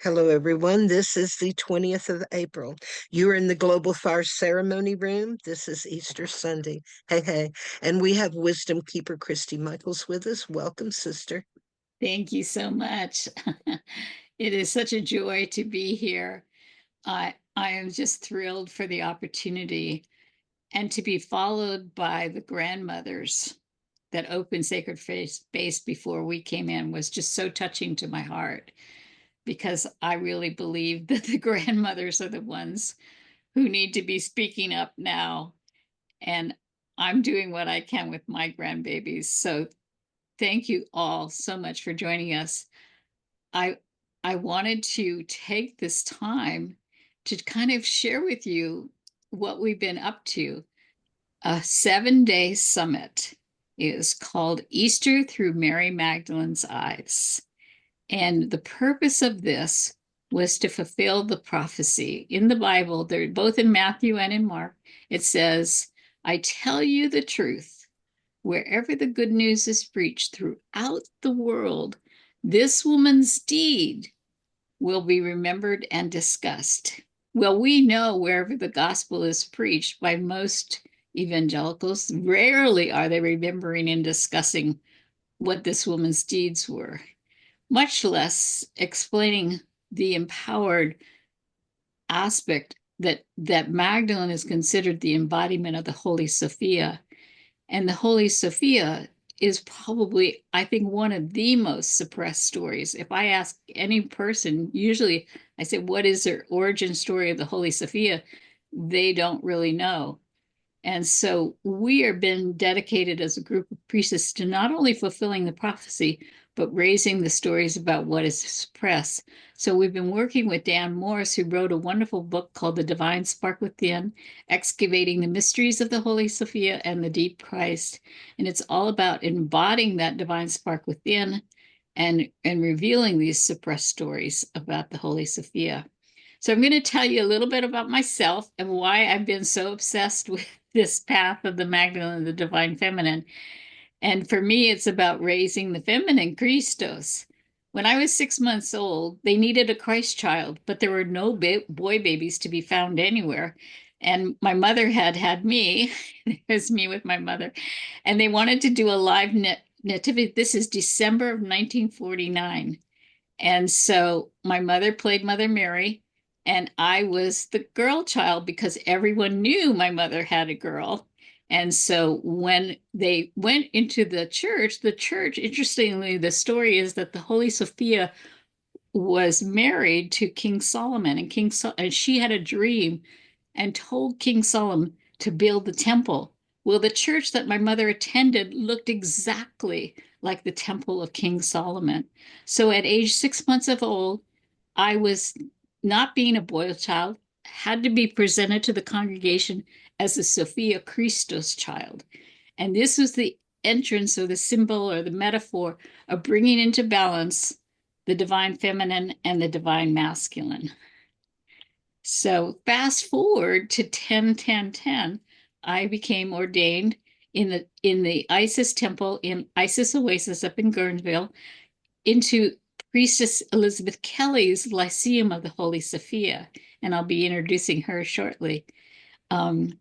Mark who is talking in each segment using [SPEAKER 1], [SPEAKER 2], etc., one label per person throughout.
[SPEAKER 1] Hello, everyone. This is the 20th of April. You are in the Global Fire Ceremony Room. This is Easter Sunday. Hey, hey. And we have Wisdom Keeper Christy Michaels with us. Welcome, sister.
[SPEAKER 2] Thank you so much. It is such a joy to be here. I am just thrilled for the opportunity and to be followed by the grandmothers that opened Sacred Space before we came in was just so touching to my heart because I really believe that the grandmothers are the ones who need to be speaking up now. And I'm doing what I can with my grandbabies. So thank you all so much for joining us. I I wanted to take this time to kind of share with you what we've been up to. A 7-day summit is called Easter Through Mary Magdalene's Eyes. And the purpose of this was to fulfill the prophecy in the Bible. They're both in Matthew and in Mark. It says, I tell you the truth, wherever the good news is preached throughout the world, this woman's deed will be remembered and discussed. Well, we know wherever the gospel is preached by most evangelicals, rarely are they remembering and discussing what this woman's deeds were, much less explaining the empowered aspect that Magdalene is considered the embodiment of the Holy Sophia. And the Holy Sophia is probably, I think, one of the most suppressed stories. If I ask any person, usually I say, what is their origin story of the Holy Sophia? They don't really know. And so we are being dedicated as a group of priests to not only fulfilling the prophecy, but raising the stories about what is suppressed. So we've been working with Dan Morse, who wrote a wonderful book called The Divine Spark Within, Excavating the Mysteries of the Holy Sophia and the Deep Christ. And it's all about embodying that divine spark within and revealing these suppressed stories about the Holy Sophia. So I'm going to tell you a little bit about myself and why I've been so obsessed with this path of the Magdalene, the divine feminine. And for me, it's about raising the feminine Christos. When I was 6 months old, they needed a Christ child, but there were no boy babies to be found anywhere. And my mother had me. It was me with my mother. And they wanted to do a live nativity. This is December of 1949. And so my mother played Mother Mary, and I was the girl child because everyone knew my mother had a girl. And so when they went into the church, interestingly, the story is that the Holy Sophia was married to King Solomon, and and she had a dream and told King Solomon to build the temple. Well, the church that my mother attended looked exactly like the temple of King Solomon. So at age 6 months of old, I was not being a boy child, had to be presented to the congregation as a Sophia Christos child. And this was the entrance or the symbol or the metaphor of bringing into balance the divine feminine and the divine masculine. So fast forward to 10, I became ordained in the Isis temple in Isis Oasis up in Guernsville into Priestess Elizabeth Kelley's Lyceum of the Holy Sophia, and I'll be introducing her shortly. Um,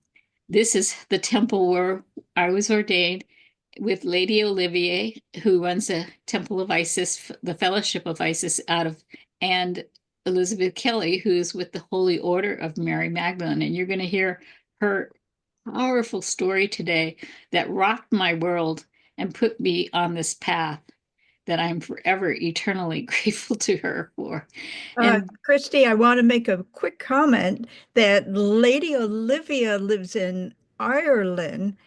[SPEAKER 2] this is the temple where I was ordained with Lady Olivier, who runs a Temple of Isis, the Fellowship of Isis out of, and Elizabeth Kelley, who's with the Holy Order of Mary Magdalene. And you're going to hear her powerful story today that rocked my world and put me on this path that I'm forever eternally grateful to her for. And
[SPEAKER 3] Christy, I want to make a quick comment that Lady Olivia lives in Ireland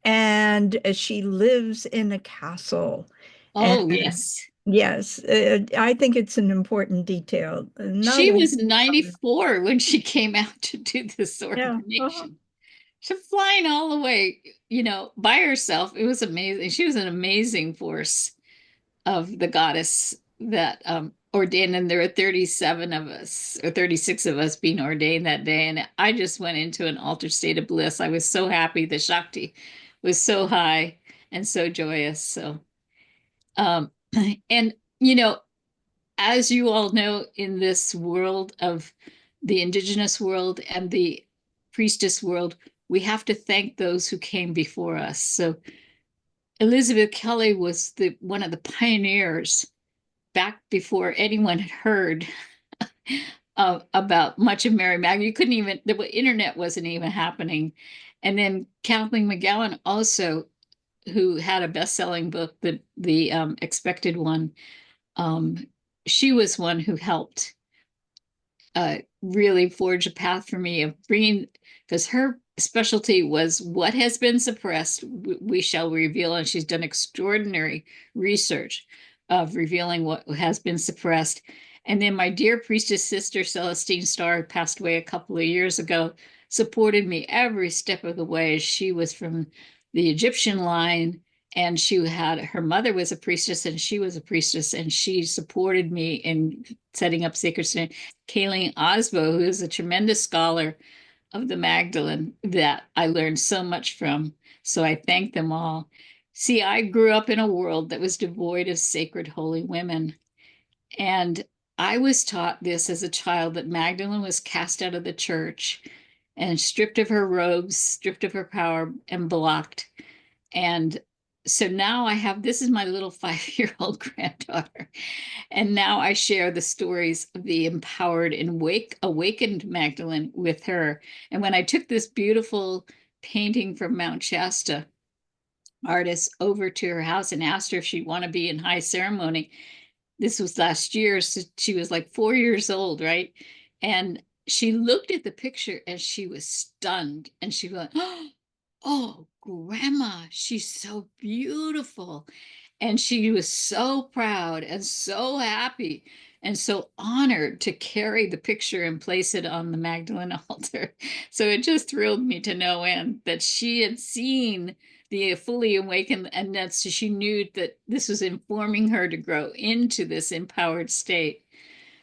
[SPEAKER 3] and she lives in a castle. And
[SPEAKER 2] oh, yes,
[SPEAKER 3] yes, I think it's an important detail. Not
[SPEAKER 2] she
[SPEAKER 3] only,
[SPEAKER 2] was 94 when she came out to do this
[SPEAKER 3] yeah,
[SPEAKER 2] ordination. She's flying all the way, by herself. It was amazing. She was an amazing force of the goddess that ordained, and there were 37 of us or 36 of us being ordained that day. And I just went into an altered state of bliss. I was so happy. The Shakti was so high and so joyous. So, um, and, you know, as you all know, in this world of the indigenous world and the priestess world, we have to thank those who came before us. So Elizabeth Kelley was one of the pioneers back before anyone had heard about much of Mary Magdalene. You couldn't even, the internet wasn't even happening. And then Kathleen McGowan also, who had a best-selling book, the Expected One, she was one who helped really forge a path for me of bringing, because her specialty was what has been suppressed, we shall reveal. And she's done extraordinary research of revealing what has been suppressed. And then my dear priestess sister, Celestine Starr, passed away a couple of years ago, supported me every step of the way. She was from the Egyptian line, and she had, her mother was a priestess and she was a priestess, and she supported me in setting up Sacred Stone. Kayleen Osbo, who is a tremendous scholar of the Magdalene that I learned so much from. So I thank them all. See, I grew up in a world that was devoid of sacred holy women. And I was taught this as a child, that Magdalene was cast out of the church and stripped of her robes, stripped of her power, and blocked. And so now I have, this is my little 5-year-old granddaughter. And now I share the stories of the empowered and awakened Magdalene with her. And when I took this beautiful painting from Mount Shasta artist over to her house and asked her if she'd want to be in high ceremony, this was last year, so she was like 4 years old, right? And she looked at the picture and she was stunned, and she went, "Oh, Grandma, she's so beautiful." And she was so proud and so happy and so honored to carry the picture and place it on the Magdalene altar. So it just thrilled me to no end that she had seen the fully awakened, and that she knew that this was informing her to grow into this empowered state.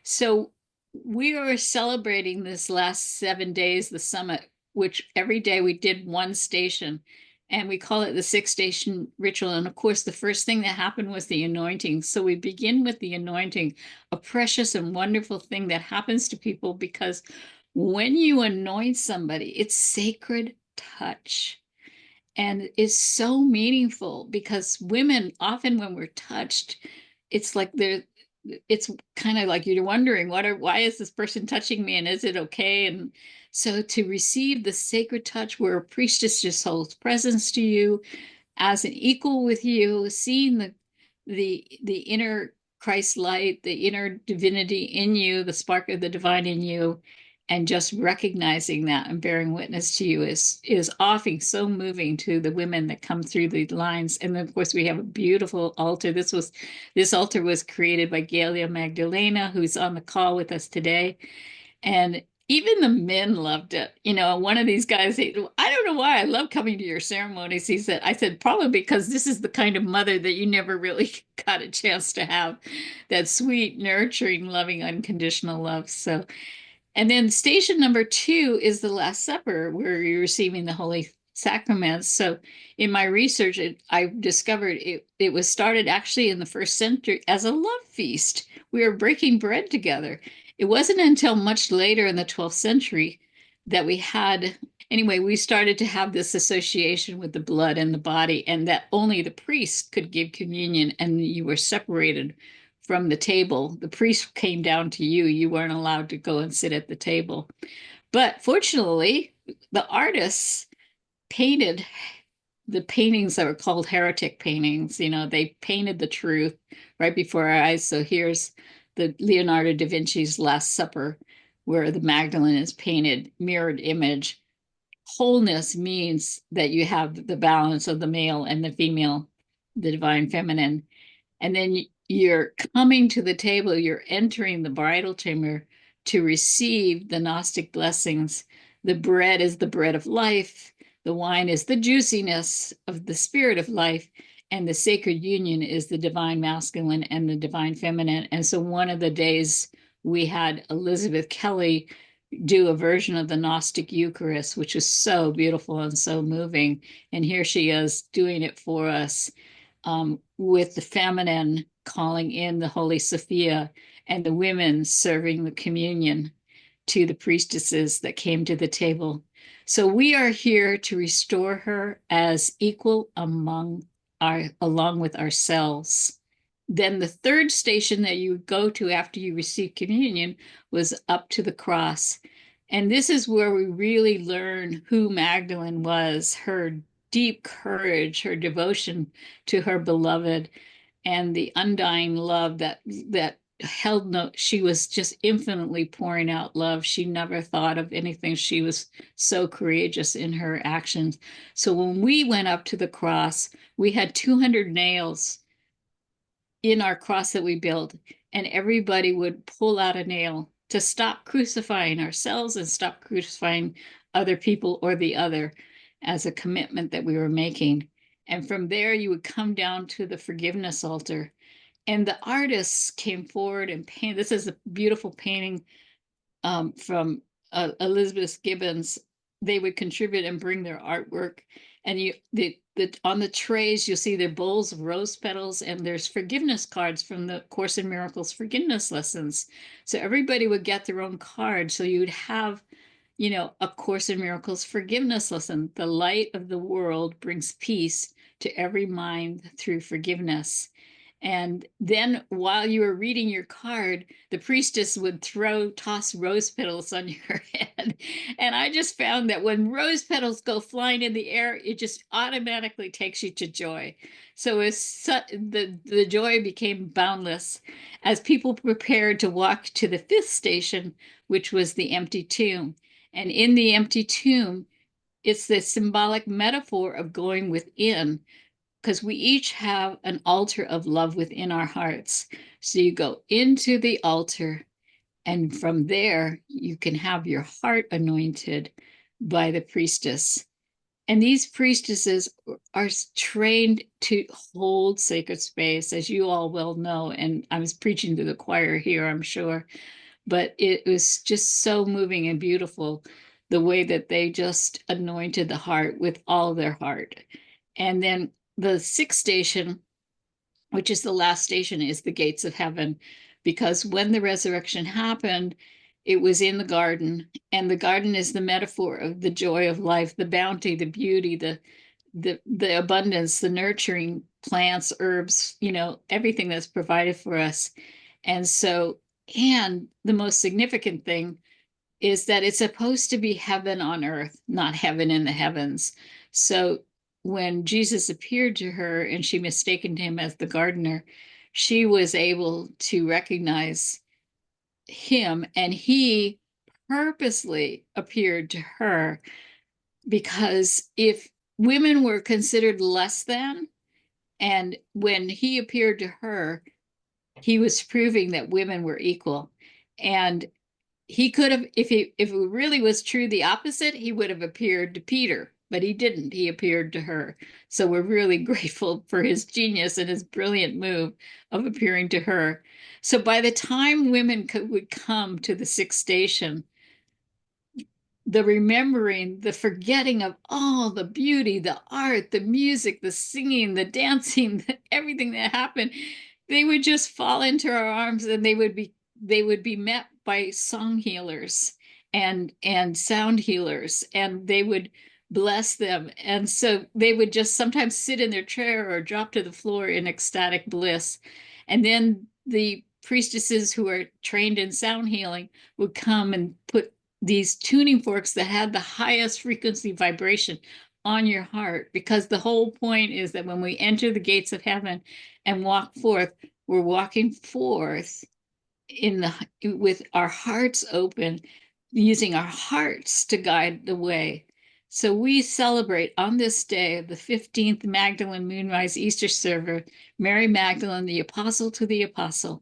[SPEAKER 2] So we are celebrating this last 7 days, the summit, which every day we did one station, and we call it the 6-station ritual. And of course, the first thing that happened was the anointing. So we begin with the anointing, a precious and wonderful thing that happens to people, because when you anoint somebody, it's sacred touch. And it's so meaningful, because women, often when we're touched, it's like it's kind of like you're wondering, why is this person touching me, and is it okay? And so to receive the sacred touch, where a priestess just holds presence to you as an equal with you, seeing the inner Christ light, the inner divinity in you, the spark of the divine in you, and just recognizing that and bearing witness to you is often so moving to the women that come through the lines. And then, of course, we have a beautiful altar. This altar was created by Gailya Magdalena, who's on the call with us today. And even the men loved it. You know, one of these guys, I don't know why I love coming to your ceremonies. I said, probably because this is the kind of mother that you never really got a chance to have, that sweet, nurturing, loving, unconditional love. So, and then station number 2 is the Last Supper, where you're receiving the Holy Sacraments. So in my research, I discovered it was started actually in the 1st century as a love feast. We were breaking bread together. It wasn't until much later in the 12th century that we started to have this association with the blood and the body, and that only the priest could give communion, and you were separated from the table. The priest came down to you. You weren't allowed to go and sit at the table. But fortunately, the artists painted the paintings that were called heretic paintings. You know, they painted the truth right before our eyes. So here's the Leonardo da Vinci's Last Supper, where the Magdalene is painted, mirrored image. Wholeness means that you have the balance of the male and the female, the divine feminine. And then you're coming to the table, you're entering the bridal chamber to receive the Gnostic blessings. The bread is the bread of life. The wine is the juiciness of the spirit of life. And the sacred union is the divine masculine and the divine feminine. And so one of the days we had Elizabeth Kelley do a version of the Gnostic Eucharist, which is so beautiful and so moving. And here she is doing it for us with the feminine calling in the Holy Sophia, and the women serving the communion to the priestesses that came to the table. So we are here to restore her as equal along with ourselves. Then the third station that you would go to after you receive communion was up to the cross. And this is where we really learn who Magdalene was, her deep courage, her devotion to her beloved, and the undying love that held no, she was just infinitely pouring out love. She never thought of anything. She was so courageous in her actions. So when we went up to the cross, we had 200 nails in our cross that we built, and everybody would pull out a nail to stop crucifying ourselves and stop crucifying other people or the other, as a commitment that we were making. And from there, you would come down to the forgiveness altar. And the artists came forward and painted. This is a beautiful painting from Elizabeth Gibbons. They would contribute and bring their artwork. And on the trays, you'll see their bowls of rose petals, and there's forgiveness cards from the Course in Miracles forgiveness lessons. So everybody would get their own card. So you would have, a Course in Miracles forgiveness lesson. The light of the world brings peace to every mind through forgiveness. And then while you were reading your card, the priestess would toss rose petals on your head. And I just found that when rose petals go flying in the air, it just automatically takes you to joy. So the joy became boundless as people prepared to walk to the fifth station, which was the empty tomb. And in the empty tomb, it's the symbolic metaphor of going within, because we each have an altar of love within our hearts. So you go into the altar, and from there, you can have your heart anointed by the priestess. And these priestesses are trained to hold sacred space, as you all well know. And I was preaching to the choir here, I'm sure. But it was just so moving and beautiful, the way that they just anointed the heart with all their heart. And then the sixth station, which is the last station, is the gates of heaven, because when the resurrection happened, it was in the garden, and the garden is the metaphor of the joy of life, the bounty, the beauty, the abundance, the nurturing plants, herbs, everything that's provided for us. And so, and the most significant thing is that it's supposed to be heaven on earth, not heaven in the heavens. So when Jesus appeared to her and she mistaken him as the gardener, she was able to recognize him, and he purposely appeared to her, because if women were considered less than, and when he appeared to her, he was proving that women were equal. And he could have, if it really was true the opposite, he would have appeared to Peter, but he didn't. He appeared to her. So we're really grateful for his genius and his brilliant move of appearing to her. So by the time women would come to the sixth station, the remembering, the forgetting of all the beauty, the art, the music, the singing, the dancing, everything that happened, they would just fall into our arms, and they would be met by song healers and sound healers, and they would bless them. And so they would just sometimes sit in their chair or drop to the floor in ecstatic bliss. And then the priestesses who are trained in sound healing would come and put these tuning forks that had the highest frequency vibration on your heart, because the whole point is that when we enter the gates of heaven and walk forth, we're walking forth with our hearts open, using our hearts to guide the way. So we celebrate on this day, the 15th Magdalene Moonrise Easter Server, Mary Magdalene, the apostle to the apostle.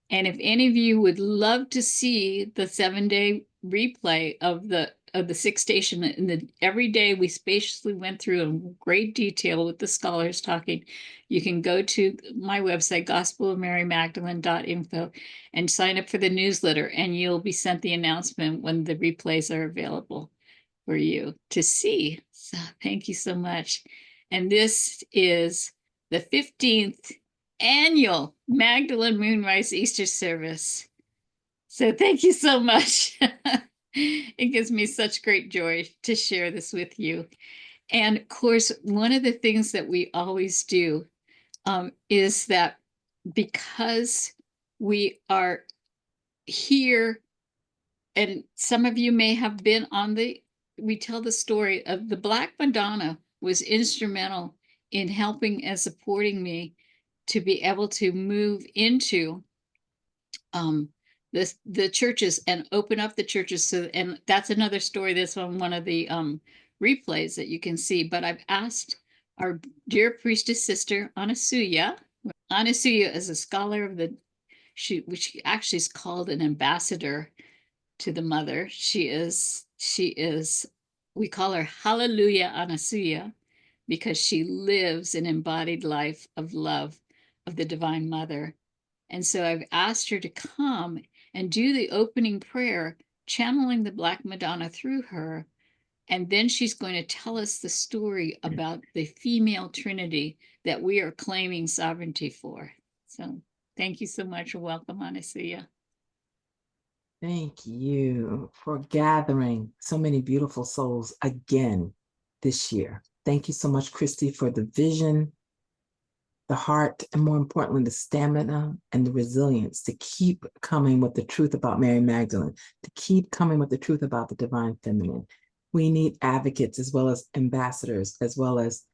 [SPEAKER 2] And if any of you would love to see the 7-day replay of the sixth station, and every day we spaciously went through in great detail with the scholars talking, you can go to my website, gospelofmarymagdalene.info, and sign up for the newsletter, and you'll be sent the announcement when the replays are available for you to see. So thank you so much. And this is the 15th annual Magdalene Moonrise Easter service. So thank you so much. It gives me such great joy to share this with you. And of course, one of the things that we always do is that because we are here, and some of you may have been on we tell the story of the Black Madonna was instrumental in helping and supporting me to be able to move into the churches and open up the churches. So, and that's another story that's on one of the replays that you can see. But I've asked our dear priestess sister Anasuya. Anasuya is a scholar of which actually is called an ambassador to the mother. She is, we call her Hallelujah Anasuya because she lives an embodied life of love of the Divine Mother. And so I've asked her to come and do the opening prayer, channeling the Black Madonna through her. And then she's going to tell us the story about the female Trinity that we are claiming sovereignty for. So thank you so much. Welcome, Anasuya.
[SPEAKER 4] Thank you for gathering so many beautiful souls again this year. Thank you so much, Christy, for the vision, the heart, and more importantly, the stamina and the resilience to keep coming with the truth about Mary Magdalene, to keep coming with the truth about the divine feminine. We need advocates as well as ambassadors, as well as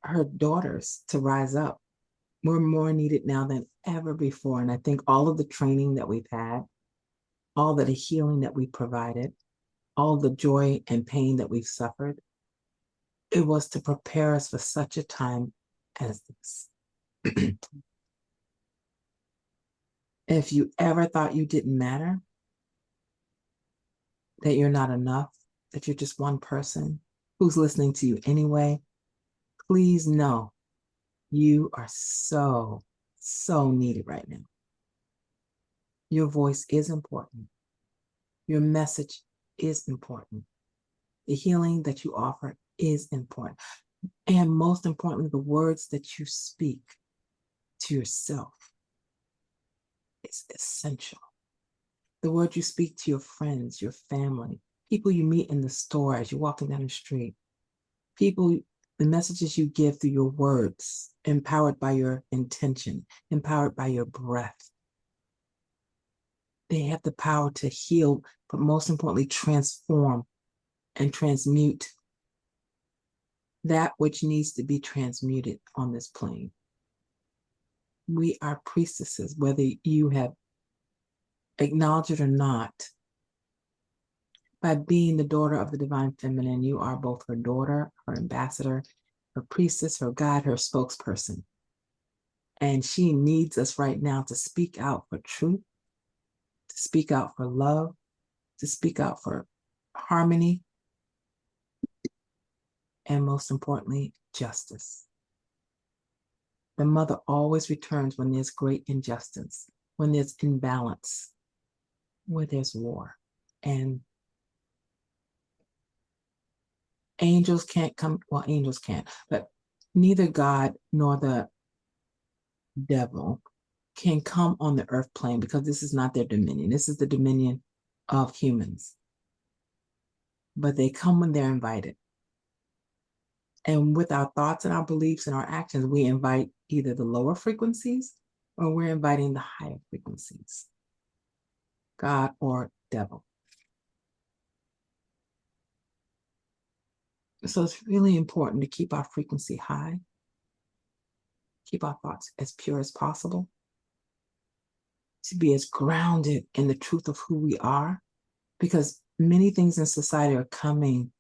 [SPEAKER 4] her daughters to rise up. We're more needed now than ever before. And I think all of the training that we've had, all of the healing that we provided, all the joy and pain that we've suffered, it was to prepare us for such a time as this. If you ever thought you didn't matter, that you're not enough, that you're just one person who's listening to you anyway, please know you are so, so needed right now. Your voice is important. Your message is important. The healing that you offer is important. And most importantly, the words that you speak to yourself is essential. The words you speak to your friends, your family, people you meet in the store as you're walking down the street, people, the messages you give through your words, empowered by your intention, empowered by your breath. They have the power to heal, but most importantly, transform and transmute that which needs to be transmuted on this plane. We are priestesses, whether you have acknowledged it or not. By being the daughter of the divine feminine, you are both her daughter, her ambassador, her priestess, her guide, her spokesperson. And she needs us right now to speak out for truth, to speak out for love, to speak out for harmony, and most importantly, justice. The mother always returns when there's great injustice, when there's imbalance, where there's war. And angels can't come, well, angels can't, but neither God nor the devil can come on the earth plane because this is not their dominion. This is the dominion of humans. But they come when they're invited. And with our thoughts and our beliefs and our actions, we invite either the lower frequencies or we're inviting the higher frequencies, God or devil. So it's really important to keep our frequency high, keep our thoughts as pure as possible, to be as grounded in the truth of who we are, because many things in society are coming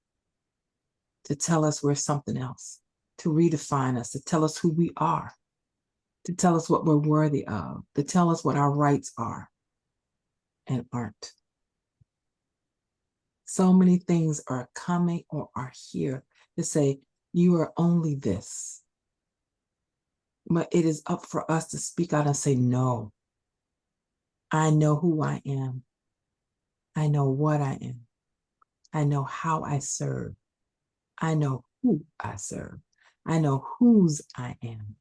[SPEAKER 4] to tell us we're something else, to redefine us, to tell us who we are, to tell us what we're worthy of, to tell us what our rights are and aren't. So many things are coming or are here to say, you are only this. But it is up for us to speak out and say, no, I know who I am. I know what I am. I know how I serve. I know who I serve. I know whose I am.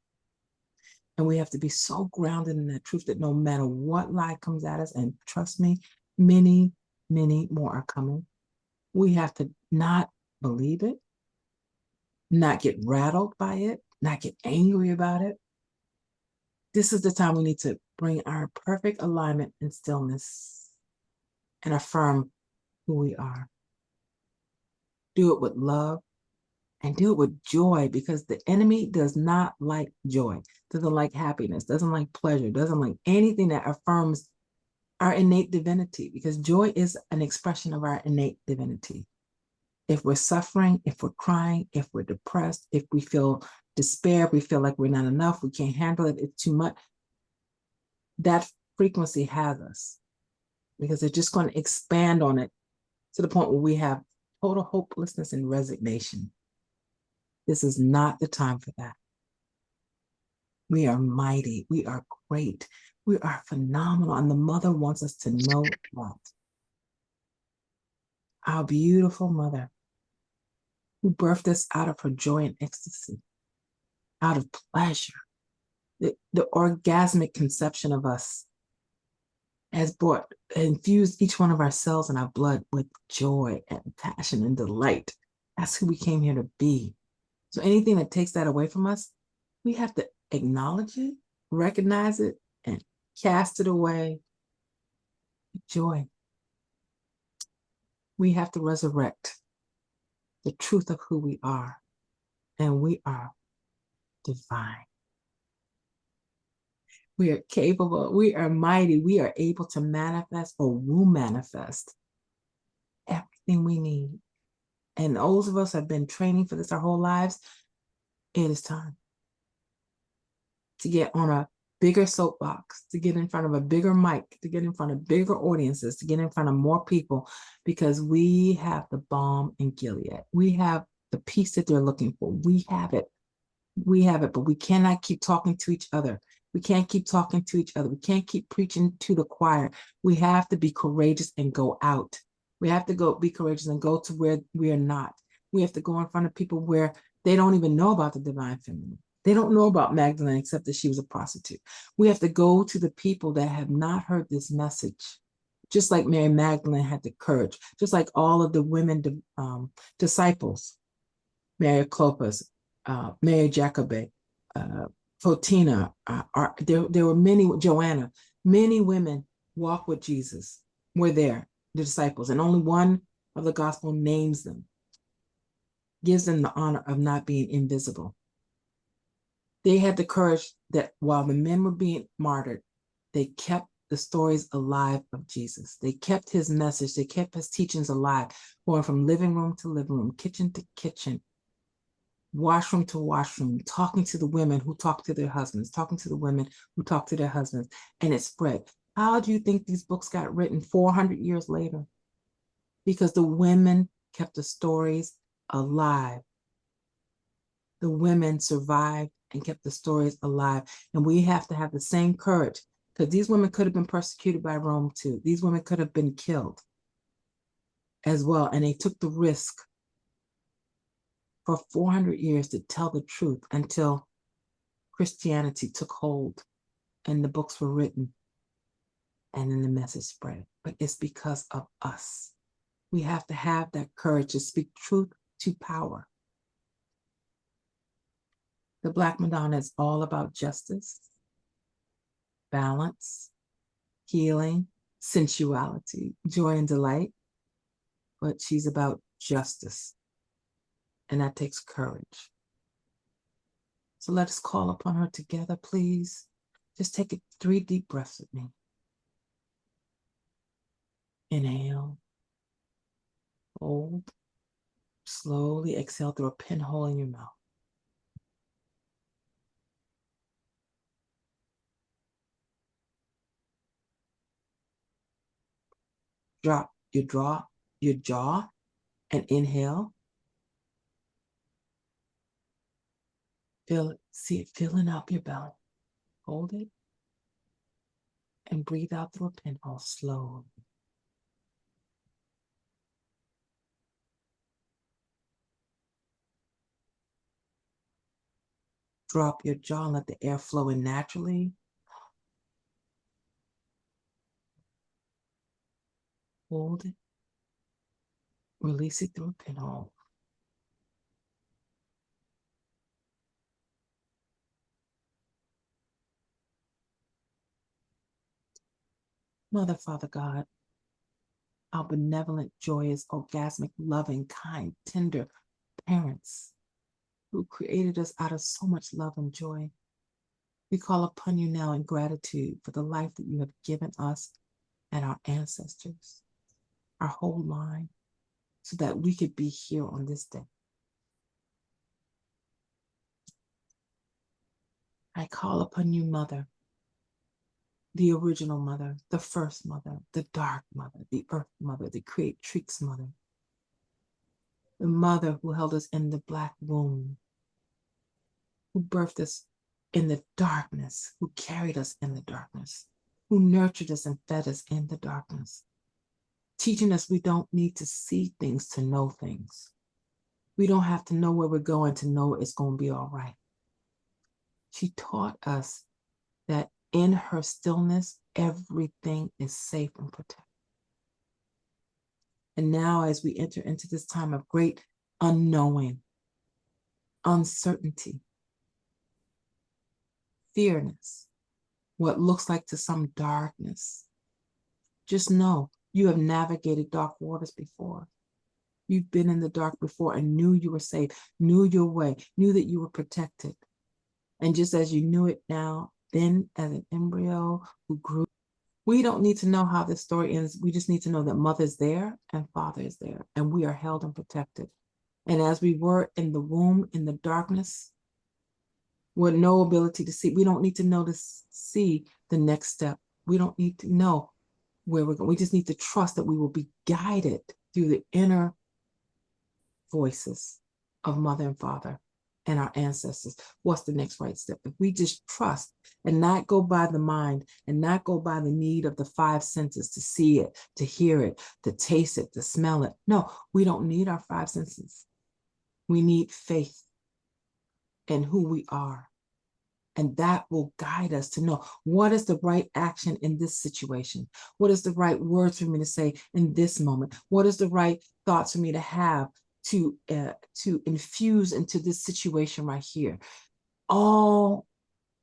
[SPEAKER 4] And we have to be so grounded in that truth that no matter what lie comes at us, and trust me, many, many more are coming, we have to not believe it, not get rattled by it, not get angry about it. This is the time we need to bring our perfect alignment and stillness and affirm who we are. Do it with love and do it with joy, because the enemy does not like joy, doesn't like happiness, doesn't like pleasure, doesn't like anything that affirms our innate divinity, because joy is an expression of our innate divinity. If we're suffering, if we're crying, if we're depressed, if we feel despair, if we feel like we're not enough, we can't handle it, it's too much, that frequency has us, because they're just going to expand on it to the point where we have total hopelessness and resignation. This is not the time for that. We are mighty. We are great. We are phenomenal. And the mother wants us to know that. Our beautiful mother, who birthed us out of her joy and ecstasy, out of pleasure, the orgasmic conception of us, has infused each one of our cells and our blood with joy and passion and delight. That's who we came here to be. So anything that takes that away from us, we have to acknowledge it, recognize it, and cast it away with joy. We have to resurrect the truth of who we are, and we are divine. We are capable, we are mighty, we are able to manifest, or will manifest, everything we need. And those of us have been training for this our whole lives. It is time to get on a bigger soapbox, to get in front of a bigger mic, to get in front of bigger audiences, to get in front of more people, because we have the balm in Gilead. We have the peace that they're looking for. We have it. We have it, but we cannot keep talking to each other. We can't keep talking to each other. We can't keep preaching to the choir. We have to be courageous and go out. We have to be courageous and go to where we are not. We have to go in front of people where they don't even know about the divine feminine. They don't know about Magdalene except that she was a prostitute. We have to go to the people that have not heard this message. Just like Mary Magdalene had the courage, just like all of the women disciples, Mary Clopas, Mary Jacobe, Fotina, there were many, Joanna, many women walked with Jesus, were there, the disciples, and only one of the gospel names them, gives them the honor of not being invisible. They had the courage that while the men were being martyred, they kept the stories alive of Jesus. They kept his message, they kept his teachings alive, going from living room to living room, kitchen to kitchen, washroom to washroom, talking to the women who talked to their husbands, talking to the women who talked to their husbands, and it spread. How do you think these books got written 400 years later? Because the women kept the stories alive. The women survived and kept the stories alive. And we have to have the same courage, because these women could have been persecuted by Rome too. These women could have been killed as well. And they took the risk for 400 years to tell the truth until Christianity took hold and the books were written and then the message spread. But it's because of us. We have to have that courage to speak truth to power. The Black Madonna is all about justice, balance, healing, sensuality, joy and delight, but she's about justice, and that takes courage. So let us call upon her together, please. Just take 3 deep breaths with me. Inhale, hold, slowly exhale through a pinhole in your mouth. Drop your jaw and inhale. Feel it, see it filling up your belly. Hold it and breathe out through a pinhole slowly. Drop your jaw and let the air flow in naturally. Hold it. Release it through a pinhole. Mother, Father God, our benevolent, joyous, orgasmic, loving, kind, tender parents who created us out of so much love and joy. We call upon you now in gratitude for the life that you have given us and our ancestors, our whole line, so that we could be here on this day. I call upon you, Mother, the original mother, the first mother, the dark mother, the earth mother, the creatrix mother, the mother who held us in the black womb, who birthed us in the darkness, who carried us in the darkness, who nurtured us and fed us in the darkness, teaching us we don't need to see things to know things. We don't have to know where we're going to know it's going to be all right. She taught us that in her stillness, everything is safe and protected. And now, as we enter into this time of great unknowing, uncertainty, fearness, what looks like to some darkness, just know you have navigated dark waters before. You've been in the dark before and knew you were safe, knew your way, knew that you were protected. And just as you knew it now, then as an embryo who grew, we don't need to know how this story ends. We just need to know that mother's there and father is there, and we are held and protected. And as we were in the womb, in the darkness, with no ability to see, we don't need to know to see the next step. We don't need to know where we're going. We just need to trust that we will be guided through the inner voices of mother and father and our ancestors. What's the next right step? If we just trust and not go by the mind and not go by the need of the five senses to see it, to hear it, to taste it, to smell it. No, we don't need our five senses. We need faith in who we are. And that will guide us to know what is the right action in this situation? What is the right words for me to say in this moment? What is the right thoughts for me to have to infuse into this situation right here? All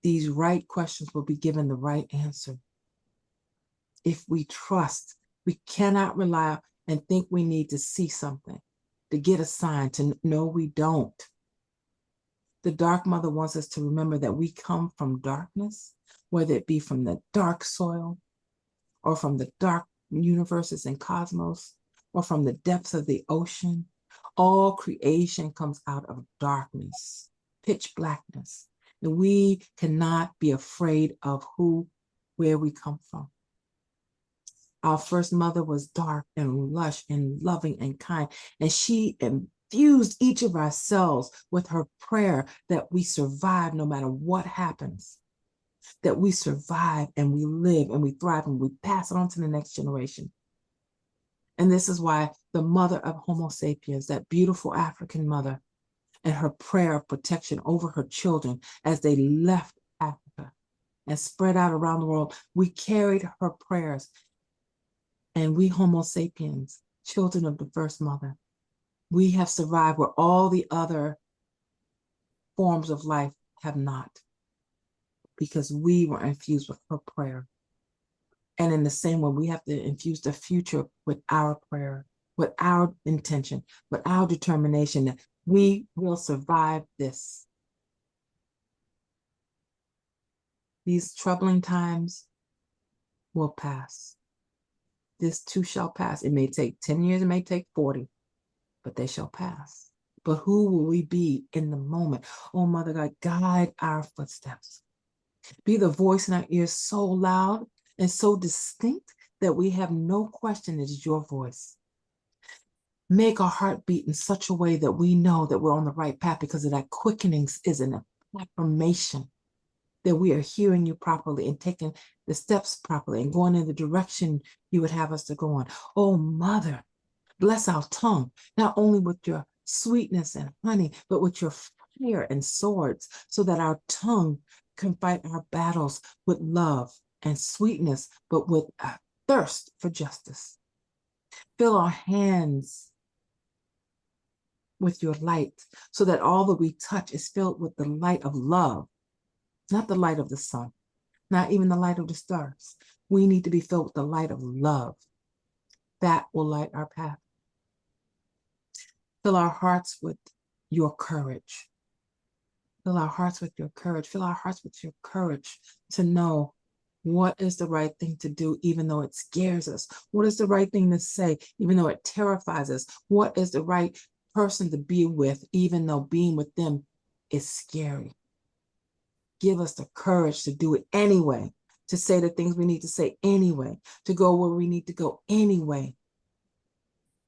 [SPEAKER 4] these right questions will be given the right answer. If we trust, we cannot rely and think we need to see something, to get a sign, to know we don't. The dark mother wants us to remember that we come from darkness, whether it be from the dark soil or from the dark universes and cosmos or from the depths of the ocean. All creation comes out of darkness, pitch blackness. And we cannot be afraid of where we come from. Our first mother was dark and lush and loving and kind, and she infused each of our cells with her prayer that we survive no matter what happens, that we survive and we live and we thrive and we pass it on to the next generation. And this is why the mother of Homo sapiens, that beautiful African mother, and her prayer of protection over her children as they left Africa and spread out around the world, we carried her prayers. And we Homo sapiens, children of the first mother, we have survived where all the other forms of life have not, because we were infused with her prayer. And in the same way, we have to infuse the future with our prayer, with our intention, with our determination that we will survive this. These troubling times will pass. This too shall pass. It may take 10 years, it may take 40, but they shall pass. But who will we be in the moment? Oh, Mother God, guide our footsteps. Be the voice in our ears so loud and so distinct that we have no question it is your voice. Make our heart beat in such a way that we know that we're on the right path, because of that quickening is an affirmation that we are hearing you properly and taking the steps properly and going in the direction you would have us to go on. Oh, Mother, bless our tongue, not only with your sweetness and honey, but with your fire and swords so that our tongue can fight our battles with love and sweetness, but with a thirst for justice. Fill our hands with your light so that all that we touch is filled with the light of love, not the light of the sun, not even the light of the stars. We need to be filled with the light of love. That will light our path. Fill our hearts with your courage. Fill our hearts with your courage. Fill our hearts with your courage to know what is the right thing to do, even though it scares us. What is the right thing to say, even though it terrifies us? What is the right person to be with, even though being with them is scary? Give us the courage to do it anyway, to say the things we need to say anyway, to go where we need to go anyway,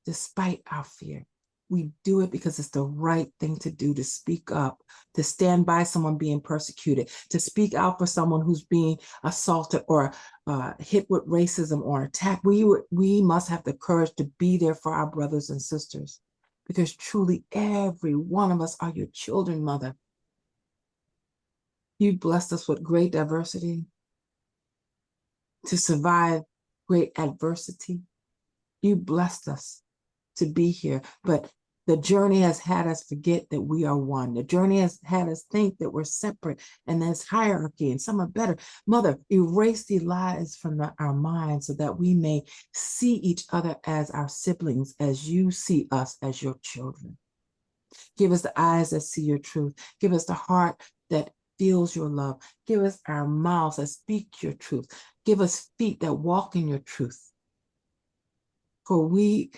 [SPEAKER 4] despite our fear. We do it because it's the right thing to do, to speak up, to stand by someone being persecuted, to speak out for someone who's being assaulted or hit with racism or attacked. We must have the courage to be there for our brothers and sisters, because truly every one of us are your children, Mother. You blessed us with great diversity to survive great adversity. You blessed us to be here, but the journey has had us forget that we are one. The journey has had us think that we're separate and there's hierarchy and some are better. Mother, erase the lies from our minds so that we may see each other as our siblings, as you see us as your children. Give us the eyes that see your truth. Give us the heart that feels your love. Give us our mouths that speak your truth. Give us feet that walk in your truth. For we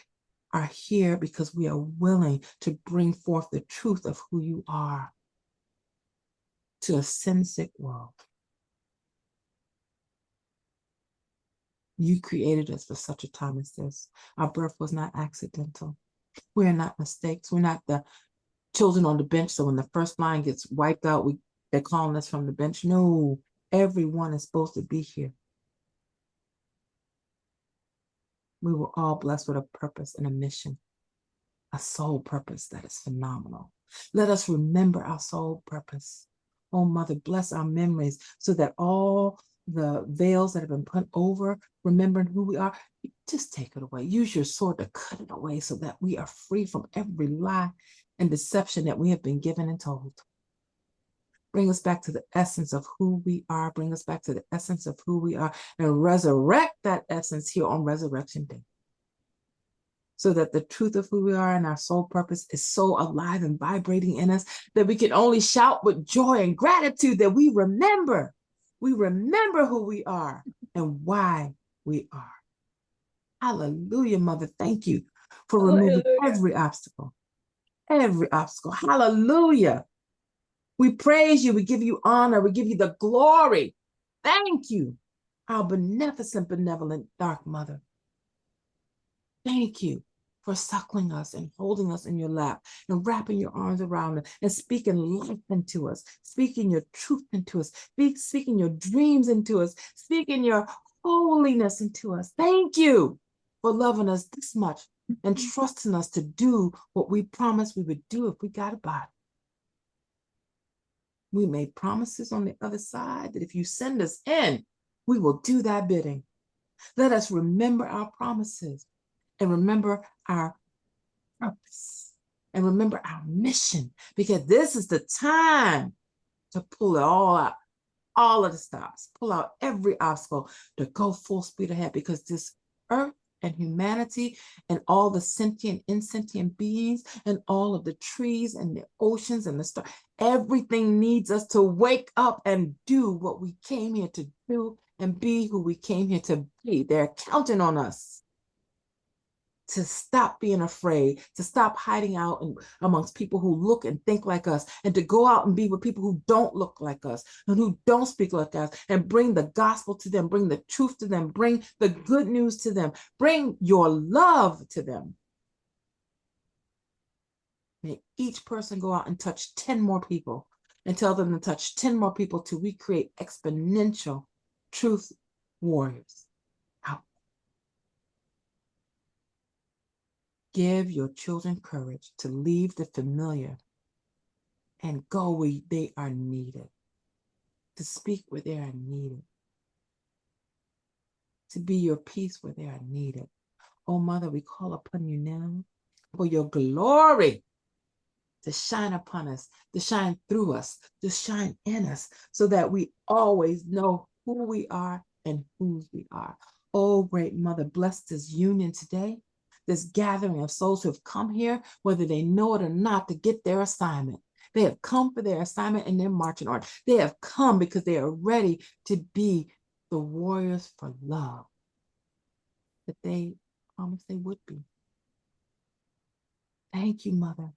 [SPEAKER 4] are here because we are willing to bring forth the truth of who you are to a sin-sick world. You created us for such a time as this. Our birth was not accidental. We are not mistakes. We're not the children on the bench, so when the first line gets wiped out, they're calling us from the bench. No, everyone is supposed to be here. We were all blessed with a purpose and a mission, a soul purpose that is phenomenal. Let us remember our soul purpose. Oh, Mother, bless our memories so that all the veils that have been put over, remembering who we are, just take it away. Use your sword to cut it away so that we are free from every lie and deception that we have been given and told. Bring us back to the essence of who we are. Bring us back to the essence of who we are and resurrect that essence here on Resurrection Day, so that the truth of who we are and our soul purpose is so alive and vibrating in us that we can only shout with joy and gratitude that we remember who we are and why we are. Hallelujah, Mother. Thank you for removing every obstacle. Every obstacle. Hallelujah. We praise you. We give you honor. We give you the glory. Thank you, our beneficent, benevolent, dark Mother. Thank you for suckling us and holding us in your lap and wrapping your arms around us and speaking life into us, speaking your truth into us, speaking your dreams into us, speaking your holiness into us. Thank you for loving us this much and trusting us to do what we promised we would do if we got about it. We made promises on the other side that if you send us in, we will do that bidding. Let us remember our promises and remember our purpose and remember our mission, because this is the time to pull it all out, all of the stops, pull out every obstacle to go full speed ahead, because this earth and humanity and all the sentient, insentient beings and all of the trees and the oceans and the stars, everything needs us to wake up and do what we came here to do and be who we came here to be. They're counting on us to stop being afraid, to stop hiding out amongst people who look and think like us, and to go out and be with people who don't look like us and who don't speak like us, and bring the gospel to them, bring the truth to them, bring the good news to them, bring your love to them. May each person go out and touch 10 more people and tell them to touch 10 more people till we create exponential truth warriors. Give your children courage to leave the familiar and go where they are needed, to speak where they are needed, to be your peace where they are needed. Oh, Mother, we call upon you now for your glory to shine upon us, to shine through us, to shine in us, so that we always know who we are and whose we are. Oh, great Mother, bless this union today, this gathering of souls who have come here, whether they know it or not, to get their assignment. They have come for their assignment and their marching orders. They have come because they are ready to be the warriors for love that they promised they would be. Thank you, Mother.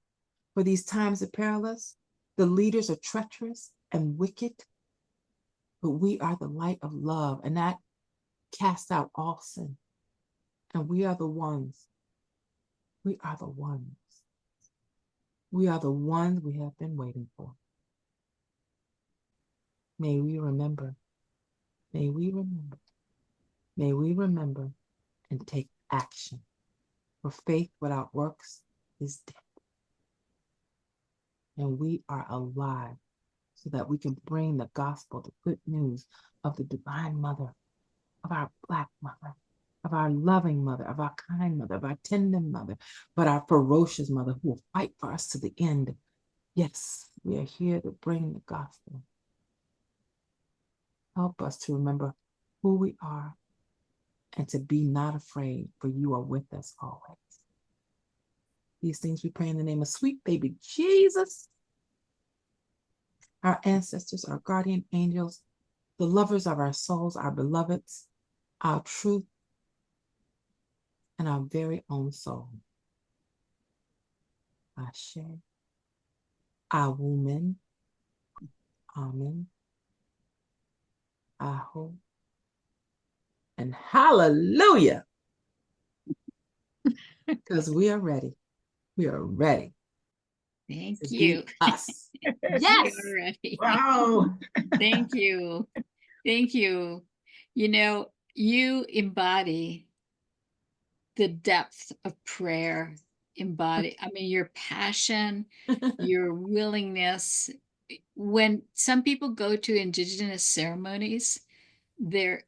[SPEAKER 4] For these times are perilous, the leaders are treacherous and wicked, but we are the light of love, and that casts out all sin. And we are the ones. We are the ones. We are the ones we have been waiting for. May we remember. May we remember. May we remember and take action. For faith without works is dead. And we are alive so that we can bring the gospel, the good news of the divine mother, of our Black mother, of our loving mother, of our kind mother, of our tender mother, but our ferocious mother who will fight for us to the end. Yes, we are here to bring the gospel. Help us to remember who we are and to be not afraid, for you are with us always. These things we pray in the name of sweet baby Jesus, our ancestors, our guardian angels, the lovers of our souls, our beloveds, our truth, and our very own soul. Ashe, Awumen, Amen, Aho, and hallelujah. Because we are ready. We are ready.
[SPEAKER 2] Thank
[SPEAKER 4] to
[SPEAKER 2] you.
[SPEAKER 4] be us.
[SPEAKER 2] We
[SPEAKER 4] Yes.
[SPEAKER 2] are ready.
[SPEAKER 4] Wow.
[SPEAKER 2] Thank you. Thank you. You know, you embody the depth of prayer, I mean, your passion, your willingness. When some people go to indigenous ceremonies, they're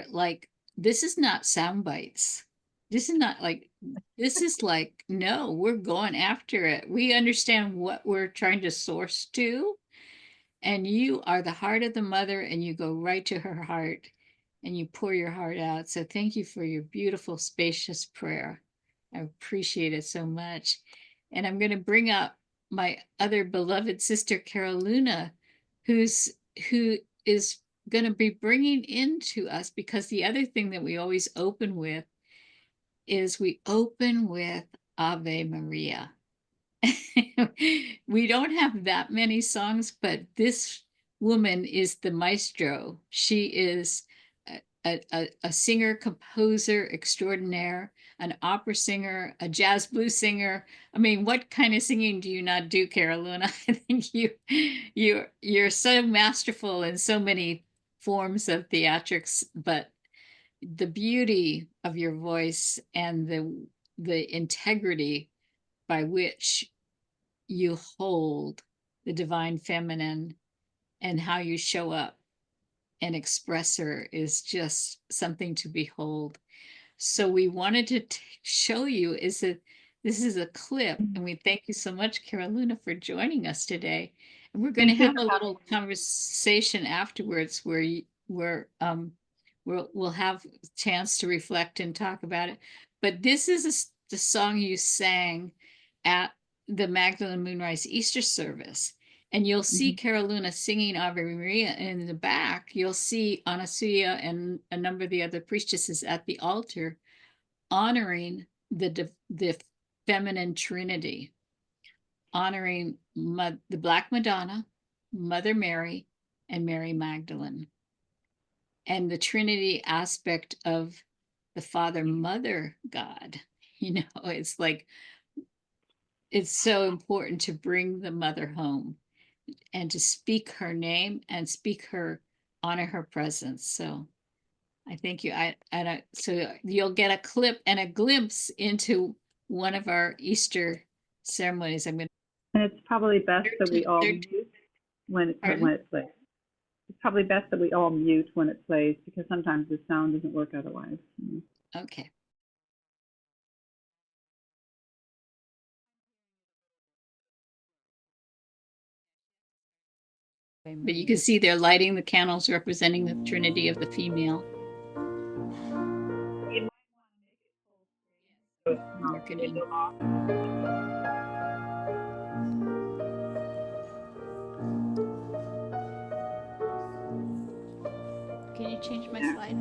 [SPEAKER 2] like, this is not sound bites. This is not like, this is like, no, we're going after it. We understand what we're trying to source to. And you are the heart of the mother, and you go right to her heart and you pour your heart out. So thank you for your beautiful, spacious prayer. I appreciate it so much. And I'm going to bring up my other beloved sister, Caroluna, who is going to be bringing into us, because the other thing that we always open with is we open with Ave Maria. We don't have that many songs, but this woman is the maestro. She is a singer, composer extraordinaire, an opera singer, a jazz blues singer. I mean, what kind of singing do you not do, Caroluna? I think you're so masterful in so many forms of theatrics, but the beauty of your voice and the integrity by which you hold the divine feminine and how you show up and express her is just something to behold. So we wanted to show you this is a clip, and we thank you so much, Caroluna, for joining us today. And we're going to have a little conversation afterwards where we'll have a chance to reflect and talk about it. But this is the song you sang at the Magdalene Moonrise Easter service. And you'll see Caroluna singing Ave Maria, and in the back, you'll see Anasuya and a number of the other priestesses at the altar honoring the feminine trinity, honoring the Black Madonna, Mother Mary, and Mary Magdalene. And the Trinity aspect of the Father, Mother, God. You know, it's like, it's so important to bring the mother home and to speak her name and honor her presence. So I thank you. So you'll get a clip and a glimpse into one of our Easter ceremonies. I'm going to
[SPEAKER 5] And it's probably best that we all
[SPEAKER 2] They're-
[SPEAKER 5] mute when it
[SPEAKER 2] Pardon?
[SPEAKER 5] plays. It's probably best that we all mute when it plays because sometimes the sound doesn't work otherwise.
[SPEAKER 2] Okay. But you can see they're lighting the candles representing the Trinity of the female. Marketing. Can you change my slide?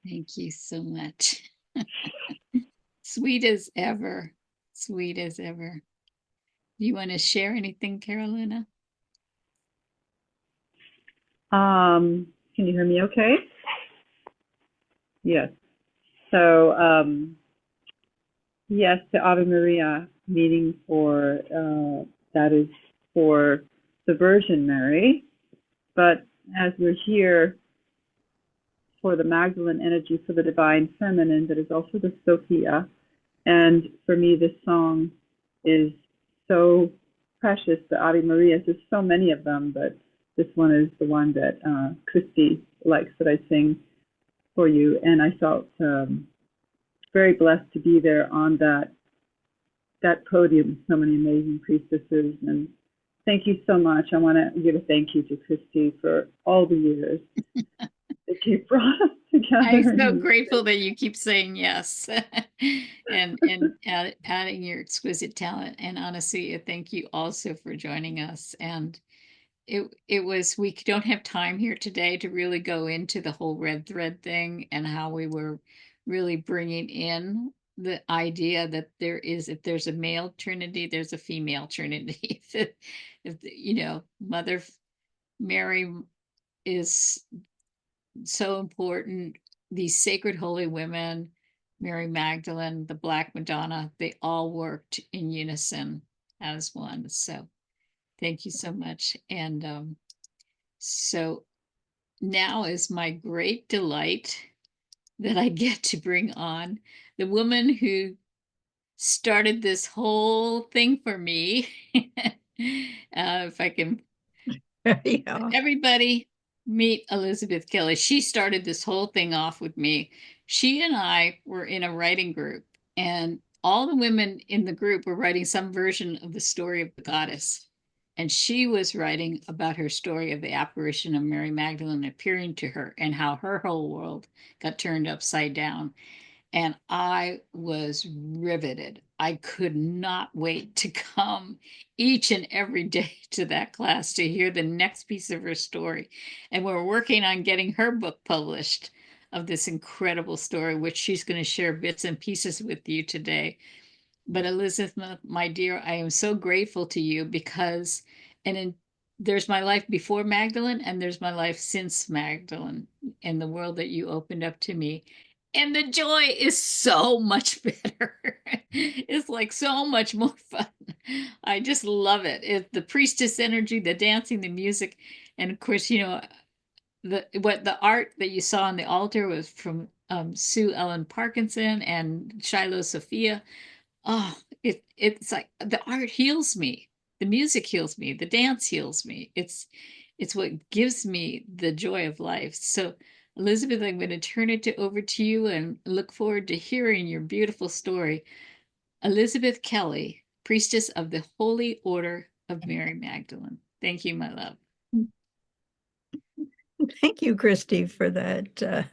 [SPEAKER 2] Thank you so much. Sweet as ever. Sweet as ever. Do you want to share anything, Caroluna?
[SPEAKER 5] Can you hear me okay? Yes. So, yes, the Ave Maria meeting for, that is for the Virgin Mary. But as we're here for the Magdalene energy for the Divine Feminine, that is also the Sophia. And for me, this song is so precious, the Ave Marias. There's so many of them, but this one is the one that Christy likes that I sing for you. And I felt very blessed to be there on that podium with so many amazing priestesses. And thank you so much. I want to give a thank you to Christy for all the years that you brought us together.
[SPEAKER 2] I'm so grateful that you keep saying yes and adding your exquisite talent. And Anasuya, thank you also for joining us. And it was, we don't have time here today to really go into the whole red thread thing and how we were really bringing in the idea that there is, if there's a male trinity, there's a female trinity. if Mother Mary is so important. These sacred holy women, Mary Magdalene, the Black Madonna, they all worked in unison as one. So thank you so much. And so now is my great delight that I get to bring on the woman who started this whole thing for me. If I can,
[SPEAKER 3] Yeah.
[SPEAKER 2] everybody meet Elizabeth Kelley. She started this whole thing off with me. She and I were in a writing group, and all the women in the group were writing some version of the story of the goddess. And she was writing about her story of the apparition of Mary Magdalene appearing to her and how her whole world got turned upside down. And I was riveted. I could not wait to come each and every day to that class to hear the next piece of her story. And we're working on getting her book published of this incredible story, which she's going to share bits and pieces with you today. But Elizabeth, my dear, I am so grateful to you because, there's my life before Magdalene and there's my life since Magdalene and the world that you opened up to me. And the joy is so much better. It's like so much more fun. I just love it. It's the priestess energy, the dancing, the music. And of course, the art that you saw on the altar was from Sue Ellen Parkinson and Shiloh Sophia. Oh, it's like the art heals me, the music heals me, the dance heals me. It's what gives me the joy of life. So, Elizabeth, I'm going to turn it over to you and look forward to hearing your beautiful story. Elizabeth Kelley, priestess of the Holy Order of Mary Magdalene. Thank you, my love.
[SPEAKER 3] Thank you, Christy, for that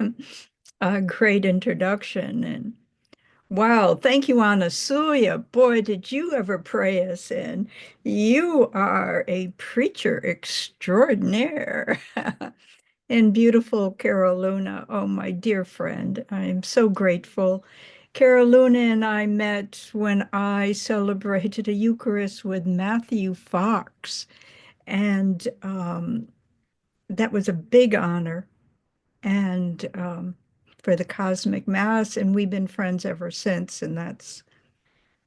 [SPEAKER 3] great introduction. And wow, thank you, Anasuya. Boy, did you ever pray us in. You are a preacher extraordinaire. And beautiful Caroluna. Oh, my dear friend, I am so grateful. Caroluna and I met when I celebrated a Eucharist with Matthew Fox, and that was a big honor. And for the Cosmic Mass, and we've been friends ever since, and that's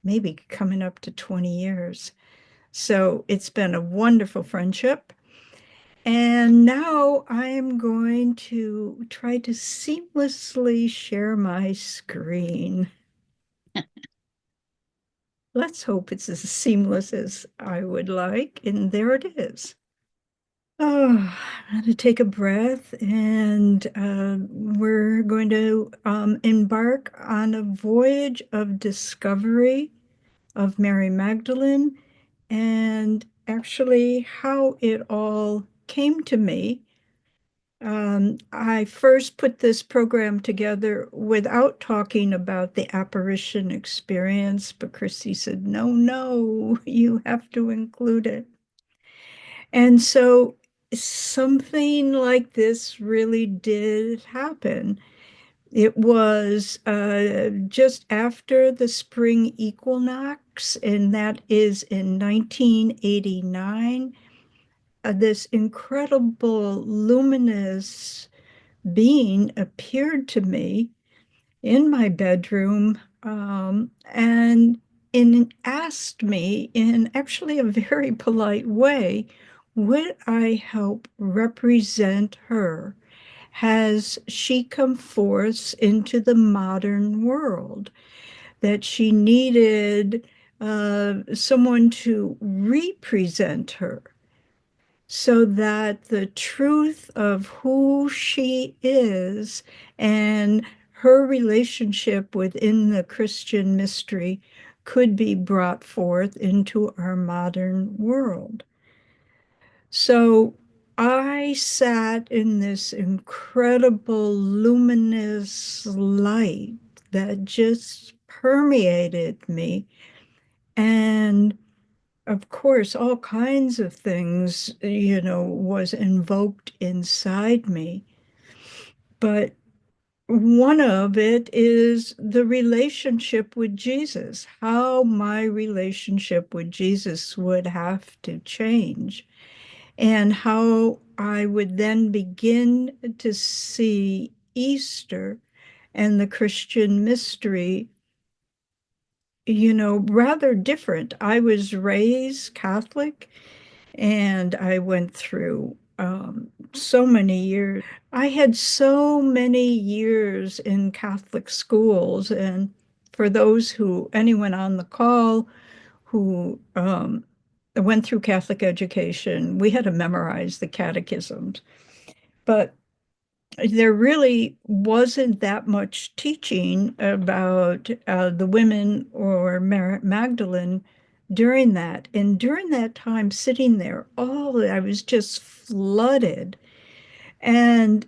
[SPEAKER 3] maybe coming up to 20 years. So it's been a wonderful friendship. And now I am going to try to seamlessly share my screen. Let's hope it's as seamless as I would like. And there it is. Oh, I'm going to take a breath, and we're going to embark on a voyage of discovery of Mary Magdalene and actually how it all came to me. I first put this program together without talking about the apparition experience, but Christy said, no, you have to include it. And so something like this really did happen. It was just after the spring equinox, and that is in 1989. This incredible luminous being appeared to me in my bedroom, and asked me in actually a very polite way, would I help represent her? Has she come forth into the modern world? That she needed someone to represent her so that the truth of who she is and her relationship within the Christian mystery could be brought forth into our modern world. So I sat in this incredible luminous light that just permeated me. And of course, all kinds of things, was invoked inside me. But one of it is the relationship with Jesus, how my relationship with Jesus would have to change, and how I would then begin to see Easter and the Christian mystery, rather different. I was raised Catholic, and I went through so many years. I had so many years in Catholic schools, and for anyone on the call who went through Catholic education, we had to memorize the catechisms. But there really wasn't that much teaching about the women or Magdalene during that. And during that time, sitting there, I was just flooded. And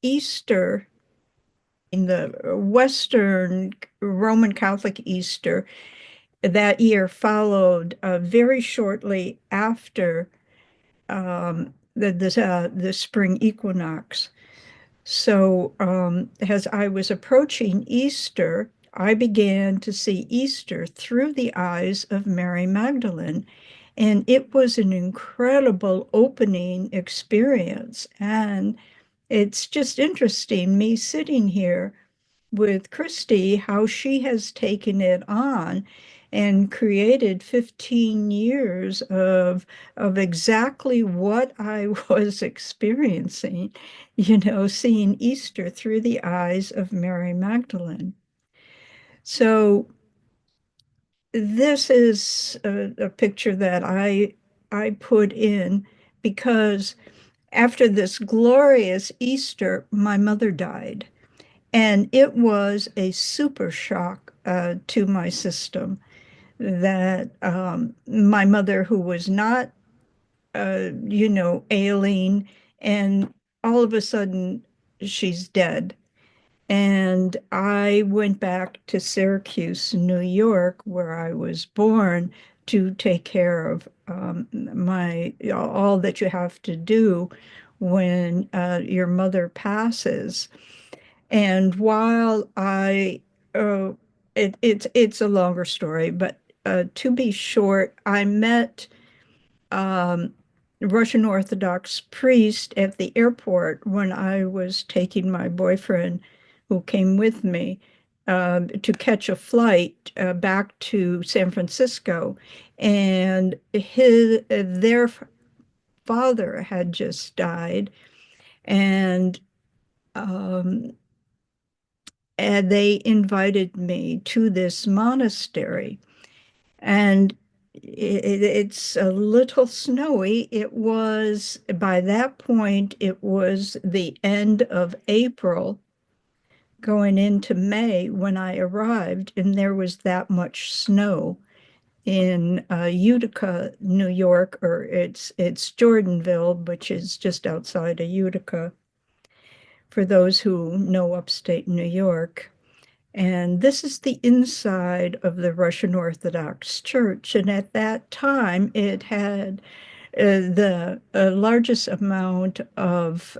[SPEAKER 3] Easter, in the Western Roman Catholic Easter, that year followed very shortly after the spring equinox. So as I was approaching Easter, I began to see Easter through the eyes of Mary Magdalene. And it was an incredible opening experience. And it's just interesting, me sitting here with Christy, how she has taken it on and created 15 years of exactly what I was experiencing, seeing Easter through the eyes of Mary Magdalene. So this is a picture that I put in because after this glorious Easter, my mother died. And it was a super shock to my system that my mother, who was not, ailing, and all of a sudden she's dead. And I went back to Syracuse, New York, where I was born, to take care of all that you have to do when your mother passes. And while it's a longer story, but to be short, I met um, Russian Orthodox priest at the airport when I was taking my boyfriend, who came with me, to catch a flight back to San Francisco, and their father had just died, and um, and they invited me to this monastery. And it's a little snowy. By that point, it was the end of April, going into May when I arrived, and there was that much snow in Utica, New York, or it's Jordanville, which is just outside of Utica, for those who know upstate New York. And this is the inside of the Russian Orthodox Church. And at that time, it had the largest amount of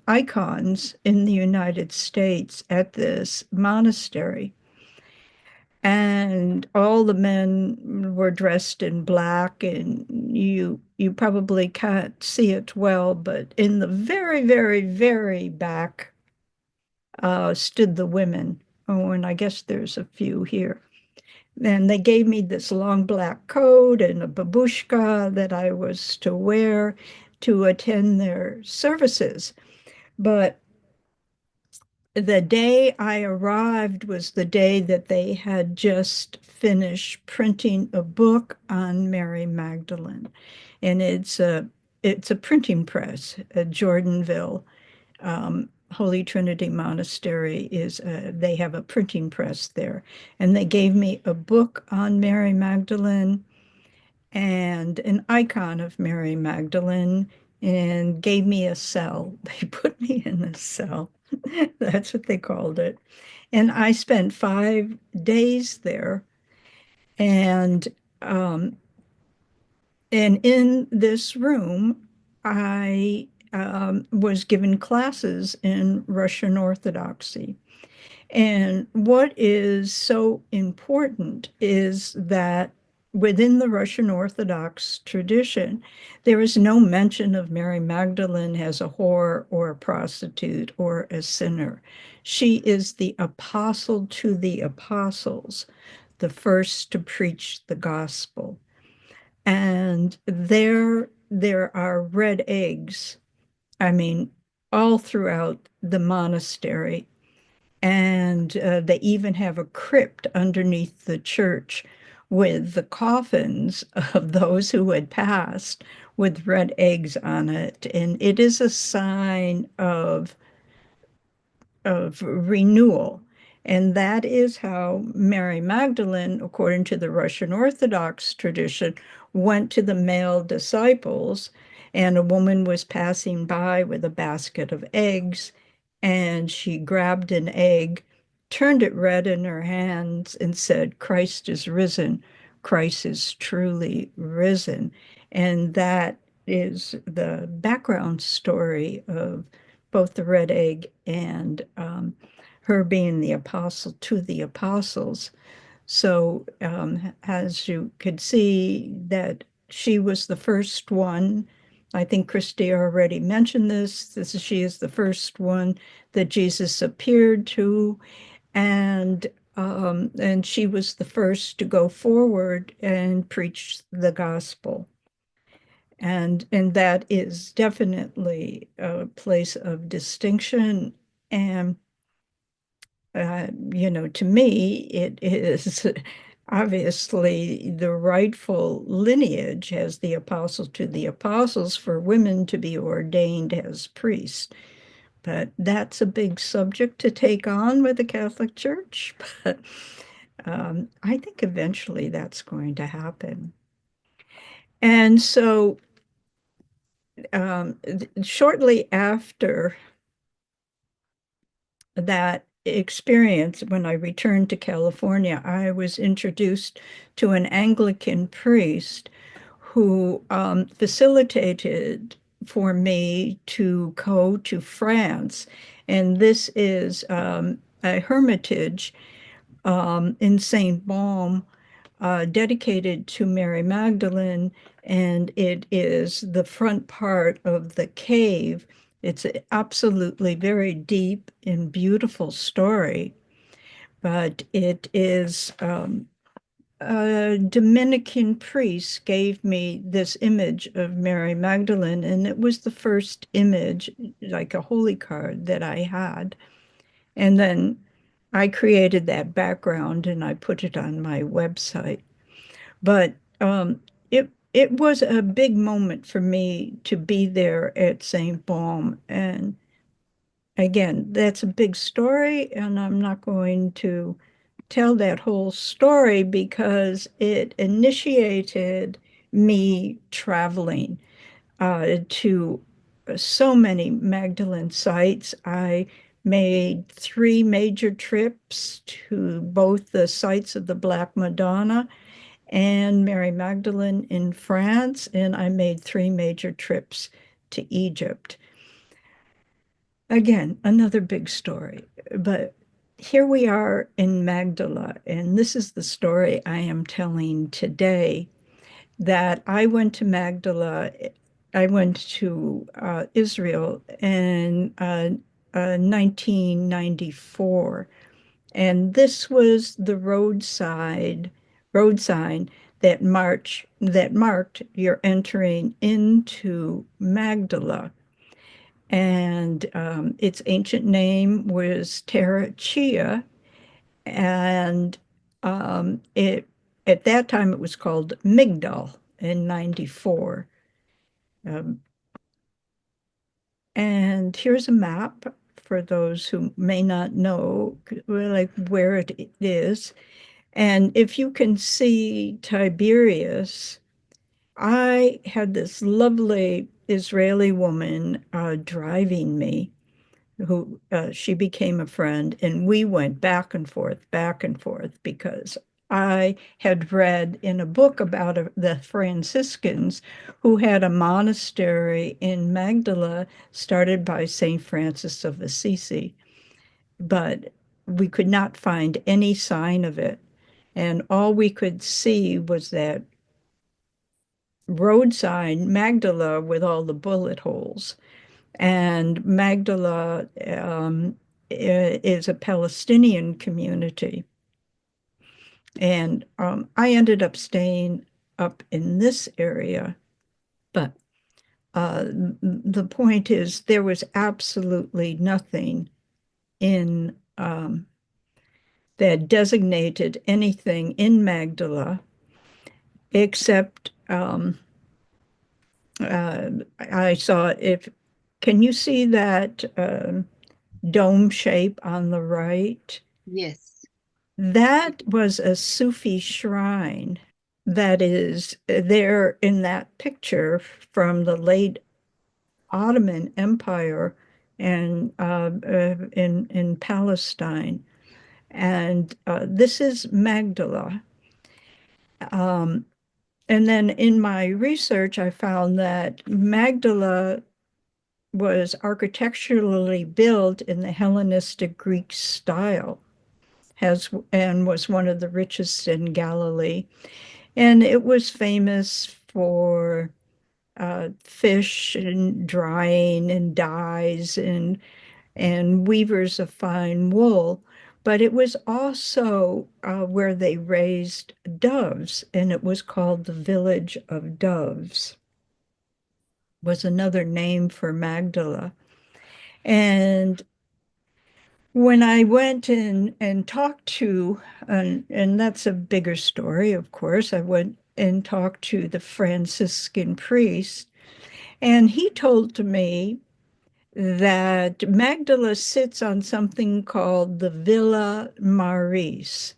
[SPEAKER 3] icons in the United States at this monastery. And all the men were dressed in black, and you probably can't see it well, but in the very, very, very back stood the women. Oh, and I guess there's a few here. And they gave me this long black coat and a babushka that I was to wear to attend their services. But the day I arrived was the day that they had just finished printing a book on Mary Magdalene. And it's a printing press at Jordanville. Holy Trinity Monastery they have a printing press there. And they gave me a book on Mary Magdalene and an icon of Mary Magdalene and gave me a cell. They put me in a cell. That's what they called it. And I spent 5 days there. And um, and in this room, I was given classes in Russian Orthodoxy. And what is so important is that within the Russian Orthodox tradition, there is no mention of Mary Magdalene as a whore or a prostitute or a sinner. She is the apostle to the apostles, the first to preach the gospel. And there are red eggs, I mean, all throughout the monastery. And they even have a crypt underneath the church with the coffins of those who had passed with red eggs on it. And it is a sign of renewal. And that is how Mary Magdalene, according to the Russian Orthodox tradition, went to the male disciples. And a woman was passing by with a basket of eggs, and she grabbed an egg, turned it red in her hands, and said, "Christ is risen. Christ is truly risen." And that is the background story of both the red egg and her being the apostle to the apostles. So as you could see, that she was the first one. I think Christy already mentioned this. She is the first one that Jesus appeared to, and she was the first to go forward and preach the gospel. And that is definitely a place of distinction. And to me, it is obviously the rightful lineage as the apostle to the apostles for women to be ordained as priests. But that's a big subject to take on with the Catholic Church. But I think eventually that's going to happen. And so shortly after that experience, when I returned to California, I was introduced to an Anglican priest who facilitated for me to go to France. And this is a hermitage in St. Baume dedicated to Mary Magdalene, and it is the front part of the cave. It's absolutely very deep and beautiful story, but it is a Dominican priest gave me this image of Mary Magdalene, and it was the first image, like a holy card, that I had. And then I created that background and I put it on my website. But it was a big moment for me to be there at St. Baume. And again, that's a big story, and I'm not going to tell that whole story because it initiated me traveling to so many Magdalene sites. I made 3 major trips to both the sites of the Black Madonna and Mary Magdalene in France, and I made 3 major trips to Egypt. Again, another big story, but here we are in Magdala, and this is the story I am telling today, that I went to Magdala. I went to Israel in 1994, and this was the road sign that marked your entering into Magdala. And its ancient name was Terra Chia, and it at that time it was called Migdal in 94. Um, and here's a map for those who may not know like where it is. And if you can see Tiberias, I had this lovely Israeli woman driving me, who she became a friend, and we went back and forth, because I had read in a book about the Franciscans who had a monastery in Magdala started by St. Francis of Assisi, but we could not find any sign of it. And all we could see was that road sign, Magdala, with all the bullet holes. And Magdala is a Palestinian community. And I ended up staying up in this area. But the point is, there was absolutely nothing in that designated anything in Magdala except I saw can you see that dome shape on the right?
[SPEAKER 2] Yes.
[SPEAKER 3] That was a Sufi shrine that is there in that picture from the late Ottoman Empire and in Palestine. And this is Magdala. And then in my research, I found that Magdala was architecturally built in the Hellenistic Greek style, and was one of the richest in Galilee. And it was famous for fish and drying and dyes and weavers of fine wool. But it was also where they raised doves, and it was called the Village of Doves, was another name for Magdala. And when I went in and talked to, and that's a bigger story, of course, I went and talked to the Franciscan priest, and he told me that Magdala sits on something called the Villa Maris,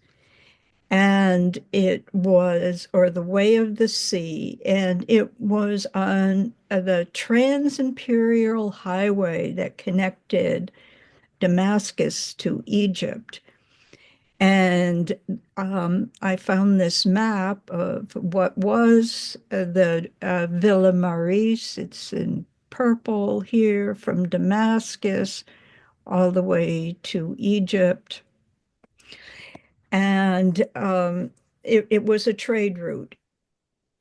[SPEAKER 3] and it was, or the Way of the Sea, and it was on the Trans-Imperial Highway that connected Damascus to Egypt. And I found this map of what was the Villa Maris. It's in purple here, from Damascus all the way to Egypt. And it was a trade route.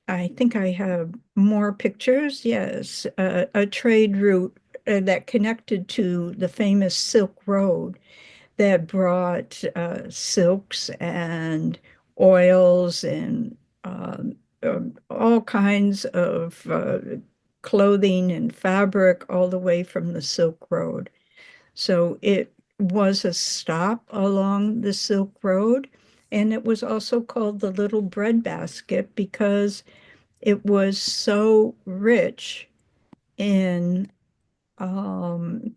[SPEAKER 3] I think I have more pictures. Yes, a trade route that connected to the famous Silk Road that brought silks and oils and all kinds of clothing and fabric all the way from the Silk Road. So it was a stop along the Silk Road, and it was also called the Little Breadbasket because it was so rich in and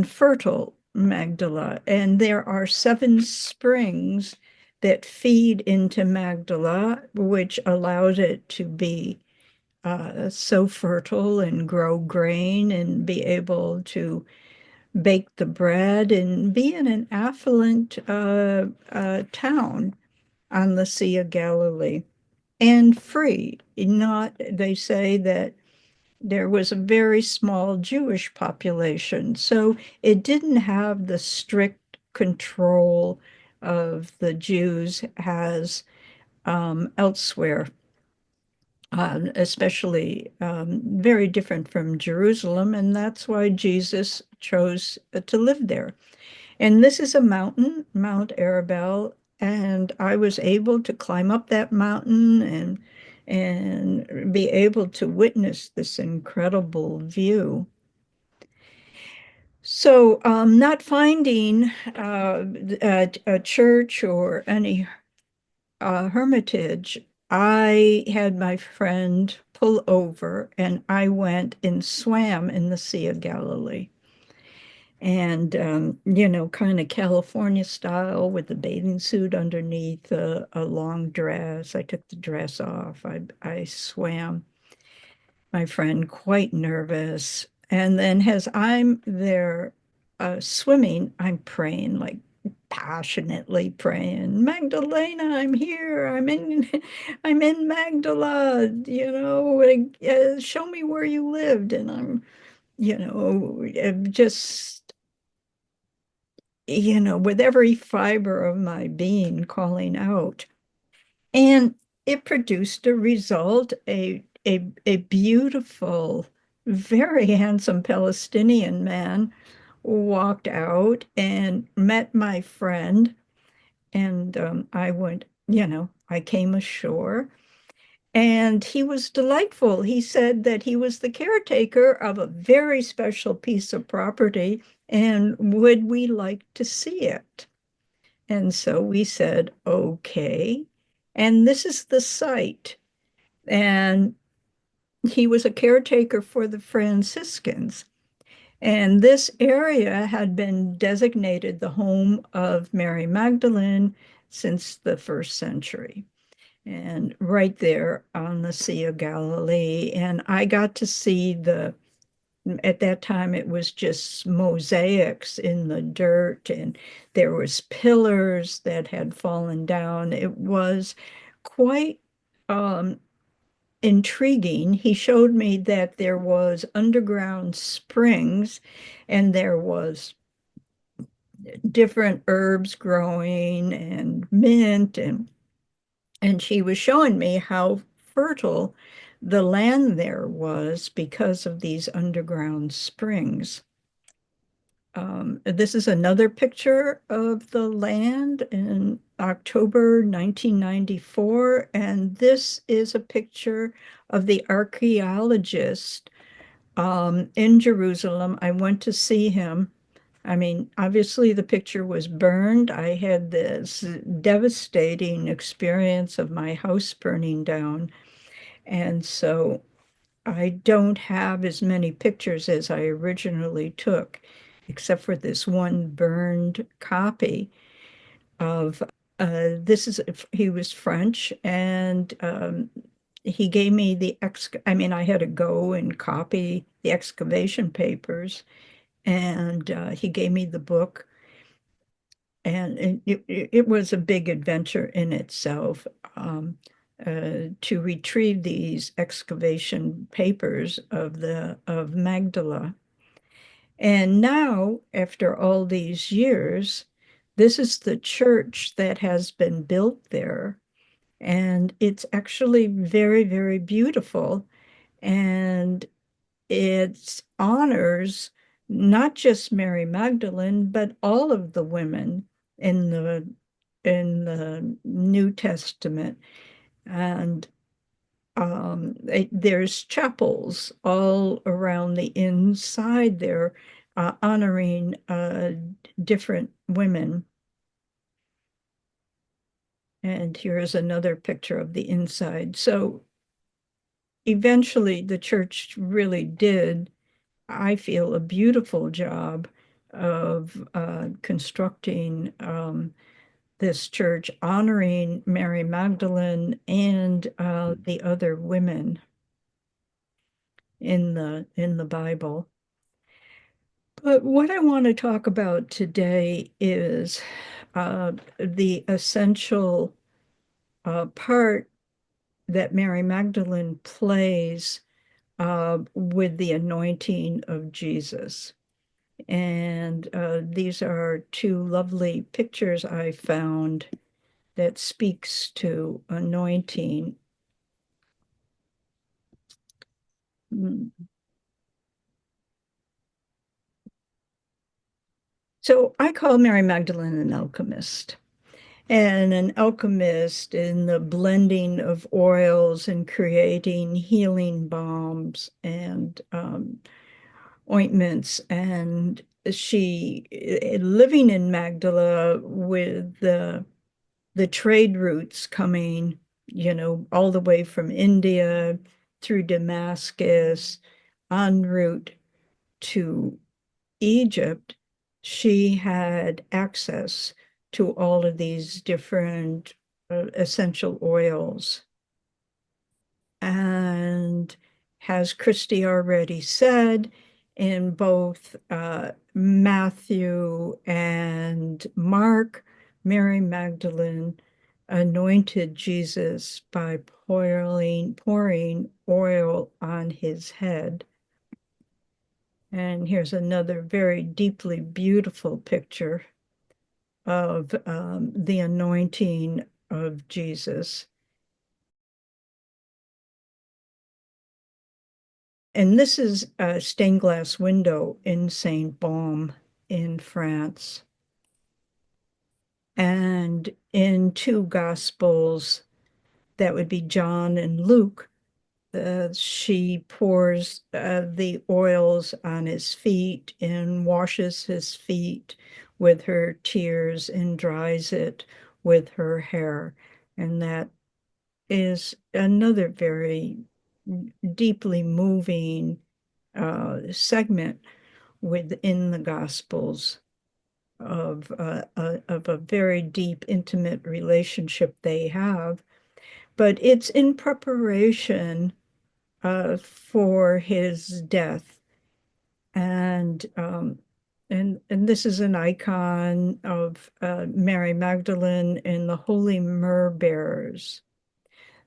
[SPEAKER 3] fertile, Magdala. And there are 7 springs that feed into Magdala, which allows it to be so fertile and grow grain and be able to bake the bread and be in an affluent town. on the Sea of Galilee, and free. Not, they say that there was a very small Jewish population, so it didn't have the strict control of the Jews has elsewhere, especially very different from Jerusalem, and that's why Jesus chose to live there. And this is a mountain, Mount Arabel, and I was able to climb up that mountain and be able to witness this incredible view. So, not finding a church or any hermitage, I had my friend pull over and I went and swam in the Sea of Galilee. And, kind of California style with the bathing suit underneath a long dress. I took the dress off. I swam, my friend, quite nervous. And then as I'm there swimming, I'm praying, like passionately praying, Magdalena, I'm here. I'm in Magdala, show me where you lived. And I'm, just, with every fiber of my being calling out. And it produced a result, a beautiful, very handsome Palestinian man walked out and met my friend. And I went, I came ashore. And he was delightful. He said that he was the caretaker of a very special piece of property, and would we like to see it? And so we said, okay. And this is the site. And he was a caretaker for the Franciscans. And this area had been designated the home of Mary Magdalene since the first century. And right there on the Sea of Galilee. And I got to see at that time it was just mosaics in the dirt, and there was pillars that had fallen down. It was quite intriguing. He showed me that there was underground springs and there was different herbs growing and mint, and she was showing me how fertile the land there was because of these underground springs. This is another picture of the land in October 1994, and this is a picture of the archaeologist in Jerusalem. I went to see him. I mean, obviously the picture was burned. I had this devastating experience of my house burning down, and so I don't have as many pictures as I originally took, except for this one burned copy of he was French, and he gave me I had to go and copy the excavation papers, and he gave me the book, and it was a big adventure in itself. To retrieve these excavation papers of Magdala. And now, after all these years, this is the church that has been built there. And it's actually very, very beautiful. And it honors not just Mary Magdalene, but all of the women in the New Testament. And there's chapels all around the inside there, honoring different women. And here's another picture of the inside. So eventually the church really did, I feel, a beautiful job of constructing this church, honoring Mary Magdalene and the other women in the Bible. But what I want to talk about today is the essential part that Mary Magdalene plays with the anointing of Jesus. And these are two lovely pictures I found that speaks to anointing. So I call Mary Magdalene an alchemist. And an alchemist in the blending of oils and creating healing balms and ointments. And she, living in Magdala with the trade routes coming, all the way from India through Damascus, en route to Egypt, she had access to all of these different essential oils. And has Christy already said, in both Matthew and Mark, Mary Magdalene anointed Jesus by pouring oil on his head. And here's another very deeply beautiful picture of the anointing of Jesus. And this is a stained glass window in Saint Baume in France. And in two Gospels, that would be John and Luke, she pours the oils on his feet and washes his feet with her tears and dries it with her hair. And that is another very deeply moving segment within the Gospels of a very deep, intimate relationship they have. But it's in preparation for his death. And this is an icon of Mary Magdalene and the holy myrrh bearers.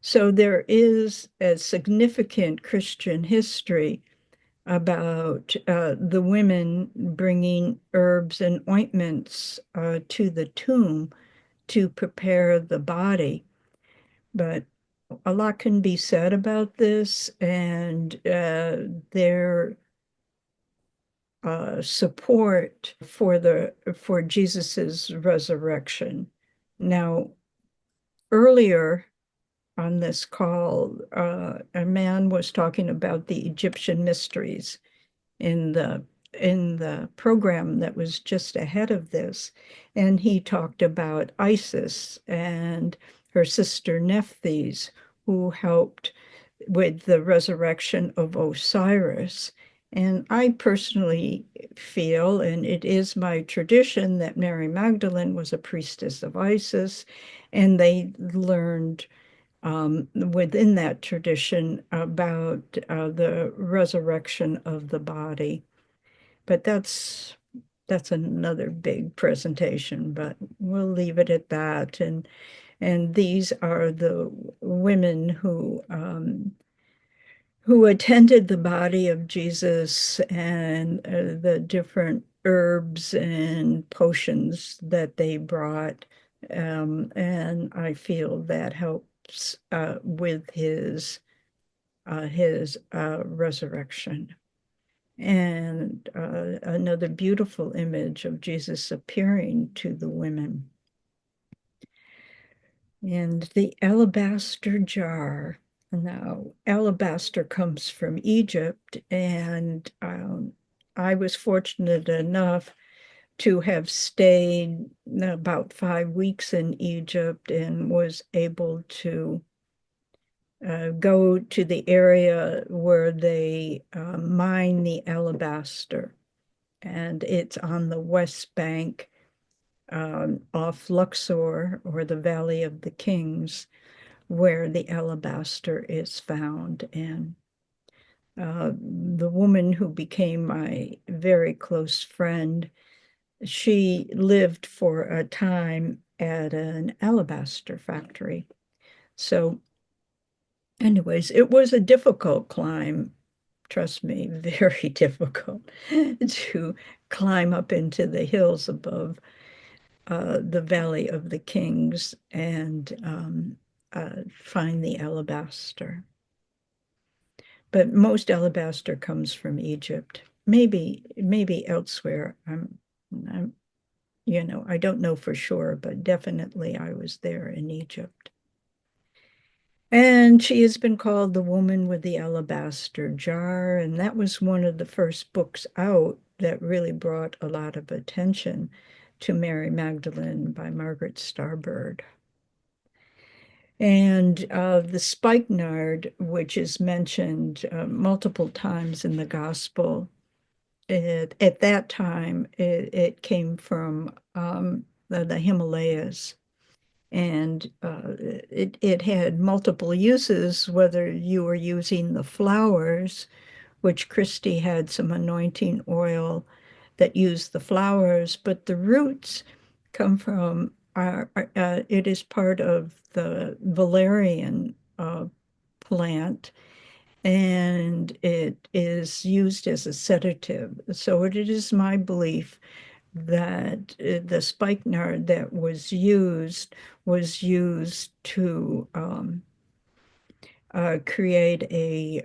[SPEAKER 3] So there is a significant Christian history about the women bringing herbs and ointments to the tomb to prepare the body. But a lot can be said about this, and their support for Jesus's resurrection. Now, earlier on this call, a man was talking about the Egyptian mysteries in the program that was just ahead of this, and he talked about Isis and her sister Nephthys, who helped with the resurrection of Osiris. And I personally feel, and it is my tradition, that Mary Magdalene was a priestess of Isis, and they learned within that tradition about the resurrection of the body. But that's another big presentation, but we'll leave it at that. And these are the women who attended the body of Jesus and the different herbs and potions that they brought. And I feel that helps with his resurrection. And another beautiful image of Jesus appearing to the women. And the alabaster jar. Now, alabaster comes from Egypt, and I was fortunate enough to have stayed about 5 weeks in Egypt and was able to go to the area where they mine the alabaster. And it's on the West Bank off Luxor, or the Valley of the Kings, where the alabaster is found. And the woman who became my very close friend, she lived for a time at an alabaster factory. So anyways, it was a difficult climb, trust me, very difficult to climb up into the hills above the Valley of the Kings and find the alabaster. But most alabaster comes from Egypt. Maybe elsewhere. I don't know for sure, but definitely I was there in Egypt. And she has been called the woman with the alabaster jar, and that was one of the first books out that really brought a lot of attention to Mary Magdalene by Margaret Starbird. And the spikenard, which is mentioned multiple times in the gospel, at that time, it came from the Himalayas. And it had multiple uses, whether you were using the flowers, which Christy had some anointing oil that used the flowers, but the roots come from, it is part of the valerian plant, and it is used as a sedative. So it is my belief that the spikenard that was used to create a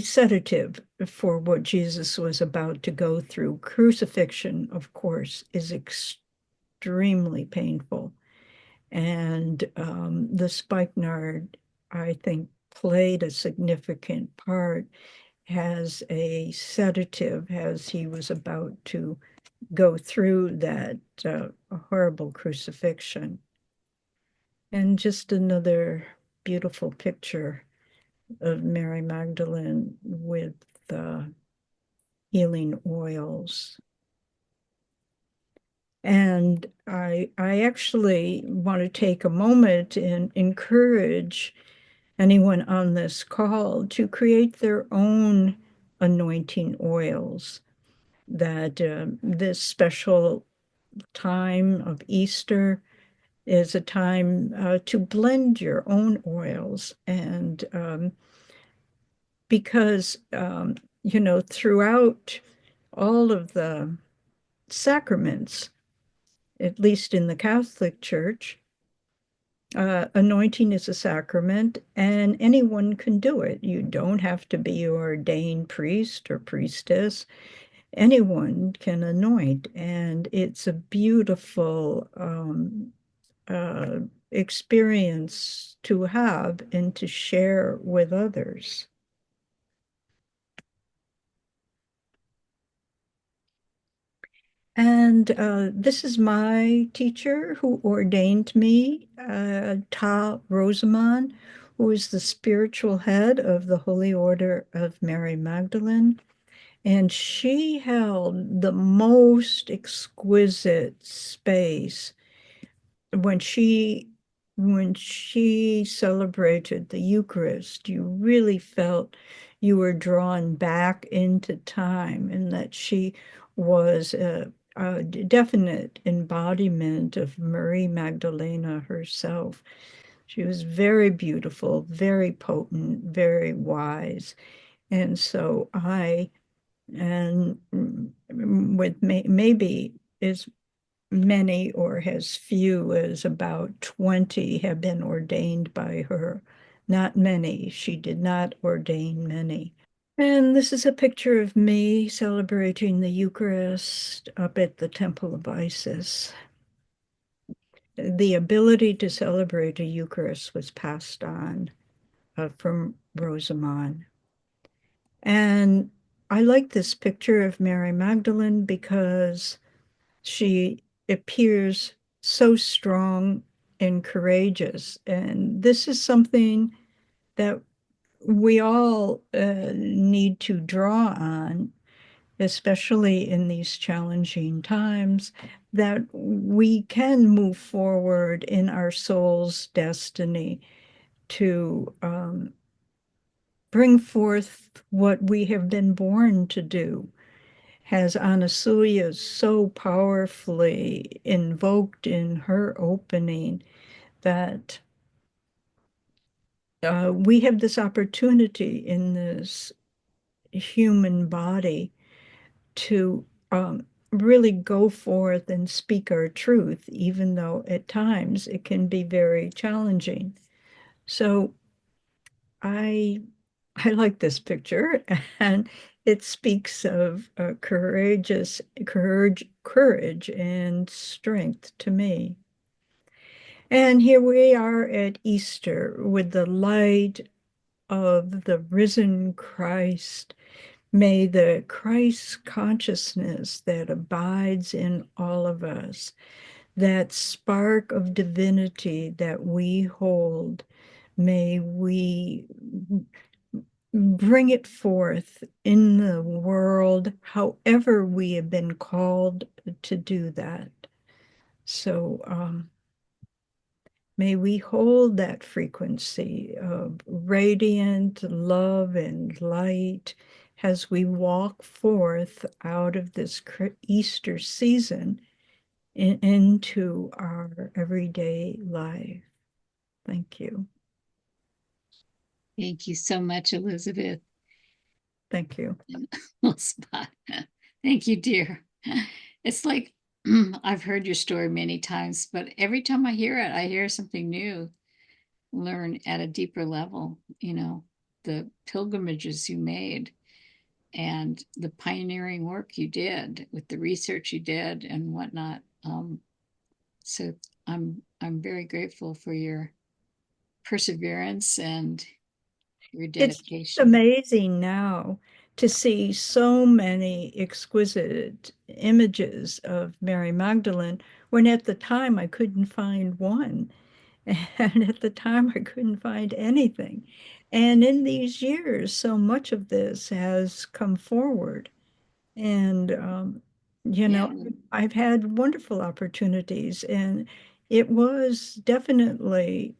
[SPEAKER 3] sedative for what Jesus was about to go through. Crucifixion, of course, is extremely painful. And the spikenard, I think, played a significant part as a sedative as he was about to go through that horrible crucifixion. And just another beautiful picture of Mary Magdalene with the healing oils. And I actually want to take a moment and encourage anyone on this call to create their own anointing oils, that this special time of Easter is a time to blend your own oils. And because, throughout all of the sacraments, at least in the Catholic Church, anointing is a sacrament and anyone can do it. You don't have to be an ordained priest or priestess. Anyone can anoint, and it's a beautiful experience to have and to share with others. And this is my teacher who ordained me, Ta Rosamond, who is the spiritual head of the Holy Order of Mary Magdalene. And she held the most exquisite space when she celebrated the Eucharist. You really felt you were drawn back into time, and that she was a definite embodiment of Marie Magdalena herself. She was very beautiful, very potent, very wise. And so and with maybe as many or as few as about 20 have been ordained by her. Not many. She did not ordain many. And this is a picture of me celebrating the Eucharist up at the Temple of Isis. The ability to celebrate a Eucharist was passed on from Rosamond. And I like this picture of Mary Magdalene because she appears so strong and courageous. And this is something that we all need to draw on, especially in these challenging times, that we can move forward in our soul's destiny to bring forth what we have been born to do. As Anasuya so powerfully invoked in her opening, that we have this opportunity in this human body to really go forth and speak our truth, even though at times it can be very challenging. So I like this picture, and it speaks of courage and strength to me. And here we are at Easter with the light of the risen Christ. May the Christ consciousness that abides in all of us, that spark of divinity that we hold, may we bring it forth in the world, however we have been called to do that. So may we hold that frequency of radiant love and light as we walk forth out of this Easter season into our everyday life. Thank you.
[SPEAKER 2] Thank you so much, Elizabeth.
[SPEAKER 3] Thank you.
[SPEAKER 2] Spot. Thank you, dear. It's like I've heard your story many times, but every time I hear it, I hear something new, learn at a deeper level, the pilgrimages you made and the pioneering work you did with the research you did and whatnot. So I'm very grateful for your perseverance and your dedication.
[SPEAKER 3] It's amazing now to see so many exquisite images of Mary Magdalene, when at the time I couldn't find one. And at the time I couldn't find anything. And in these years, so much of this has come forward. And, I've had wonderful opportunities, and it was definitely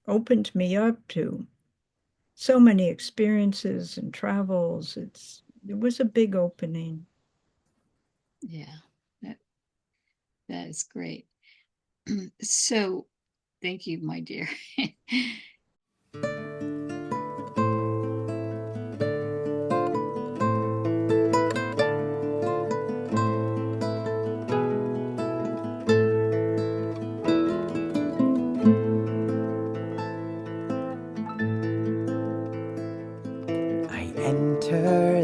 [SPEAKER 3] opened me up to so many experiences and travels. It was a big opening.
[SPEAKER 2] Yeah, that is great. So thank you, my dear.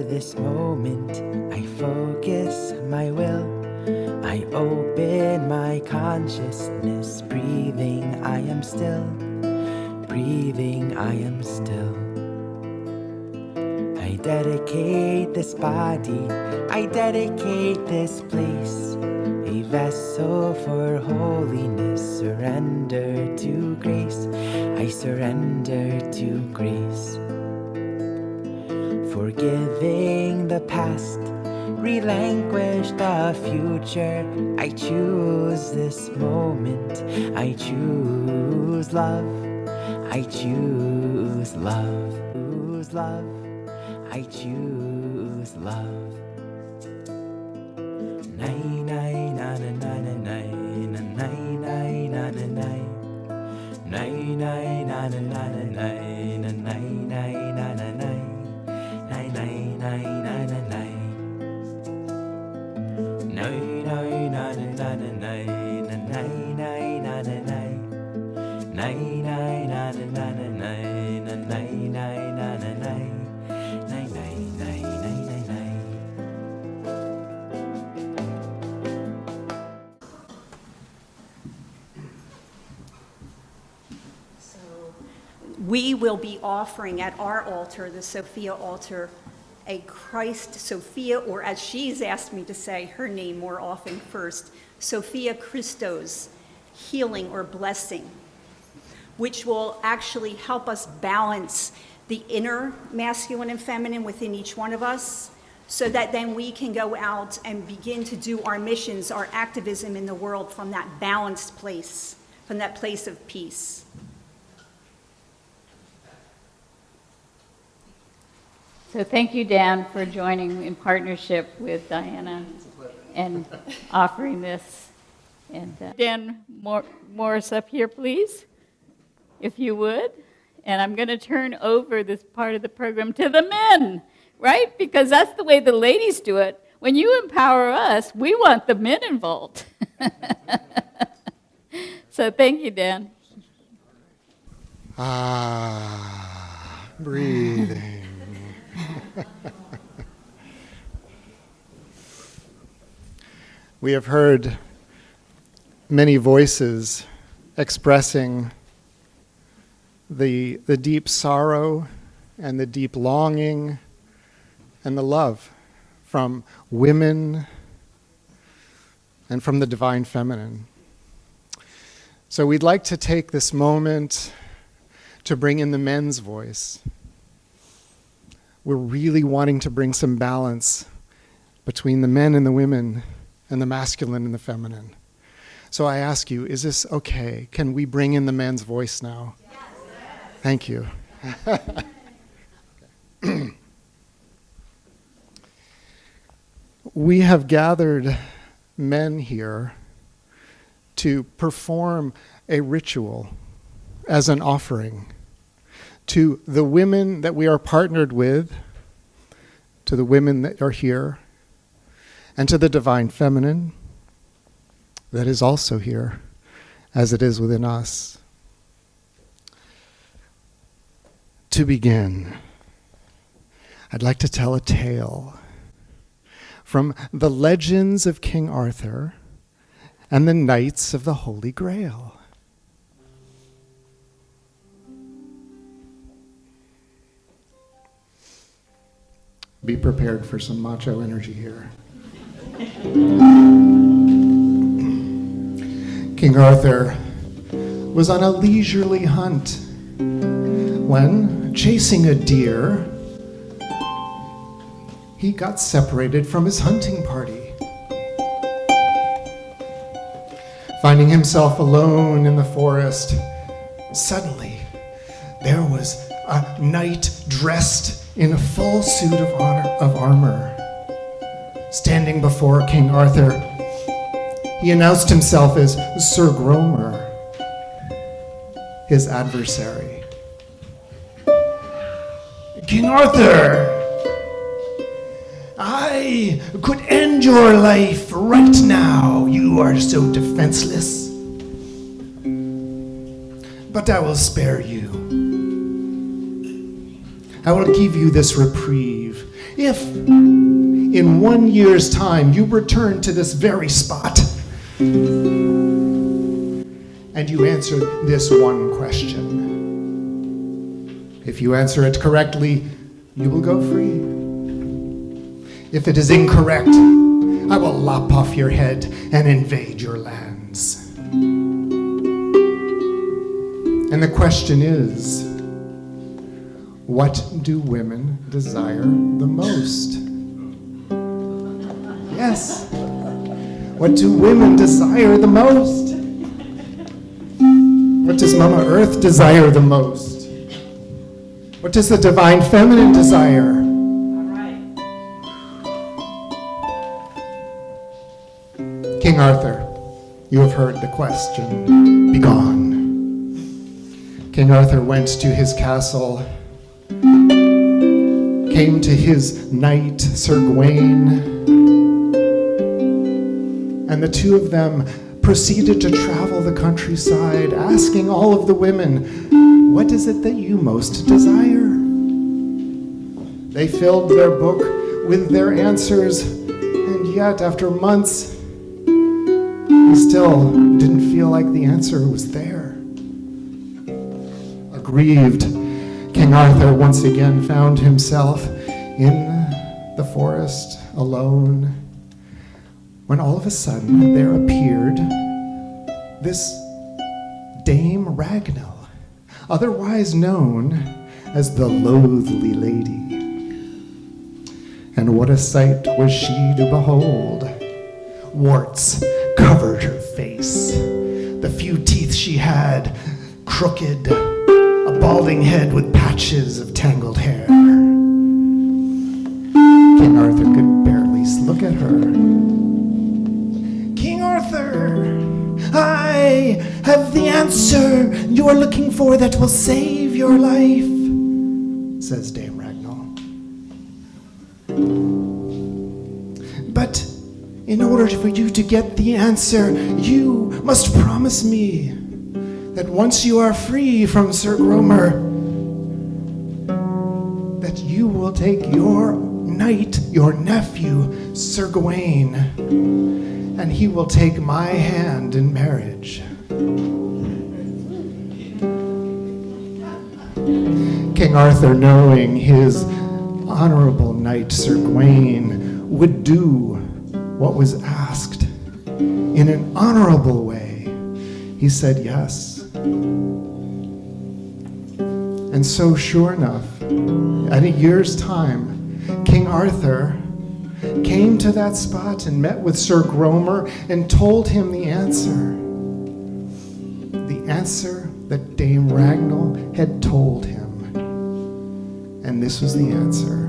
[SPEAKER 6] This moment, I focus my will, I open my consciousness, breathing, I am still, breathing, I am still. I dedicate this body, I dedicate this place, a vessel for holiness, surrender to grace, I surrender to grace. Forgiving the past, relinquish the future. I choose this moment. I choose love. I choose love. Choose love. I choose love. Nine nine nine nine nine nine nine nine nine nine nine nine nine nine nine nine.
[SPEAKER 7] We will be offering at our altar, the Sophia altar, a Christ Sophia, or as she's asked me to say her name more often first, Sophia Christos, healing or blessing, which will actually help us balance the inner masculine and feminine within each one of us, so that then we can go out and begin to do our missions, our activism in the world from that balanced place, from that place of peace.
[SPEAKER 2] So thank you, Dan, for joining in partnership with Diana and offering this. And Dan Morse up here, please. if you would. And I'm going to turn over this part of the program to the men, right? Because that's the way the ladies do it. When you empower us, we want the men involved. So thank you, Dan.
[SPEAKER 8] Breathing. We have heard many voices expressing the deep sorrow and the deep longing and the love from women and from the divine feminine. So we'd like to take this moment to bring in the men's voice. We're really wanting to bring some balance between the men and the women and the masculine and the feminine. So I ask you, is this okay? Can we bring in the men's voice now? Yes. Thank you. We have gathered men here to perform a ritual as an offering to the women that we are partnered with, to the women that are here, and to the divine feminine that is also here, as it is within us. To begin, I'd like to tell a tale from the legends of King Arthur and the Knights of the Holy Grail. Be prepared for some macho energy here. King Arthur was on a leisurely hunt when, chasing a deer, he got separated from his hunting party. Finding himself alone in the forest, suddenly there was a knight dressed in a full suit of armor. Standing before King Arthur, he announced himself as Sir Gromer, his adversary. King Arthur, I could end your life right now. You are so defenseless. But I will spare you. I will give you this reprieve. If in 1 year's time you return to this very spot and you answer this one question, if you answer it correctly, you will go free. If it is incorrect, I will lop off your head and invade your lands. And the question is, what do women desire the most? Yes. What do women desire the most? What does Mama Earth desire the most? What does the divine feminine desire? All right. King Arthur, you have heard the question. Begone. King Arthur went to his castle, came to his knight, Sir Gawain, and the two of them proceeded to travel the countryside, asking all of the women, what is it that you most desire? They filled their book with their answers, and yet after months, he still didn't feel like the answer was there. Aggrieved, King Arthur once again found himself in the forest alone, when all of a sudden there appeared this Dame Ragnell, otherwise known as the Loathly Lady. And what a sight was she to behold. Warts covered her face. The few teeth she had, crooked, a balding head with patches of tangled hair. King Arthur could barely look at her. King Arthur, I
[SPEAKER 9] have the answer you are looking for that will save your life, says Dame Ragnall. But in order for you to get the answer, you must promise me that once you are free from Sir Gromer, that you will take your knight, your nephew, Sir Gawain, and he will take my hand in marriage. King Arthur, knowing his honorable knight Sir Gawain would do what was asked in an honorable way, he said yes. And so, sure enough, at a year's time, King Arthur came to that spot and met with Sir Gromer and told him the answer that Dame Ragnall had told him. And this was the answer.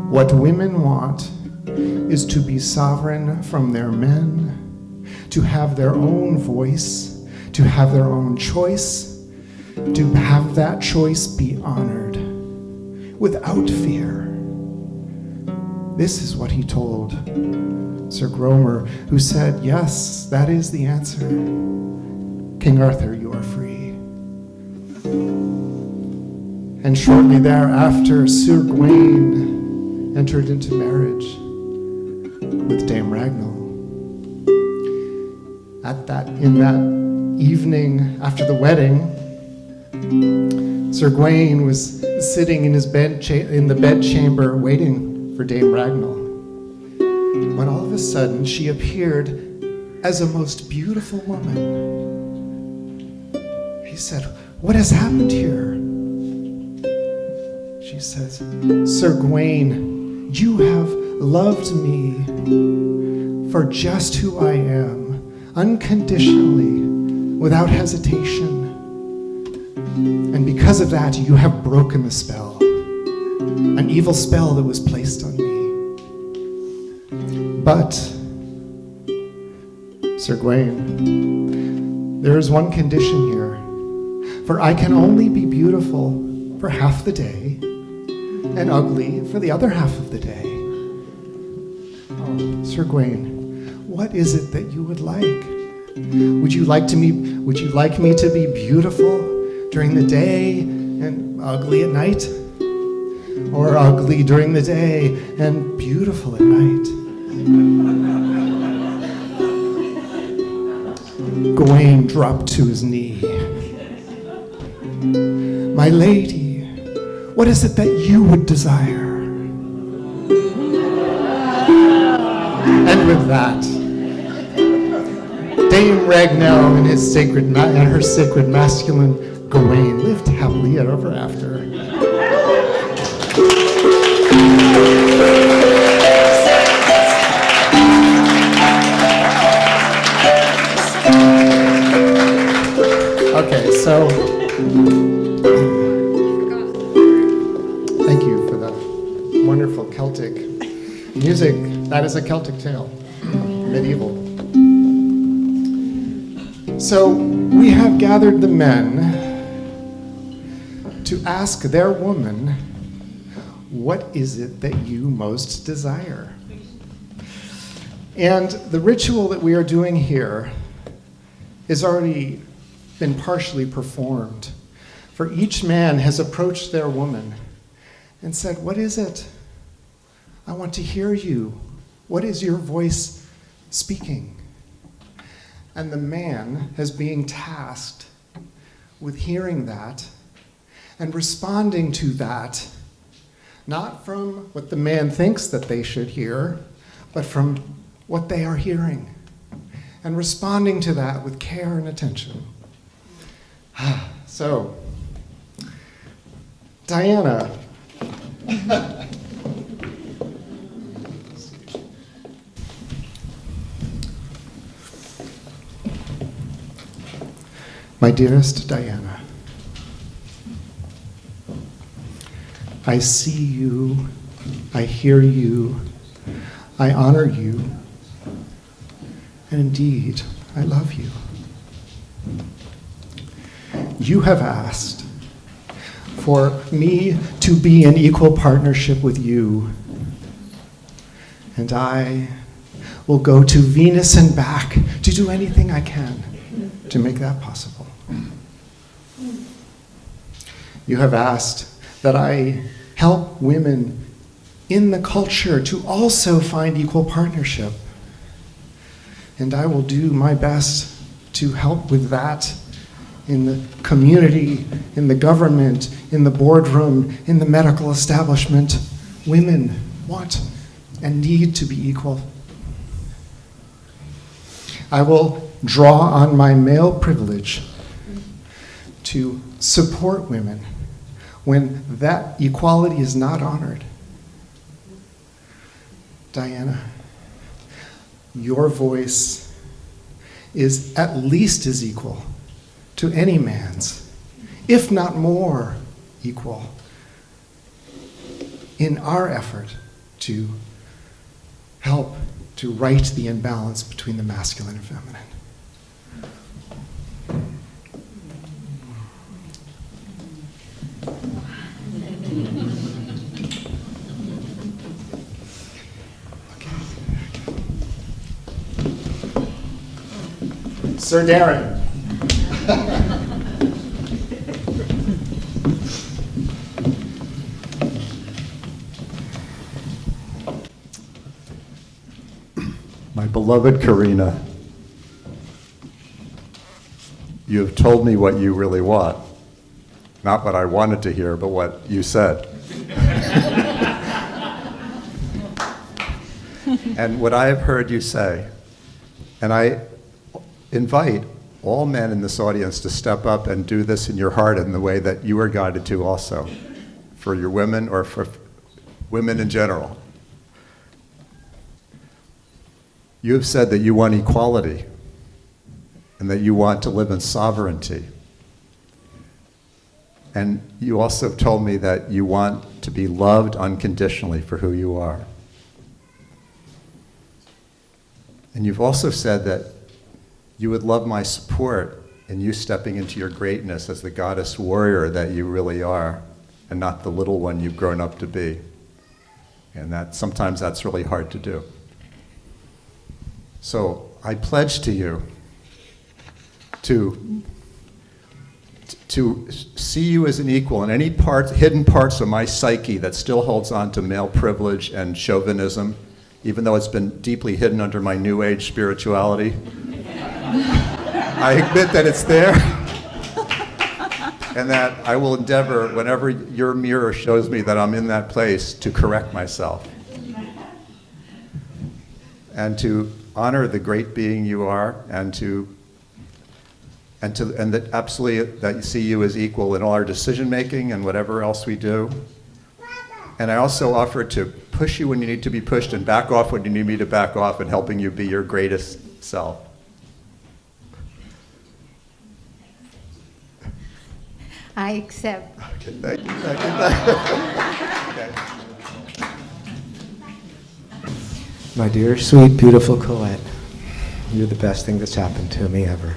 [SPEAKER 9] What women want is to be sovereign from their men, to have their own voice, to have their own choice, to have that choice be honored without fear. This is what he told Sir Gromer, who said, yes, that is the answer. King Arthur, you are free. And shortly thereafter, Sir Gawain entered into marriage with Dame Ragnall. In that evening after the wedding, Sir Gawain was sitting in his in the bedchamber waiting for Dame Ragnall, when all of a sudden she appeared as a most beautiful woman. He said, "What has happened here?" She says, "Sir Gawain, you have loved me for just who I am, unconditionally, without hesitation. And because of that, you have broken the spell, an evil spell that was placed on me. But, Sir Gawain, there is one condition here, for I can only be beautiful for half the day and ugly for the other half of the day. Oh, Sir Gawain, what is it that you would like? Would you like me to be beautiful during the day and ugly at night? Or ugly during the day and beautiful at night?" Gawain dropped to his knee. "My lady, what is it that you would desire?" And with that, Dame Ragnall and her sacred masculine Gawain lived happily ever after. Okay, so thank you for the wonderful Celtic music. That is a Celtic tale, medieval. So we have gathered the men to ask their woman, what is it that you most desire? And the ritual that we are doing here has already been partially performed. For each man has approached their woman and said, what is it? I want to hear you. What is your voice speaking? And the man is being tasked with hearing that and responding to that, not from what the man thinks that they should hear, but from what they are hearing, and responding to that with care and attention. So, Diana. My dearest Diana, I see you, I hear you, I honor you, and indeed, I love you. You have asked for me to be in equal partnership with you, and I will go to Venus and back to do anything I can to make that possible. You have asked that I help women in the culture to also find equal partnership, and I will do my best to help with that in the community, in the government, in the boardroom, in the medical establishment. Women want and need to be equal. I will draw on my male privilege to support women when that equality is not honored. Diana, your voice is at least as equal to any man's, if not more equal, in our effort to help to right the imbalance between the masculine and feminine. Okay. Sir Darren.
[SPEAKER 10] My beloved Karina, you have told me what you really want. Not what I wanted to hear, but what you said. And what I have heard you say, and I invite all men in this audience to step up and do this in your heart in the way that you are guided to also, for your women or for women in general. You have said that you want equality and that you want to live in sovereignty. And you also told me that you want to be loved unconditionally for who you are. And you've also said that you would love my support in you stepping into your greatness as the goddess warrior that you really are, and not the little one you've grown up to be. And that sometimes that's really hard to do. So I pledge to you to see you as an equal in any hidden parts of my psyche that still holds on to male privilege and chauvinism, even though it's been deeply hidden under my New Age spirituality. I admit that it's there, and that I will endeavor, whenever your mirror shows me that I'm in that place, to correct myself and to honor the great being you are, and that absolutely that you see you as equal in all our decision making and whatever else we do. And I also offer to push you when you need to be pushed and back off when you need me to back off, and helping you be your greatest self.
[SPEAKER 11] I accept.
[SPEAKER 10] Okay, thank you. Okay.
[SPEAKER 12] My dear, sweet, beautiful Colette, you're the best thing that's happened to me ever.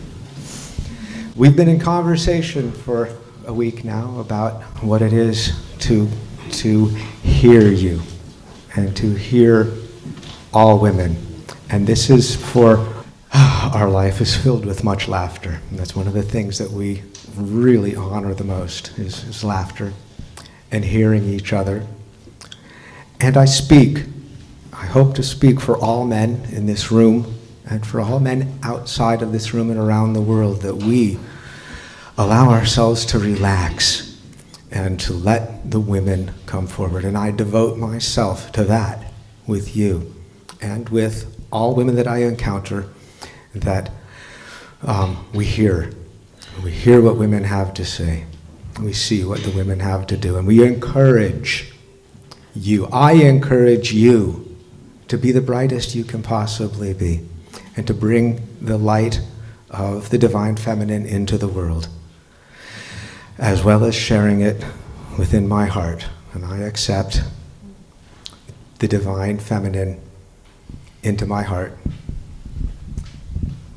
[SPEAKER 12] We've been in conversation for a week now about what it is to hear you and to hear all women. And this is for our life is filled with much laughter. And that's one of the things that we really honor the most is laughter and hearing each other. And I hope to speak for all men in this room and for all men outside of this room and around the world, that we allow ourselves to relax and to let the women come forward. And I devote myself to that with you and with all women that I encounter, that we hear what women have to say. We see what the women have to do, and we encourage you. I encourage you to be the brightest you can possibly be, and to bring the light of the divine feminine into the world, as well as sharing it within my heart. And I accept the divine feminine into my heart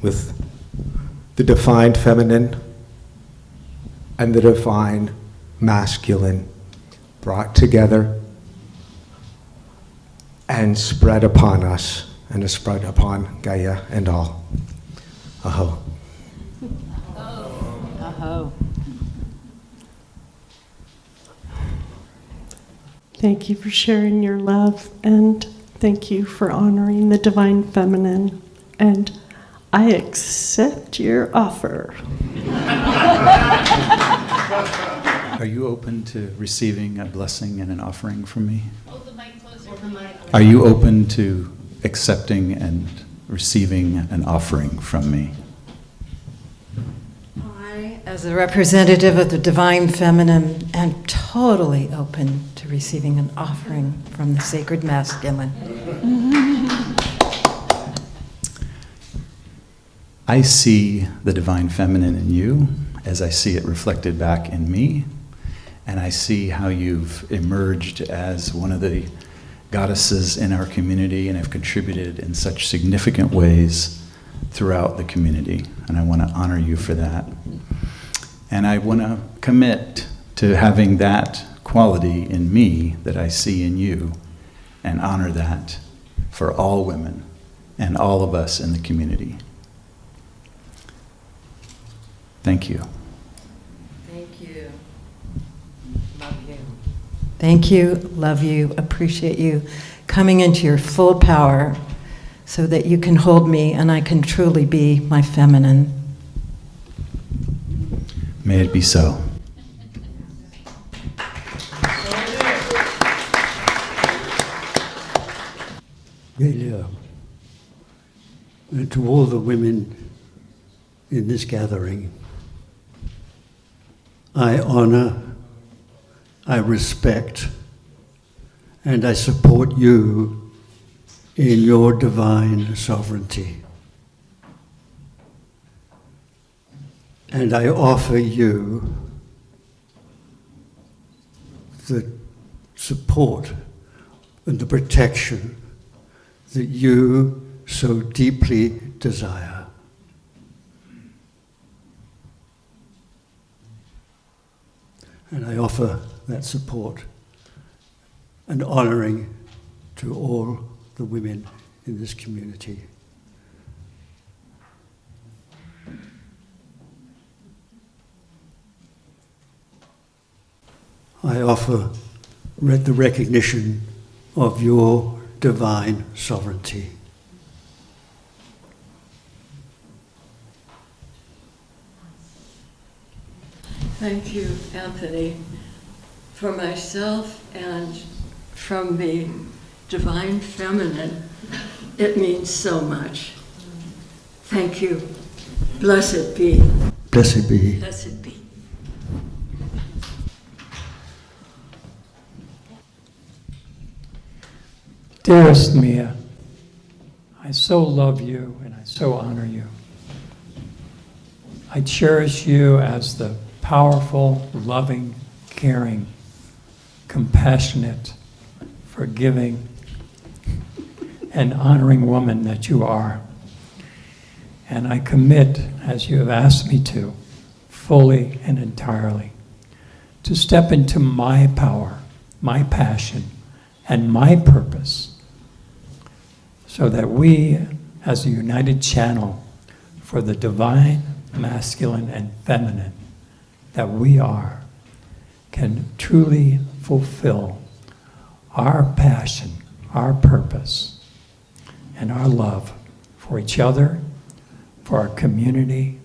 [SPEAKER 12] with the divine feminine and the divine masculine brought together and spread upon us and is spread upon Gailya and all. Aho.
[SPEAKER 13] Aho. Thank you for sharing your love, and thank you for honoring the divine feminine, and I accept your offer.
[SPEAKER 14] Are you open to receiving a blessing and an offering from me? Hold the mic closer. Are you open to accepting and receiving an offering from me?
[SPEAKER 15] I, as a representative of the divine feminine, am totally open to receiving an offering from the sacred masculine.
[SPEAKER 14] I see the divine feminine in you as I see it reflected back in me, and I see how you've emerged as one of the goddesses in our community and have contributed in such significant ways throughout the community, and I want to honor you for that. And I want to commit to having that quality in me that I see in you and honor that for all women and all of us in the community. Thank you.
[SPEAKER 15] Thank you. Love you. Thank you, love you, appreciate you coming into your full power so that you can hold me and I can truly be my feminine.
[SPEAKER 14] May it be so.
[SPEAKER 16] Gailya, and to all the women in this gathering, I honor, I respect, and I support you in your divine sovereignty. And I offer you the support and the protection that you so deeply desire. And I offer that support and honoring to all the women in this community. I offer the recognition of your divine sovereignty.
[SPEAKER 17] Thank you, Anthony. For myself and from the divine feminine, it means so much. Thank you. Blessed be.
[SPEAKER 16] Blessed be.
[SPEAKER 17] Blessed be.
[SPEAKER 18] Dearest Mia, I so love you and I so honor you. I cherish you as the powerful, loving, caring, compassionate, forgiving, and honoring woman that you are. And I commit, as you have asked me to, fully and entirely, to step into my power, my passion, and my purpose, so that we, as a united channel for the divine, masculine, and feminine that we are, can truly fulfill our passion, our purpose, and our love for each other, for our community,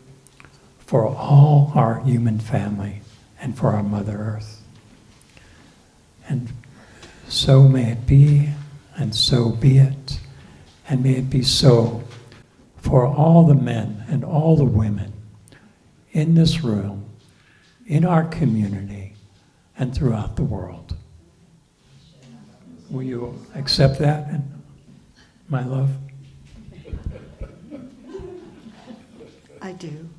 [SPEAKER 18] for all our human family, and for our Mother Earth. And so may it be, and so be it. And may it be so for all the men and all the women in this room, in our community, and throughout the world. Will you accept that, my love?
[SPEAKER 17] I do.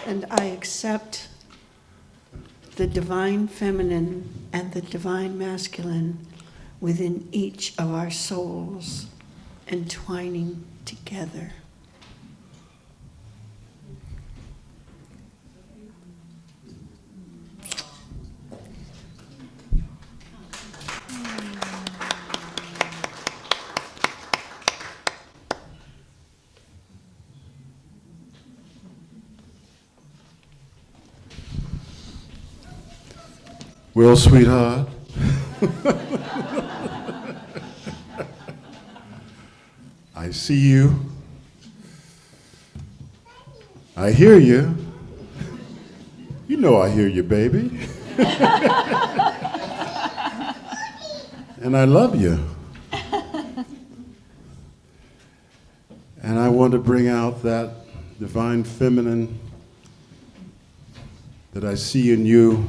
[SPEAKER 17] And I accept the divine feminine and the divine masculine within each of our souls. entwining together.
[SPEAKER 19] Well, sweetheart, I see you. I hear you. You know I hear you, baby. And I love you. And I want to bring out that divine feminine that I see in you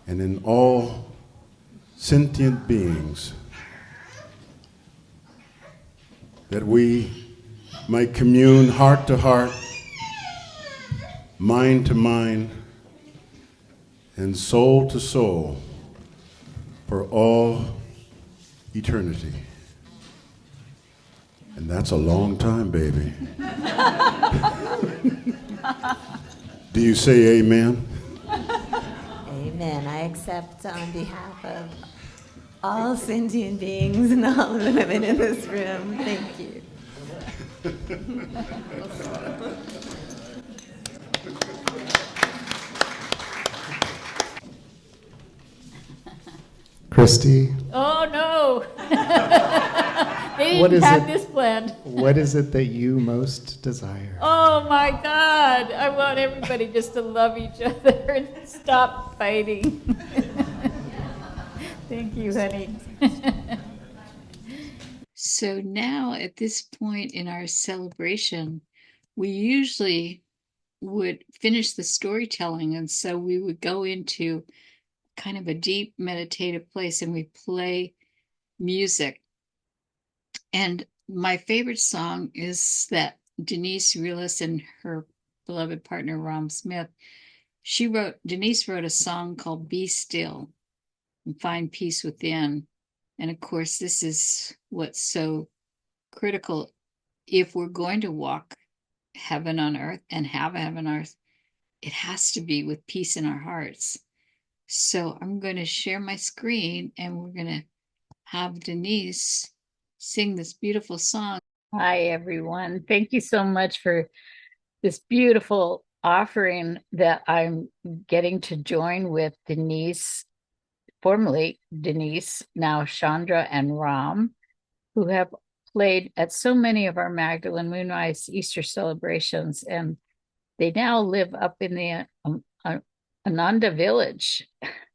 [SPEAKER 19] and in all sentient beings, that we might commune heart to heart, mind to mind, and soul to soul for all eternity. And that's a long time, baby. Do you say amen?
[SPEAKER 11] Amen. I accept on behalf of all sentient beings and all of the women in this room. Thank you.
[SPEAKER 9] Christy,
[SPEAKER 2] Oh, no. They
[SPEAKER 9] what
[SPEAKER 2] didn't
[SPEAKER 9] is
[SPEAKER 2] have
[SPEAKER 9] it?
[SPEAKER 2] this planned.
[SPEAKER 9] What is it that you most desire?
[SPEAKER 2] Oh, my God. I want everybody just to love each other and stop fighting. Thank you, honey. So now at this point in our celebration, we usually would finish the storytelling. And so we would go into kind of a deep meditative place and we play music. And my favorite song is that Denise Relis and her beloved partner, Ram Smith, Denise wrote a song called Be Still and Find Peace Within. And of course, this is what's so critical. If we're going to walk heaven on earth and have a heaven on earth, it has to be with peace in our hearts. So I'm going to share my screen and we're going to have Denise sing this beautiful song. Hi, everyone. Thank you so much for this beautiful offering that I'm getting to join with Denise, formerly Denise, now Chandra and Ram, who have played at so many of our Magdalene Moonrise Easter celebrations. And they now live up in the Ananda village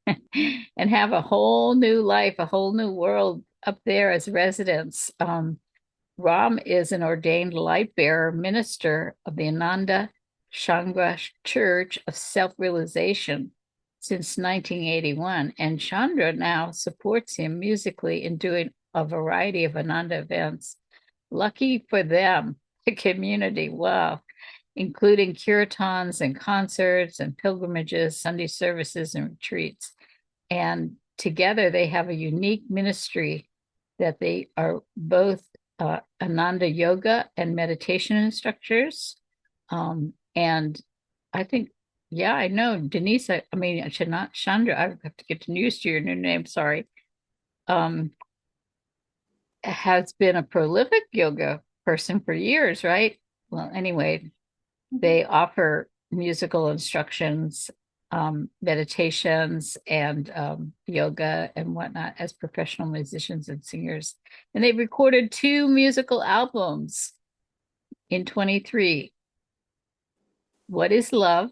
[SPEAKER 2] and have a whole new life, a whole new world up there as residents. Ram is an ordained light bearer minister of the Ananda Shangha Church of Self-Realization since 1981, and Chandra now supports him musically in doing a variety of Ananda events. Lucky for them, the community, wow, including kirtans and concerts and pilgrimages, Sunday services and retreats. And together they have a unique ministry that they are both Ananda yoga and meditation instructors. And I think, yeah, I know Denise, I mean, Chandra, I have to get used to your new name, sorry, has been a prolific yoga person for years, right? Well, anyway, they offer musical instructions, meditations, and yoga and whatnot as professional musicians and singers. And they recorded 2 musical albums in 23. What is Love?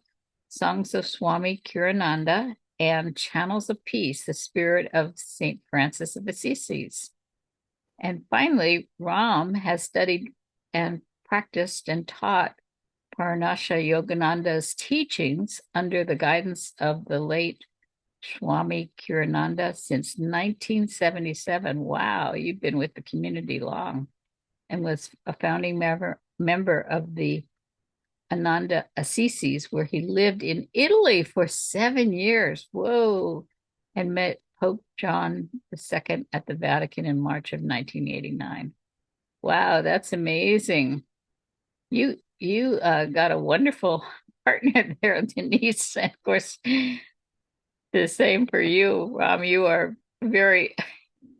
[SPEAKER 2] Songs of Swami Kirananda, and Channels of Peace, the Spirit of St. Francis of Assisi. And finally, Ram has studied and practiced and taught Paranasha Yogananda's teachings under the guidance of the late Swami Kirananda since 1977. Wow, you've been with the community long. And was a founding member of the Ananda Assisi, where he lived in Italy for 7 years. Whoa. And met Pope John II at the Vatican in March of 1989. Wow, that's amazing. You got a wonderful partner there, Denise. And of course, the same for you. You are very,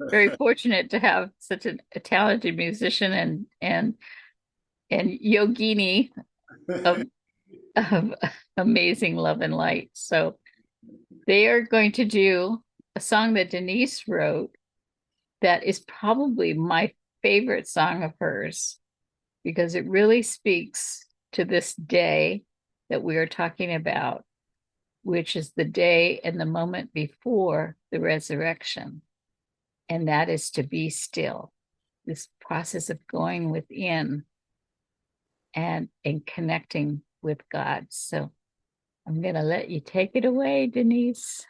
[SPEAKER 2] very fortunate to have such a talented musician and yogini of amazing love and light. So they are going to do a song that Denise wrote that is probably my favorite song of hers because it really speaks to this day that we are talking about, which is the day and the moment before the resurrection. And that is to be still, this process of going within and connecting with God. So I'm going to let you take it away, Denise.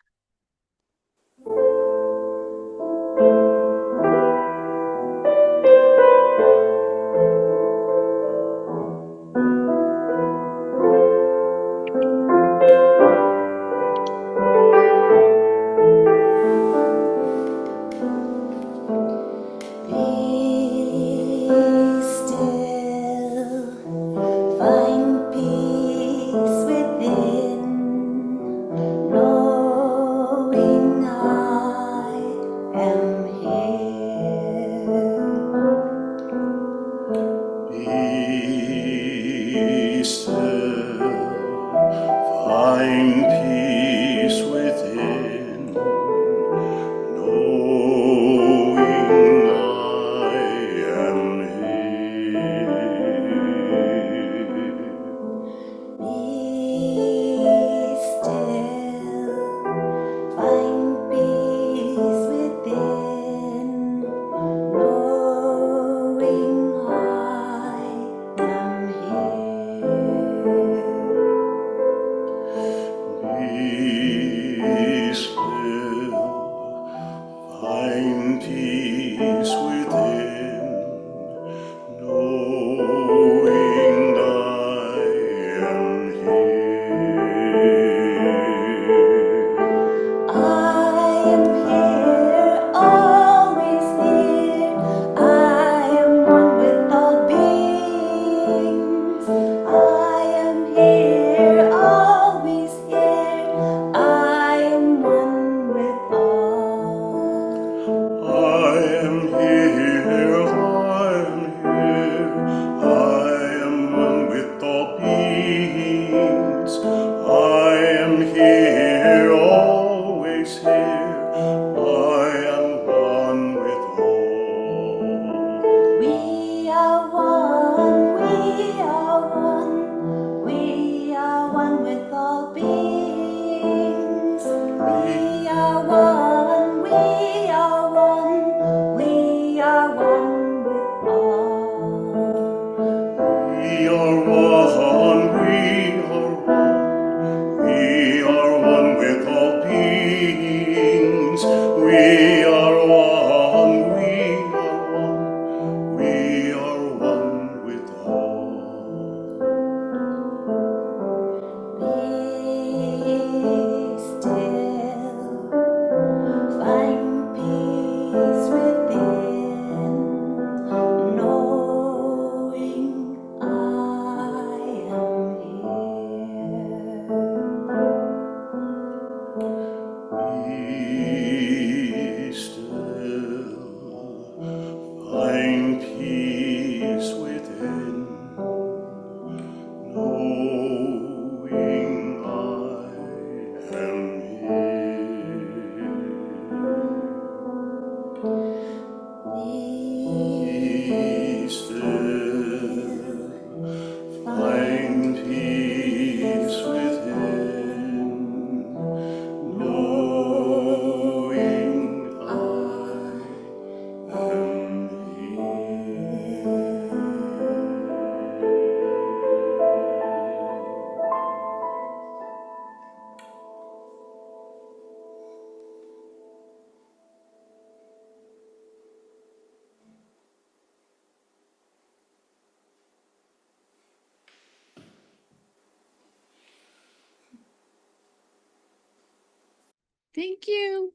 [SPEAKER 2] Thank you.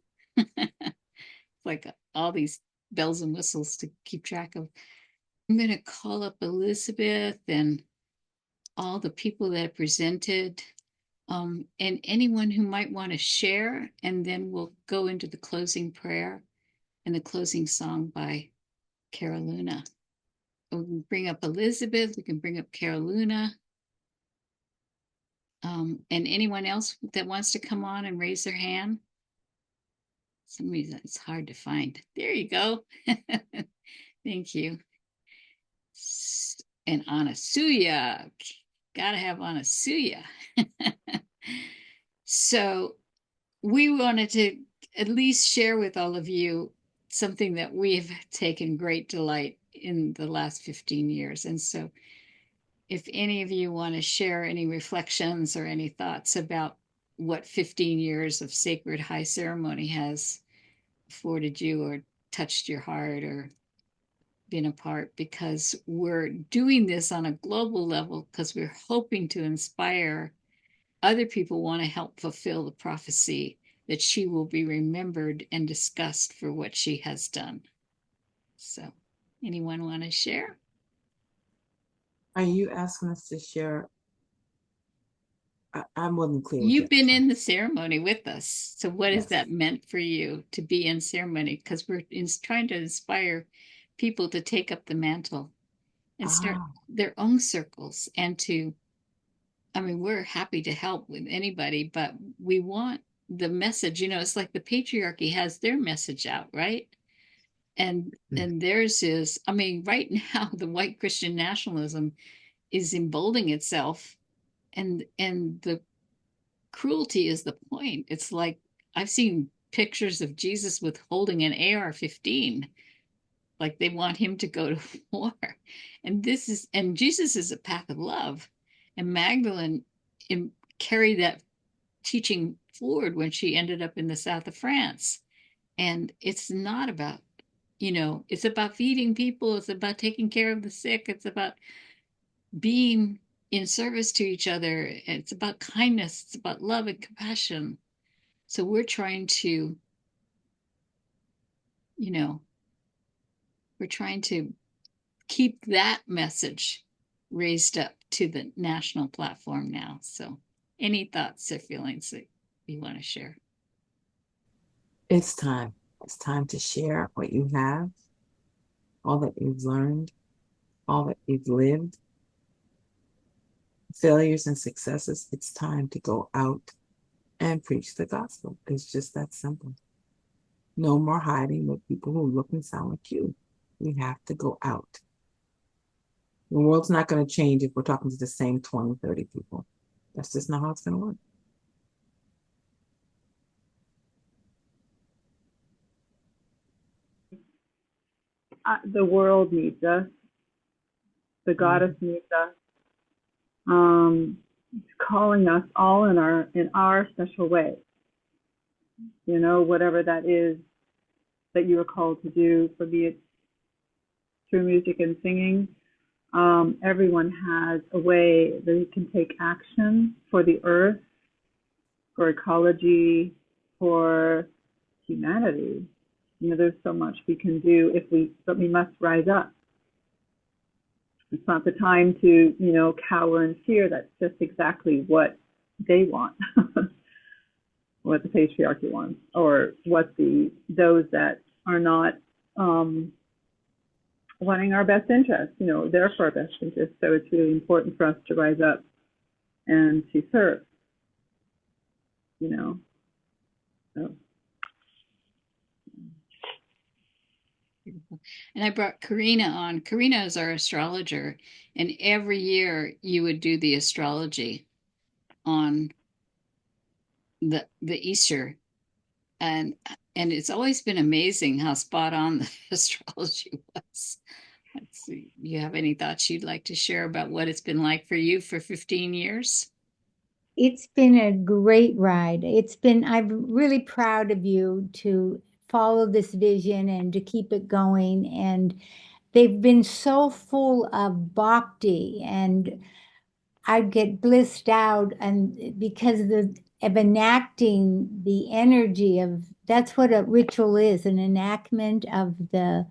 [SPEAKER 2] Like all these bells and whistles to keep track of. I'm going to call up Elizabeth and all the people that presented, and anyone who might want to share, and then we'll go into the closing prayer and the closing song by Caroluna. We can bring up Elizabeth, we can bring up Caroluna, and anyone else that wants to come on and raise their hand. For some reason it's hard to find. There you go. Thank you. And Anasuya, gotta have Anasuya. So we wanted to at least share with all of you something that we've taken great delight in the last 15 years. And so if any of you want to share any reflections or any thoughts about what 15 years of sacred high ceremony has afforded you or touched your heart or been a part, because we're doing this on a global level because we're hoping to inspire other people want to help fulfill the prophecy that she will be remembered and discussed for what she has done. So anyone want to share?
[SPEAKER 4] Are you asking us to share? I wasn't clear.
[SPEAKER 2] You've been in the ceremony with us. So what has that meant for you to be in ceremony? Because we're trying to inspire people to take up the mantle and start their own circles and to, I mean, we're happy to help with anybody, but we want the message, you know, it's like the patriarchy has their message out, right? And theirs is, I mean, right now the white Christian nationalism is emboldening itself, and the cruelty is the point. It's like I've seen pictures of Jesus with holding an AR-15, like they want him to go to war. And Jesus is a path of love. And Magdalene carried that teaching forward when she ended up in the south of France. And it's not about, you know, it's about feeding people. It's about taking care of the sick. It's about being in service to each other. It's about kindness. It's about love and compassion. So we're trying to, you know, we're trying to keep that message raised up to the national platform now. So any thoughts or feelings that you want to share?
[SPEAKER 4] It's time. It's time to share what you have, all that you've learned, all that you've lived, failures and successes. It's time to go out and preach the gospel. It's just that simple. No more hiding with people who look and sound like you. We have to go out. The world's not going to change if we're talking to the same 20, 30 people. That's just not how it's going to work.
[SPEAKER 5] The world needs us. The goddess needs us. It's calling us all in our special way. You know, whatever that is that you are called to do, for be it through music and singing. Everyone has a way that you can take action for the earth, for ecology, for humanity. You know, there's so much we can do but we must rise up. It's not the time to, you know, cower in fear. That's just exactly what they want, what the patriarchy wants, or what those that are not wanting our best interest, you know, they're for our best interest. So it's really important for us to rise up and to serve, you know. So.
[SPEAKER 2] And I brought Karina on. Karina is our astrologer, and every year you would do the astrology on the Easter, and it's always been amazing how spot on the astrology was. Let's see, you have any thoughts you'd like to share about what it's been like for you for 15 years?
[SPEAKER 20] It's been a great ride. I'm really proud of you to follow this vision and to keep it going. And they've been so full of bhakti, and I get blissed out, and because of enacting the energy of, that's what a ritual is, an enactment of the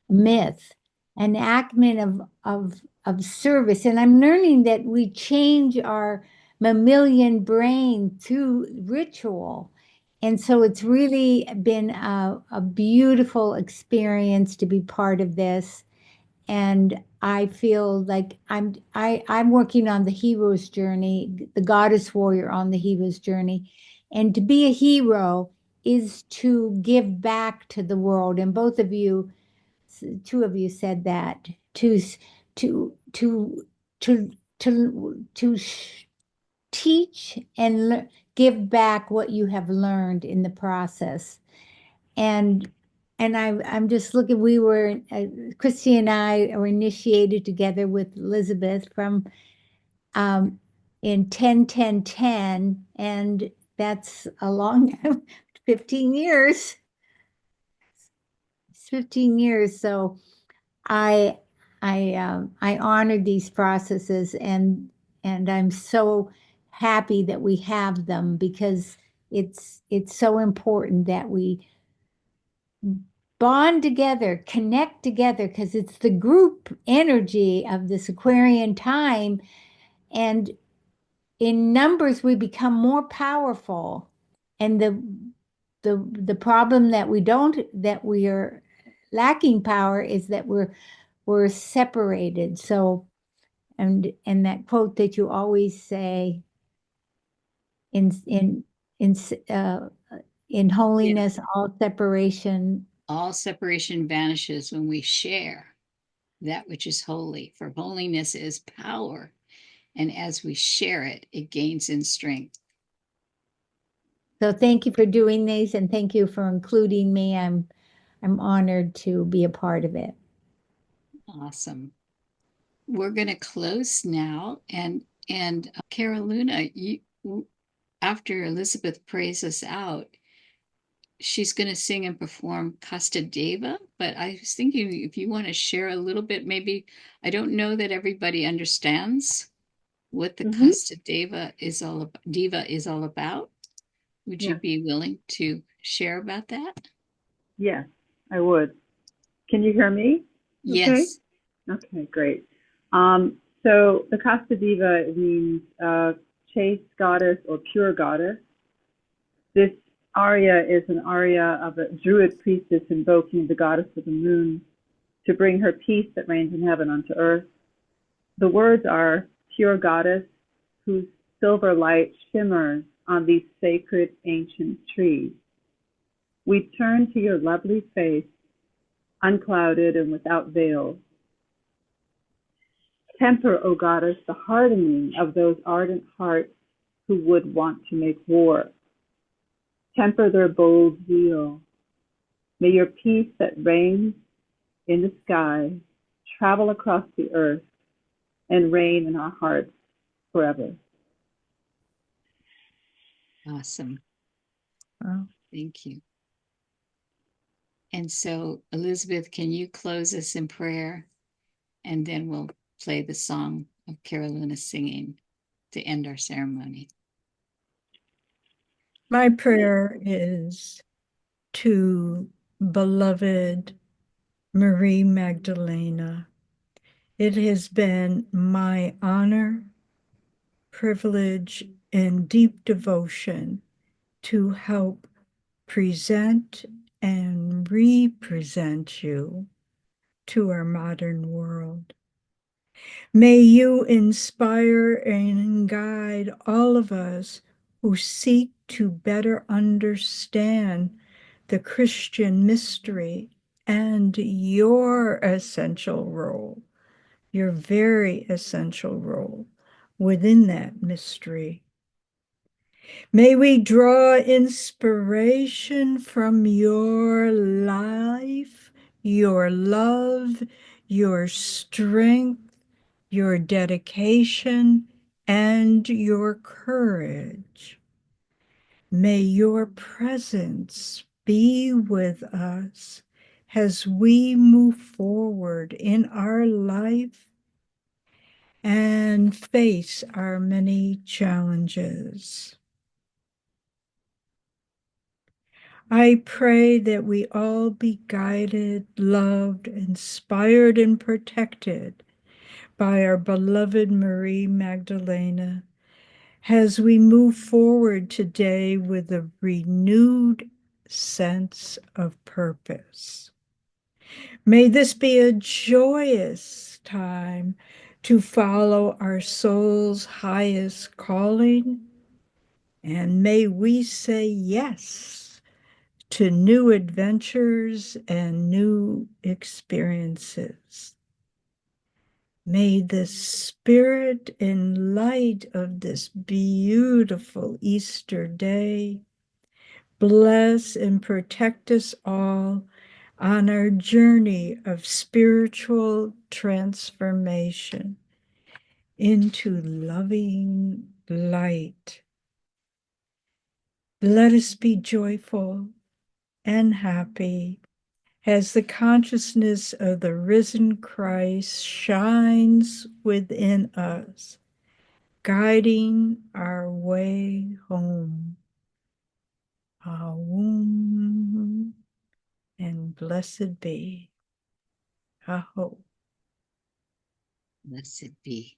[SPEAKER 20] myth. enactment of service. And I'm learning that we change our mammalian brain through ritual. And so it's really been a beautiful experience to be part of this. And I feel like I'm working on the hero's journey, the goddess warrior on the hero's journey. And to be a hero is to give back to the world. And both of you, two of you said that to teach and give back what you have learned in the process. And I'm just looking, we were, Christy and I were initiated together with Elizabeth from in 10 and that's a long 15 years. It's 15 years. So I honored these processes and I'm so happy that we have them because it's so important that we bond together, connect together, because it's the group energy of this Aquarian time. And in numbers, we become more powerful. And the problem that we are lacking power is that we're separated. So, and that quote that you always say in holiness, all separation
[SPEAKER 2] vanishes when we share that which is holy, for holiness is power, and as we share it, it gains in strength.
[SPEAKER 20] So thank you for doing these, and thank you for including me. I'm honored to be a part of it.
[SPEAKER 2] Awesome. We're going to close now, and Caroluna, you, after Elizabeth prays us out, she's going to sing and perform Casta Deva, but I was thinking if you want to share a little bit, maybe, I don't know that everybody understands what the Casta Deva is all about. Would you be willing to share about that?
[SPEAKER 5] Yes, I would. Can you hear me?
[SPEAKER 2] Yes.
[SPEAKER 5] Okay, great. So the Casta Diva means chaste goddess or pure goddess. This aria is an aria of a druid priestess invoking the goddess of the moon to bring her peace that reigns in heaven onto earth. The words are, pure goddess whose silver light shimmers on these sacred ancient trees. We turn to your lovely face, unclouded and without veils. Temper, O goddess, the hardening of those ardent hearts who would want to make war. Temper their bold zeal. May your peace that reigns in the sky travel across the earth and reign in our hearts forever.
[SPEAKER 2] Awesome.
[SPEAKER 20] Wow.
[SPEAKER 2] Thank you. And so, Elizabeth, can you close us in prayer? And then we'll play the song of Caroluna singing to end our ceremony.
[SPEAKER 3] My prayer is to beloved Marie Magdalena. It has been my honor, privilege, and deep devotion to help present and represent you to our modern world. May you inspire and guide all of us who seek to better understand the Christian mystery and your essential role, your very essential role within that mystery. May we draw inspiration from your life, your love, your strength, your dedication, and your courage. May your presence be with us as we move forward in our life and face our many challenges. I pray that we all be guided, loved, inspired, and protected by our beloved Marie Magdalena as we move forward today with a renewed sense of purpose. May this be a joyous time to follow our soul's highest calling, and may we say yes to new adventures and new experiences. May the spirit and light of this beautiful Easter day bless and protect us all on our journey of spiritual transformation into loving light. Let us be joyful and happy as the consciousness of the risen Christ shines within us, guiding our way home. Aum, and blessed be. Aho.
[SPEAKER 1] Blessed be.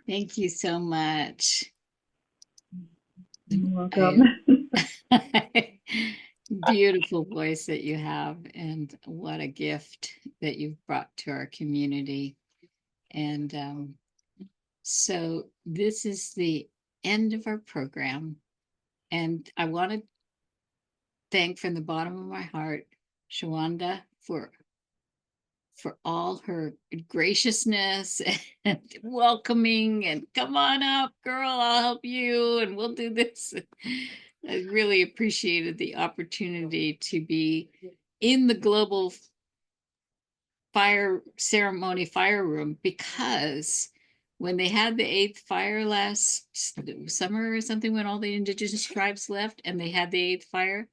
[SPEAKER 2] Thank you so much.
[SPEAKER 5] You're welcome.
[SPEAKER 2] Beautiful voice that you have, and what a gift that you've brought to our community. And so this is the end of our program, and I want to thank from the bottom of my heart Shawanda for all her graciousness and welcoming, and come on up, girl, I'll help you and we'll do this. I really appreciated the opportunity to be in the global fire ceremony fire room, because when they had the 8th fire last summer or something, when all the indigenous tribes left and they had the 8th fire,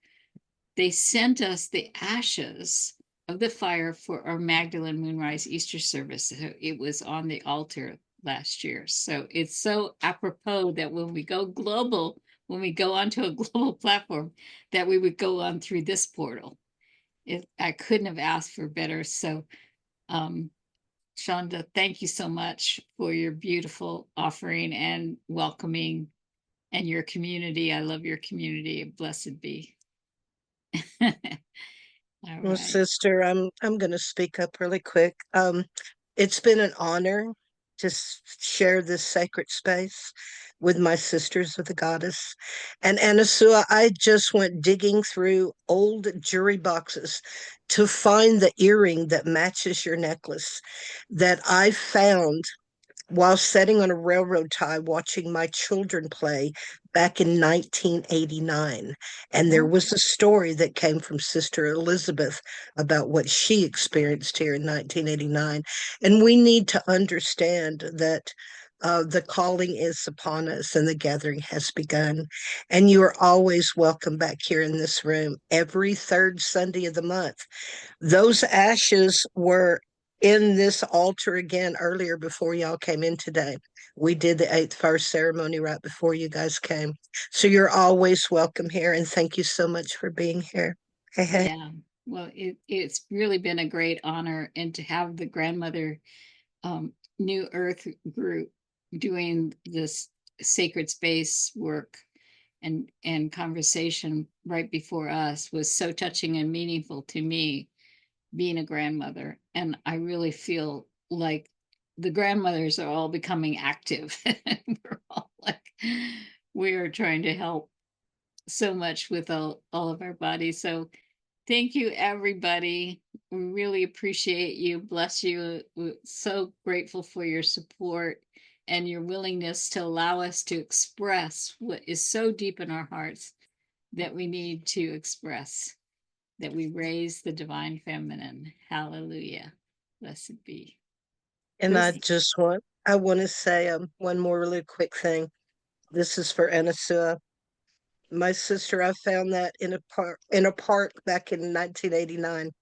[SPEAKER 2] they sent us the ashes of the fire for our Magdalene Moonrise Easter service. It was on the altar last year. So it's so apropos that when we go global, when we go onto a global platform, that we would go on through this portal. I couldn't have asked for better. So Shonda, thank you so much for your beautiful offering and welcoming, and your community. I love your community. Blessed be. All
[SPEAKER 1] Well,
[SPEAKER 2] right.
[SPEAKER 1] sister, I'm going to speak up really quick. It's been an honor to share this sacred space with my sisters of the goddess. And Anasuya, I just went digging through old jewelry boxes to find the earring that matches your necklace that I found while sitting on a railroad tie watching my children play back in 1989. And there was a story that came from Sister Elizabeth about what she experienced here in 1989. And we need to understand that the calling is upon us and the gathering has begun. And you are always welcome back here in this room every third Sunday of the month. Those ashes were in this altar again earlier before y'all came in today. We did the 8th fire ceremony right before you guys came. So you're always welcome here, and thank you so much for being here. Hey.
[SPEAKER 2] Yeah, well, it's really been a great honor, and to have the grandmother New Earth group doing this sacred space work and conversation right before us was so touching and meaningful to me, being a grandmother. And I really feel like the grandmothers are all becoming active. We're all like, we are trying to help so much with all of our bodies. So thank you, everybody. We really appreciate you. Bless you. We're so grateful for your support and your willingness to allow us to express what is so deep in our hearts that we need to express, that we raise the divine feminine. Hallelujah. Blessed be.
[SPEAKER 1] And I want to say one more really quick thing. This is for Anasuya. My sister, I found that in a park back in 1989,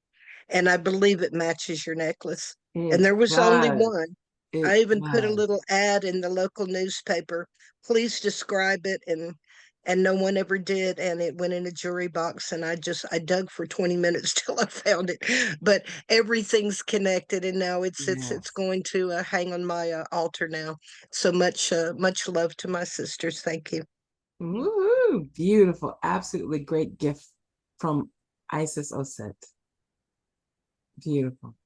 [SPEAKER 1] and I believe it matches your necklace. And there was only one. I even put a little ad in the local newspaper. Please describe it, and no one ever did, and it went in a jewelry box, and I dug for 20 minutes till I found it. But everything's connected, and now it's going to hang on my altar now. So much love to my sisters. Thank you.
[SPEAKER 4] Woo-hoo. Beautiful. Absolutely great gift from Isis Osset. Beautiful.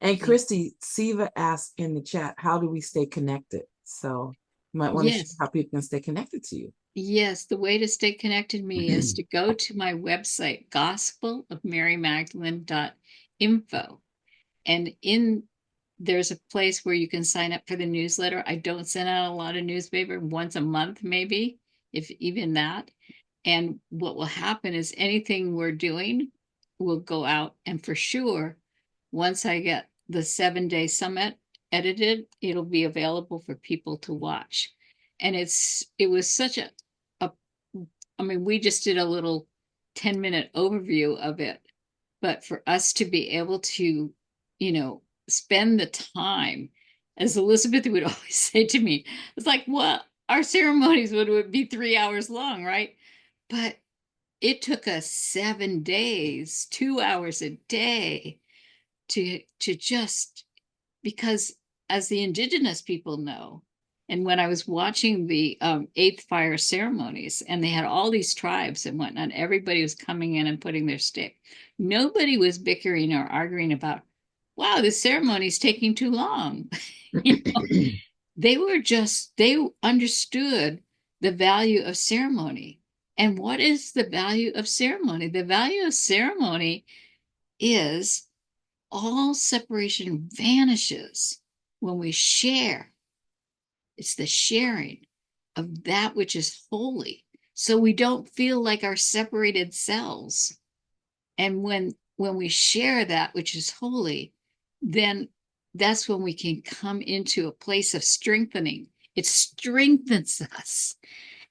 [SPEAKER 4] And Christy, Siva asked in the chat, how do we stay connected? So you might want to share how people can stay connected to you.
[SPEAKER 2] Yes, the way to stay connected to me is to go to my website, gospelofmarymagdalene.info. And there's a place where you can sign up for the newsletter. I don't send out a lot of newspaper, once a month, maybe, if even that. And what will happen is anything we're doing will go out. And for sure, once I get the 7-day summit edited, it'll be available for people to watch. And it was such I mean, we just did a little 10-minute overview of it, but for us to be able to, spend the time, as Elizabeth would always say to me, it's like, well, our ceremonies would be 3 hours long, right? But it took us 7 days, 2 hours a day to just, because as the indigenous people know, And when I was watching the eighth fire ceremonies, and they had all these tribes and whatnot, everybody was coming in and putting their stick. Nobody was bickering or arguing about, wow, this ceremony is taking too long. They understood the value of ceremony. And what is the value of ceremony? The value of ceremony is all separation vanishes when we share. It's the sharing of that which is holy. So we don't feel like our separated selves. And when we share that which is holy, then that's when we can come into a place of strengthening. It strengthens us.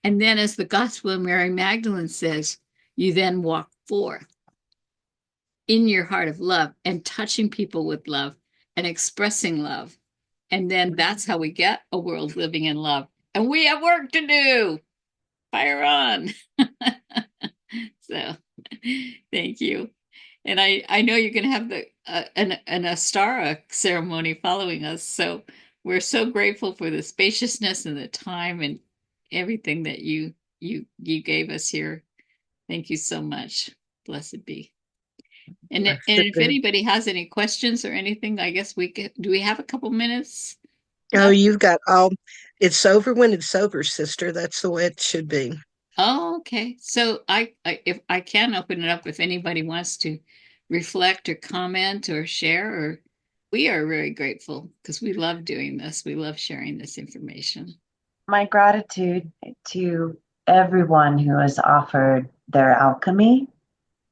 [SPEAKER 2] And then, as the Gospel of Mary Magdalene says, you then walk forth in your heart of love and touching people with love and expressing love. And then that's how we get a world living in love. And we have work to do. Fire on. So thank you. And I know you're going to have an Astara ceremony following us. So we're so grateful for the spaciousness and the time and everything that you gave us here. Thank you so much. Blessed be. And if anybody has any questions or anything, I guess do we have a couple minutes?
[SPEAKER 1] Oh, you've got it's over when it's over, sister. That's the way it should be.
[SPEAKER 2] Oh, okay. So if I can open it up if anybody wants to reflect or comment or share, or we are very grateful because we love doing this. We love sharing this information.
[SPEAKER 21] My gratitude to everyone who has offered their alchemy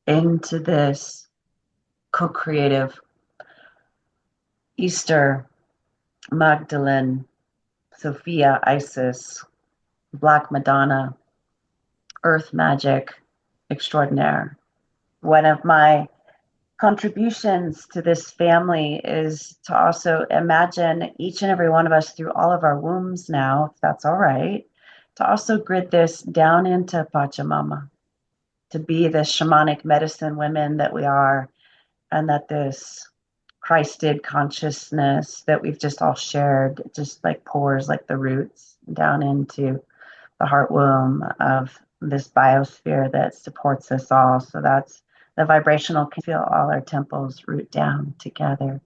[SPEAKER 21] into this co-creative Easter, Magdalene, Sophia, Isis, Black Madonna, Earth Magic extraordinaire. One of my contributions to this family is to also imagine each and every one of us through all of our wombs now, if that's all right, to also grid this down into Pachamama, to be the shamanic medicine women that we are, and that this Christed consciousness that we've just all shared just like pours like the roots down into the heart womb of this biosphere that supports us all. So that's the vibrational, can feel all our temples root down together.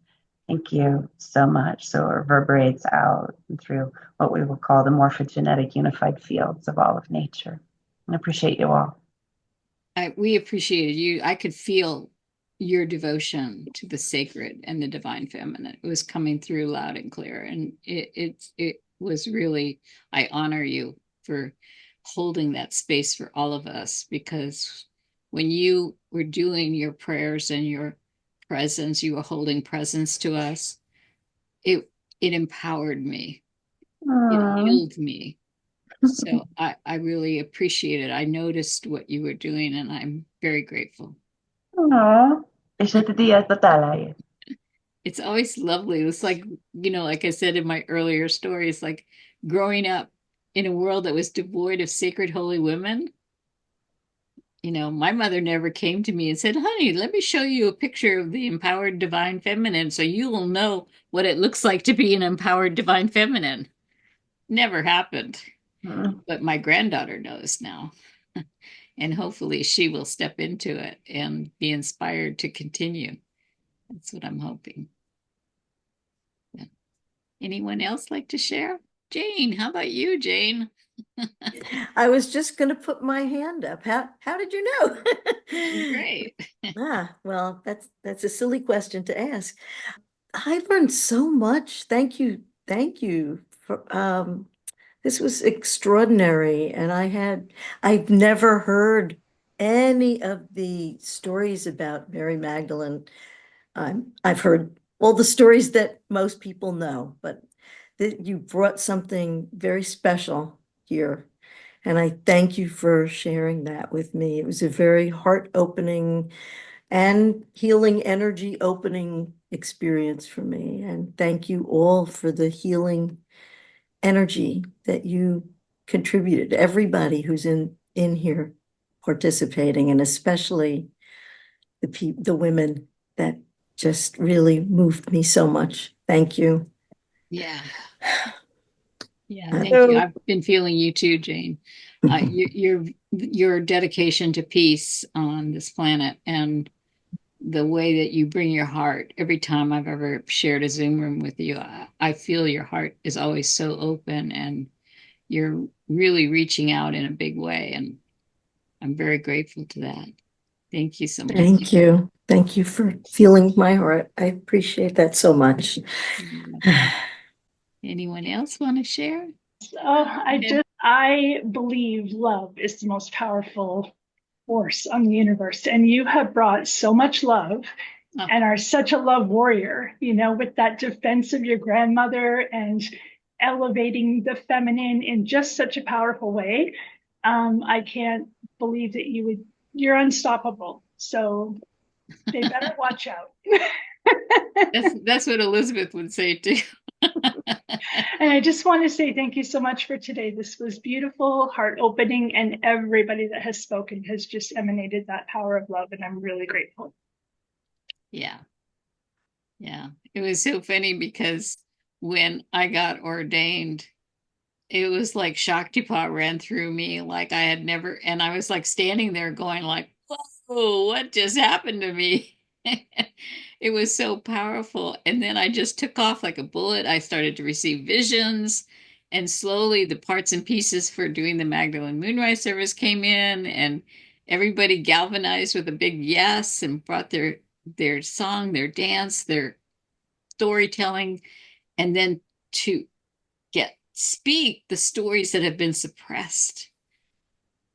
[SPEAKER 21] Thank you so much. So it reverberates out through what we will call the morphogenetic unified fields of all of nature. I appreciate you all.
[SPEAKER 2] We appreciated you. I could feel your devotion to the sacred and the divine feminine. It was coming through loud and clear. And it was really, I honor you for holding that space for all of us, because when you were doing your prayers and your presence, you were holding presence to us. It empowered me. It healed me. So I really appreciate it. I noticed what you were doing, and I'm very grateful. It's always lovely. It's like, like I said in my earlier stories, like growing up in a world that was devoid of sacred holy women. My mother never came to me and said, honey, let me show you a picture of the empowered divine feminine so you will know what it looks like to be an empowered divine feminine. Never happened. But my granddaughter knows now. And hopefully she will step into it and be inspired to continue. That's what I'm hoping. Yeah. Anyone else like to share? Jane, how about you, Jane?
[SPEAKER 22] I was just going to put my hand up. How did you know?
[SPEAKER 2] Great.
[SPEAKER 22] Well, that's a silly question to ask. I learned so much. Thank you for this was extraordinary, and I've never heard any of the stories about Mary Magdalene. I've heard all the stories that most people know, but you brought something very special here, and I thank you for sharing that with me. It was a very heart-opening and healing, energy-opening experience for me, and thank you all for the healing energy that you contributed, everybody who's in here participating, and especially the women that just really moved me so much. Thank you.
[SPEAKER 2] Yeah. Yeah, thank you. I've been feeling you too, Jane. Your dedication to peace on this planet and the way that you bring your heart every time I've ever shared a Zoom room with you, I feel your heart is always so open and you're really reaching out in a big way. And I'm very grateful to that. Thank you so much.
[SPEAKER 22] Thank you. Thank you for feeling my heart. I appreciate that so much.
[SPEAKER 2] Anyone else want to share?
[SPEAKER 6] I believe love is the most powerful force on the universe. And you have brought so much love and are such a love warrior, you know, with that defense of your grandmother and elevating the feminine in just such a powerful way. I can't believe that you're unstoppable. So they better watch out.
[SPEAKER 2] That's what Elizabeth would say too.
[SPEAKER 6] And I just want to say thank you so much for today. This was beautiful, heart-opening, and everybody that has spoken has just emanated that power of love, and I'm really grateful.
[SPEAKER 2] Yeah. It was so funny because when I got ordained, it was like Shaktipat ran through me like I had never, and I was like standing there going like, whoa, what just happened to me? It was so powerful. And then I just took off like a bullet. I started to receive visions, and slowly the parts and pieces for doing the Magdalene Moonrise service came in, and everybody galvanized with a big yes and brought their song, their dance, their storytelling, and then to speak the stories that have been suppressed.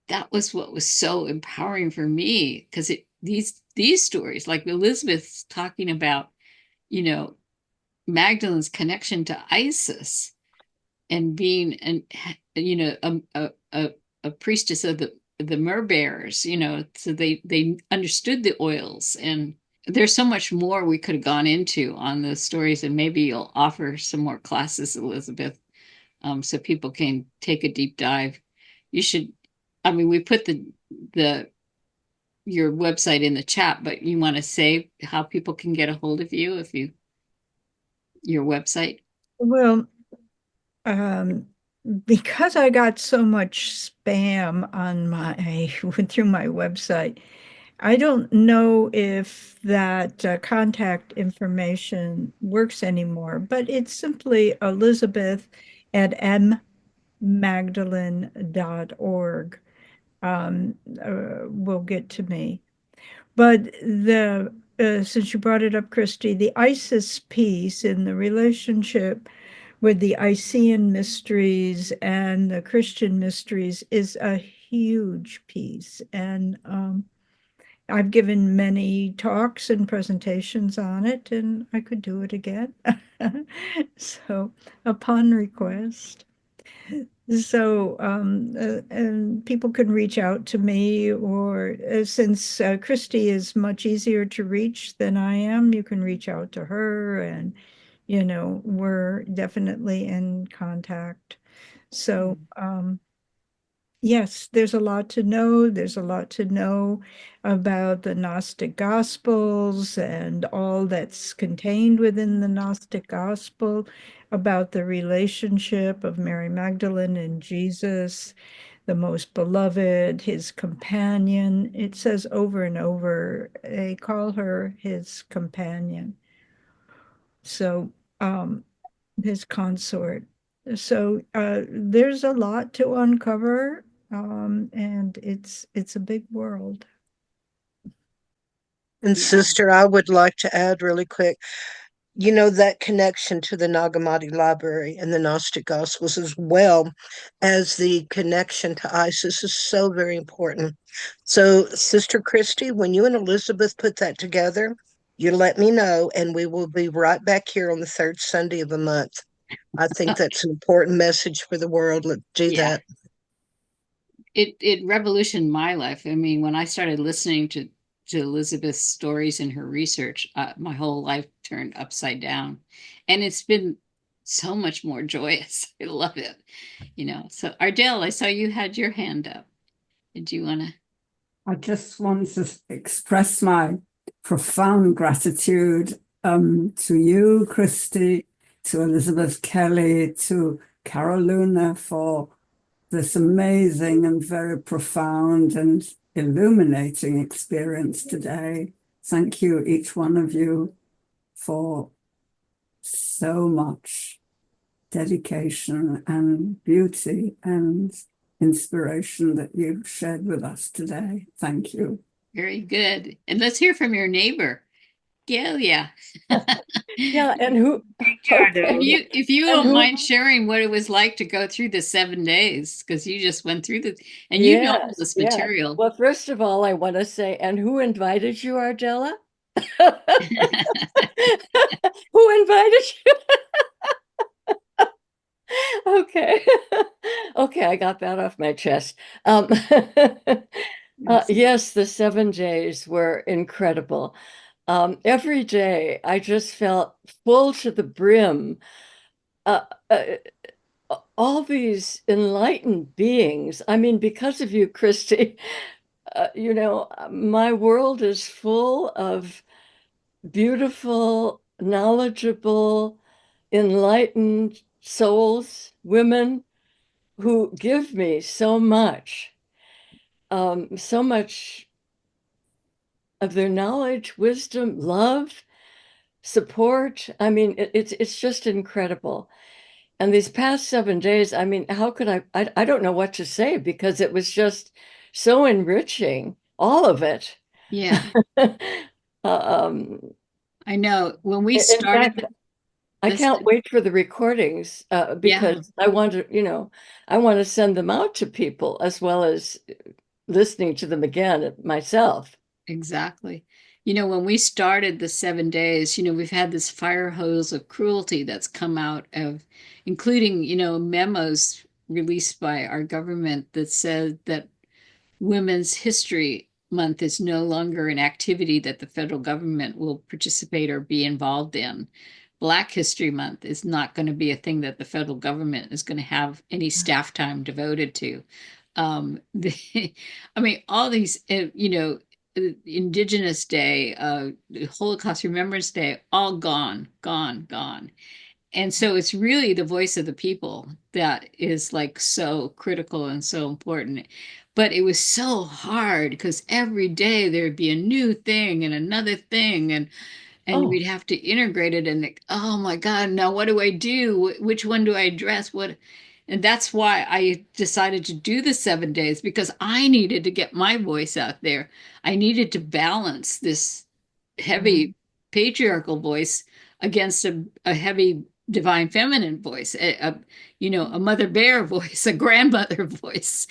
[SPEAKER 2] That was what was so empowering for me, because these stories, like Elizabeth's talking about, you know, Magdalene's connection to Isis and being a priestess of the myrrh bearers, you know, so they understood the oils. And there's so much more we could have gone into on the stories, and maybe you'll offer some more classes, Elizabeth, so people can take a deep dive. You should, I mean, we put your website in the chat, but you want to say how people can get a hold of you your website?
[SPEAKER 3] Well, because I got so much spam on through my website, I don't know if that contact information works anymore, but it's simply Elizabeth at mmagdalene.org will get to me. But since you brought it up, Christy, the Isis piece in the relationship with the Isean mysteries and the Christian mysteries is a huge piece. And I've given many talks and presentations on it, and I could do it again. So upon request. So, and people can reach out to me, or since Christy is much easier to reach than I am, you can reach out to her, and, you know, we're definitely in contact. So, yes, there's a lot to know. There's a lot to know about the Gnostic Gospels and all that's contained within the Gnostic Gospel, about the relationship of Mary Magdalene and Jesus, the most beloved, his companion. It says over and over, they call her his companion. So, his consort. So there's a lot to uncover, and it's a big world.
[SPEAKER 1] And sister, I would like to add really quick, you know, that connection to the Nag Hammadi library and the Gnostic Gospels, as well as the connection to Isis, is so very important. So, Sister Christy, when you and Elizabeth put that together, you let me know, and we will be right back here on the third Sunday of the month. I think that's an important message for the world. Let's do that.
[SPEAKER 2] It revolutionized my life. I mean, when I started listening to Elizabeth's stories and her research, my whole life turned upside down, and it's been so much more joyous. I love it, you know. So Ardell, I saw you had your hand up. Did you want to?
[SPEAKER 7] I just want to express my profound gratitude to you, Christy, to Elizabeth Kelley, to Caroluna for this amazing and very profound and illuminating experience today. Thank you, each one of you, for so much dedication and beauty and inspiration that you've shared with us today. Thank you.
[SPEAKER 2] Very good. And let's hear from your neighbor, Gailya.
[SPEAKER 8] Yeah, and who?
[SPEAKER 2] If you
[SPEAKER 8] And
[SPEAKER 2] don't
[SPEAKER 8] who-
[SPEAKER 2] mind sharing what it was like to go through the 7 days, because you just went through and you know all this
[SPEAKER 8] yes.
[SPEAKER 2] material.
[SPEAKER 8] Well, first of all, I want to say, and who invited you, Ardella? Who invited you? Okay. Okay, I got that off my chest. Yes, the 7 days were incredible. Every day I just felt full to the brim. All these enlightened beings. I mean, because of you, Christy, my world is full of beautiful, knowledgeable, enlightened souls, women who give me so much of their knowledge, wisdom, love, support. I mean, it's just incredible. And these past 7 days, I mean, how could I don't know what to say, because it was just so enriching, all of it.
[SPEAKER 2] Yeah. I know when we started.
[SPEAKER 8] I can't wait for the recordings because I want to send them out to people as well as listening to them again myself.
[SPEAKER 2] Exactly. When we started the 7 days, we've had this fire hose of cruelty that's come out of, including, memos released by our government that said that Women's History Month is no longer an activity that the federal government will participate or be involved in. Black History Month is not going to be a thing that the federal government is going to have any staff time devoted to. I mean, all these, Indigenous Day, Holocaust Remembrance Day, all gone. And so it's really the voice of the people that is like so critical and so important. But it was so hard because every day there'd be a new thing and another thing, and we'd have to integrate it. And oh my God, now what do I do? Which one do I address? And that's why I decided to do the 7 days, because I needed to get my voice out there. I needed to balance this heavy patriarchal voice against a heavy divine feminine voice, a mother bear voice, a grandmother voice.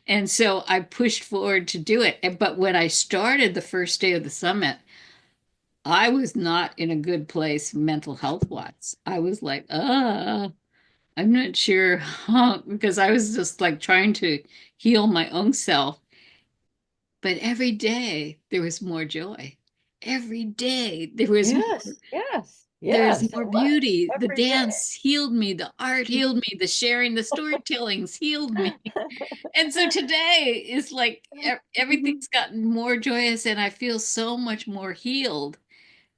[SPEAKER 2] And so I pushed forward to do it. But when I started the first day of the summit, I was not in a good place mental health wise. I was like, I'm not sure, because I was just like trying to heal my own self. But every day there was more joy. Every day there was there's more beauty. The dance healed me, the art healed me, the sharing, the storytellings healed me. And so today is like everything's gotten more joyous, and I feel so much more healed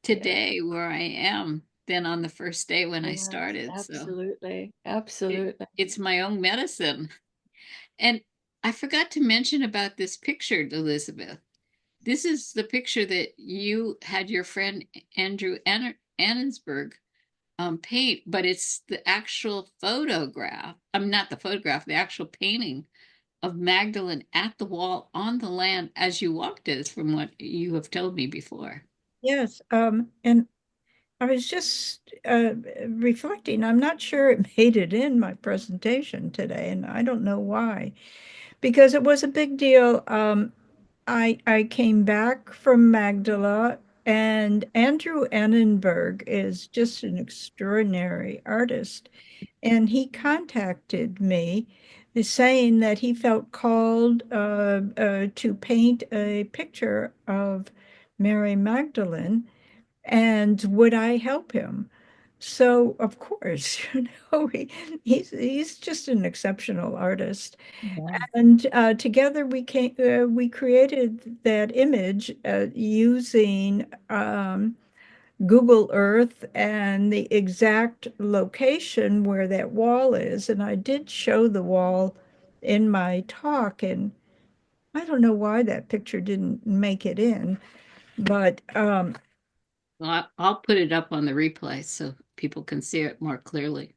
[SPEAKER 2] today where I am than on the first day when I started.
[SPEAKER 8] Absolutely.
[SPEAKER 2] It's my own medicine. And I forgot to mention about this picture, Elizabeth. This is the picture that you had your friend Andrew Annensberg paint, but it's the actual photograph. I'm not the photograph, the actual painting of Magdalene at the wall on the land as you walked it, from what you have told me before.
[SPEAKER 3] Yes, and I was just reflecting. I'm not sure it made it in my presentation today, and I don't know why, because it was a big deal. I came back from Magdala, and Andrew Annenberg is just an extraordinary artist, and he contacted me saying that he felt called to paint a picture of Mary Magdalene, and would I help him? So of course, he's just an exceptional artist, and together we created that image using Google Earth and the exact location where that wall is. And I did show the wall in my talk, and I don't know why that picture didn't make it in, but
[SPEAKER 2] Well, I'll put it up on the replay so people can see it more clearly.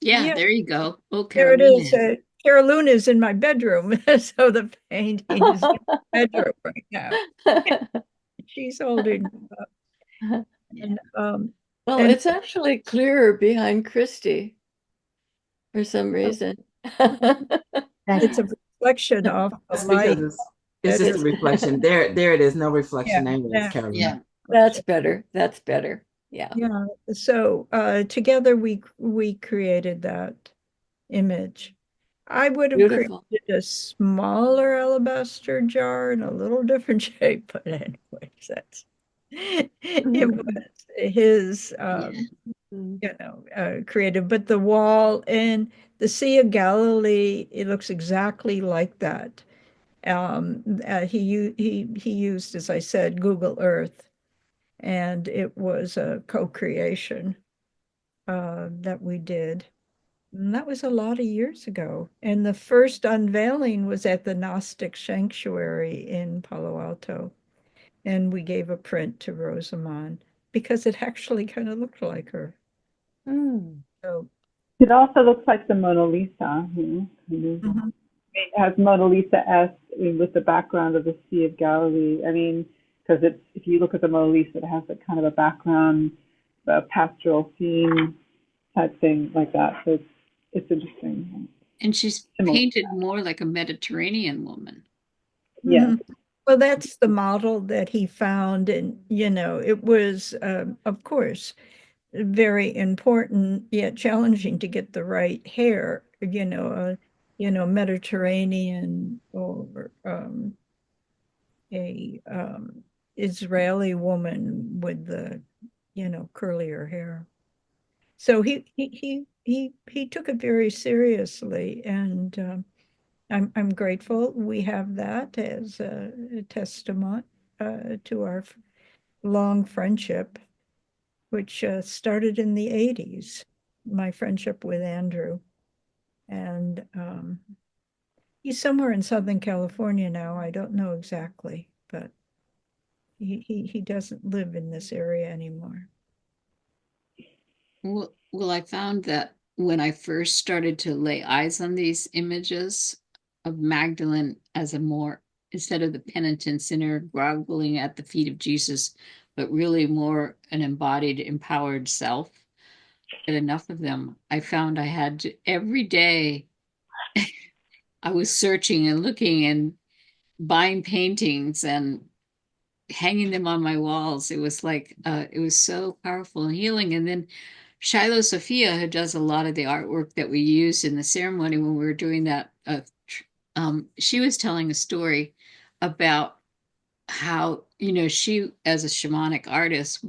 [SPEAKER 2] Yeah, there you go. Oh,
[SPEAKER 3] there it is.
[SPEAKER 2] Carolina.
[SPEAKER 3] Caroluna is in my bedroom, so the painting is in my bedroom right now. She's holding it up. And,
[SPEAKER 8] well,
[SPEAKER 3] and
[SPEAKER 8] it's actually clearer behind Christy for some reason.
[SPEAKER 3] it's a reflection of the
[SPEAKER 4] That's
[SPEAKER 3] light.
[SPEAKER 4] because it's just a reflection. There it is. No reflection.
[SPEAKER 3] Yeah,
[SPEAKER 4] There it is, Carolina.
[SPEAKER 8] Yeah, that's better. That's better. Yeah.
[SPEAKER 3] Yeah. So together we created that image. I would have
[SPEAKER 8] Beautiful.
[SPEAKER 3] created a smaller alabaster jar in a little different shape, but anyways, that's it was his creative. But the wall in the Sea of Galilee, it looks exactly like that. He used, as I said, Google Earth, and it was a co-creation that we did. And that was a lot of years ago. And the first unveiling was at the Gnostic Sanctuary in Palo Alto. And we gave a print to Rosamond because it actually kind of looked like her. So
[SPEAKER 5] it also looks like the Mona Lisa. It has Mona Lisa-esque with the background of the Sea of Galilee. I mean, because if you look at the Mona Lisa, it has a kind of a background, a pastoral scene type thing like that. So it's interesting.
[SPEAKER 2] And she's painted more like a Mediterranean woman.
[SPEAKER 5] Yeah.
[SPEAKER 3] Well, that's the model that he found. And, it was, of course, very important yet challenging to get the right hair, Mediterranean or a Israeli woman with the, curlier hair. So he took it very seriously, and I'm grateful we have that as a testament to our long friendship, which started in the 80s, my friendship with Andrew. And he's somewhere in Southern California now. I don't know exactly, but he doesn't live in this area anymore.
[SPEAKER 2] Well, I found that when I first started to lay eyes on these images of Magdalene as instead of the penitent sinner groveling at the feet of Jesus, but really more an embodied, empowered self, and enough of them, I found I had to, every day, I was searching and looking and buying paintings and hanging them on my walls. It was like, it was so powerful and healing. And then Shiloh Sophia, who does a lot of the artwork that we used in the ceremony when we were doing that, she was telling a story about how, she, as a shamanic artist,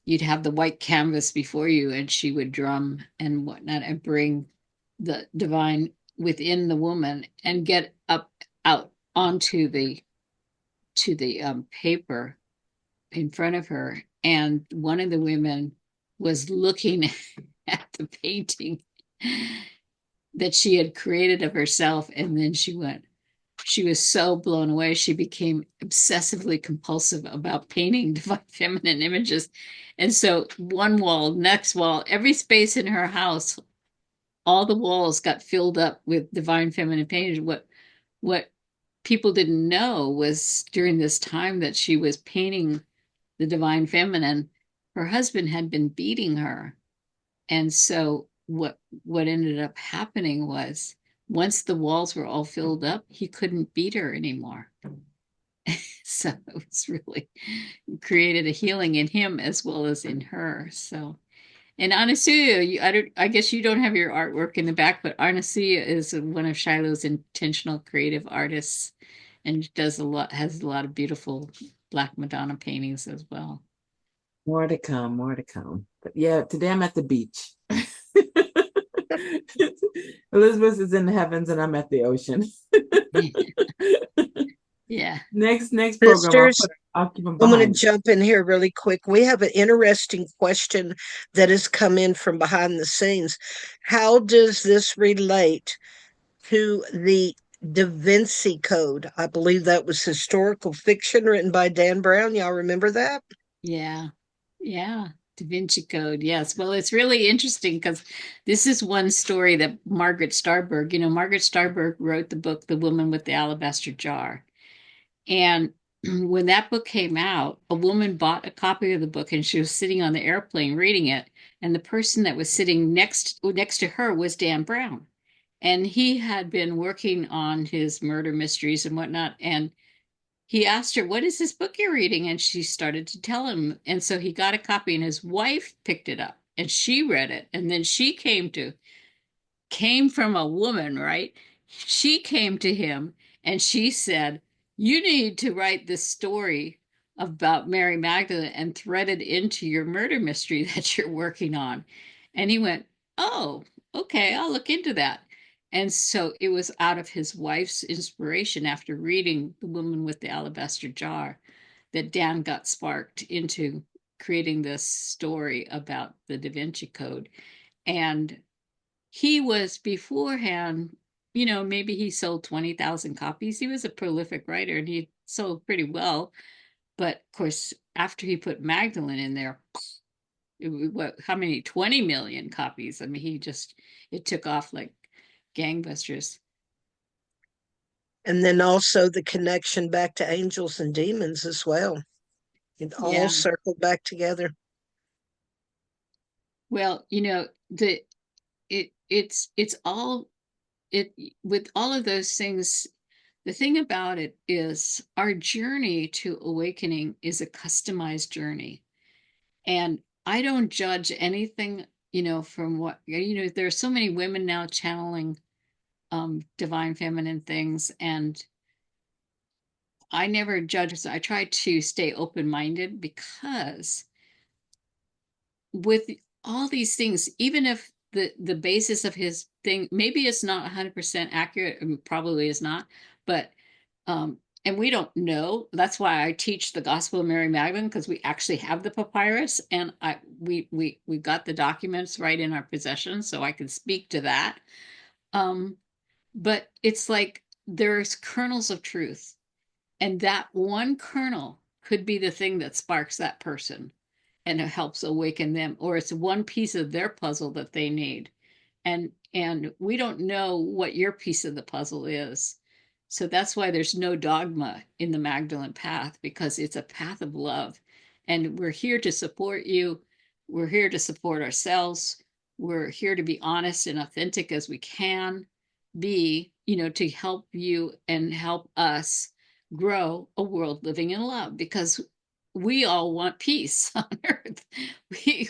[SPEAKER 2] you'd have the white canvas before you, and she would drum and whatnot and bring the divine within the woman and get out onto the paper in front of her. And one of the women was looking at the painting that she had created of herself, and then she was so blown away. She became obsessively compulsive about painting divine feminine images. And so one wall, next wall, every space in her house, all the walls got filled up with divine feminine paintings. What people didn't know was during this time that she was painting the divine feminine, her husband had been beating her. And so what ended up happening was, once the walls were all filled up, he couldn't beat her anymore. So it was really created a healing in him as well as in her. So, and Anasuya, I guess you don't have your artwork in the back, but Anasuya is one of Shiloh's intentional creative artists, and has a lot of beautiful Black Madonna paintings as well.
[SPEAKER 4] More to come, more to come. But yeah, today I'm at the beach. Elizabeth is in the heavens and I'm at the ocean.
[SPEAKER 2] Yeah.
[SPEAKER 4] Next program,
[SPEAKER 1] Sisters,
[SPEAKER 4] I'll keep them
[SPEAKER 1] I'm going to
[SPEAKER 4] behind.
[SPEAKER 1] jump in here really quick. We have an interesting question that has come in from behind the scenes. How does this relate to the Da Vinci Code? I believe that was historical fiction written by Dan Brown. Y'all remember that?
[SPEAKER 2] Yeah. Yeah. Da Vinci Code. Yes. Well, it's really interesting because this is one story that Margaret Starberg, Margaret Starberg wrote the book, The Woman with the Alabaster Jar. And when that book came out, a woman bought a copy of the book and she was sitting on the airplane reading it. And the person that was sitting next to her was Dan Brown. And he had been working on his murder mysteries and whatnot. And he asked her, "What is this book you're reading?" And she started to tell him. And so he got a copy and his wife picked it up and she read it. And then she came from a woman, right? She came to him and she said, "You need to write this story about Mary Magdalene and thread it into your murder mystery that you're working on." And he went, "Oh, okay, I'll look into that." And so it was out of his wife's inspiration after reading The Woman with the Alabaster Jar that Dan got sparked into creating this story about the Da Vinci Code. And he was beforehand, maybe he sold 20,000 copies. He was a prolific writer and he sold pretty well. But of course, after he put Magdalene in there, how many? 20 million copies. I mean, it took off like gangbusters.
[SPEAKER 1] And then also the connection back to angels and demons as well. It all circled back together.
[SPEAKER 2] Well, it's all with all of those things. The thing about it is our journey to awakening is a customized journey. And I don't judge anything, from what, there are so many women now channeling divine feminine things. And I never judge. So I try to stay open-minded because with all these things, even if the basis of his thing, maybe it's not 100% accurate, and probably is not, but and we don't know. That's why I teach the Gospel of Mary Magdalene, because we actually have the papyrus and we got the documents right in our possession, so I can speak to that. But it's like there's kernels of truth, and that one kernel could be the thing that sparks that person and it helps awaken them, or it's one piece of their puzzle that they need. And we don't know what your piece of the puzzle is. So that's why there's no dogma in the Magdalene path, because it's a path of love. And we're here to support you. We're here to support ourselves. We're here to be honest and authentic as we can be, to help you and help us grow a world living in love, because we all want peace on earth.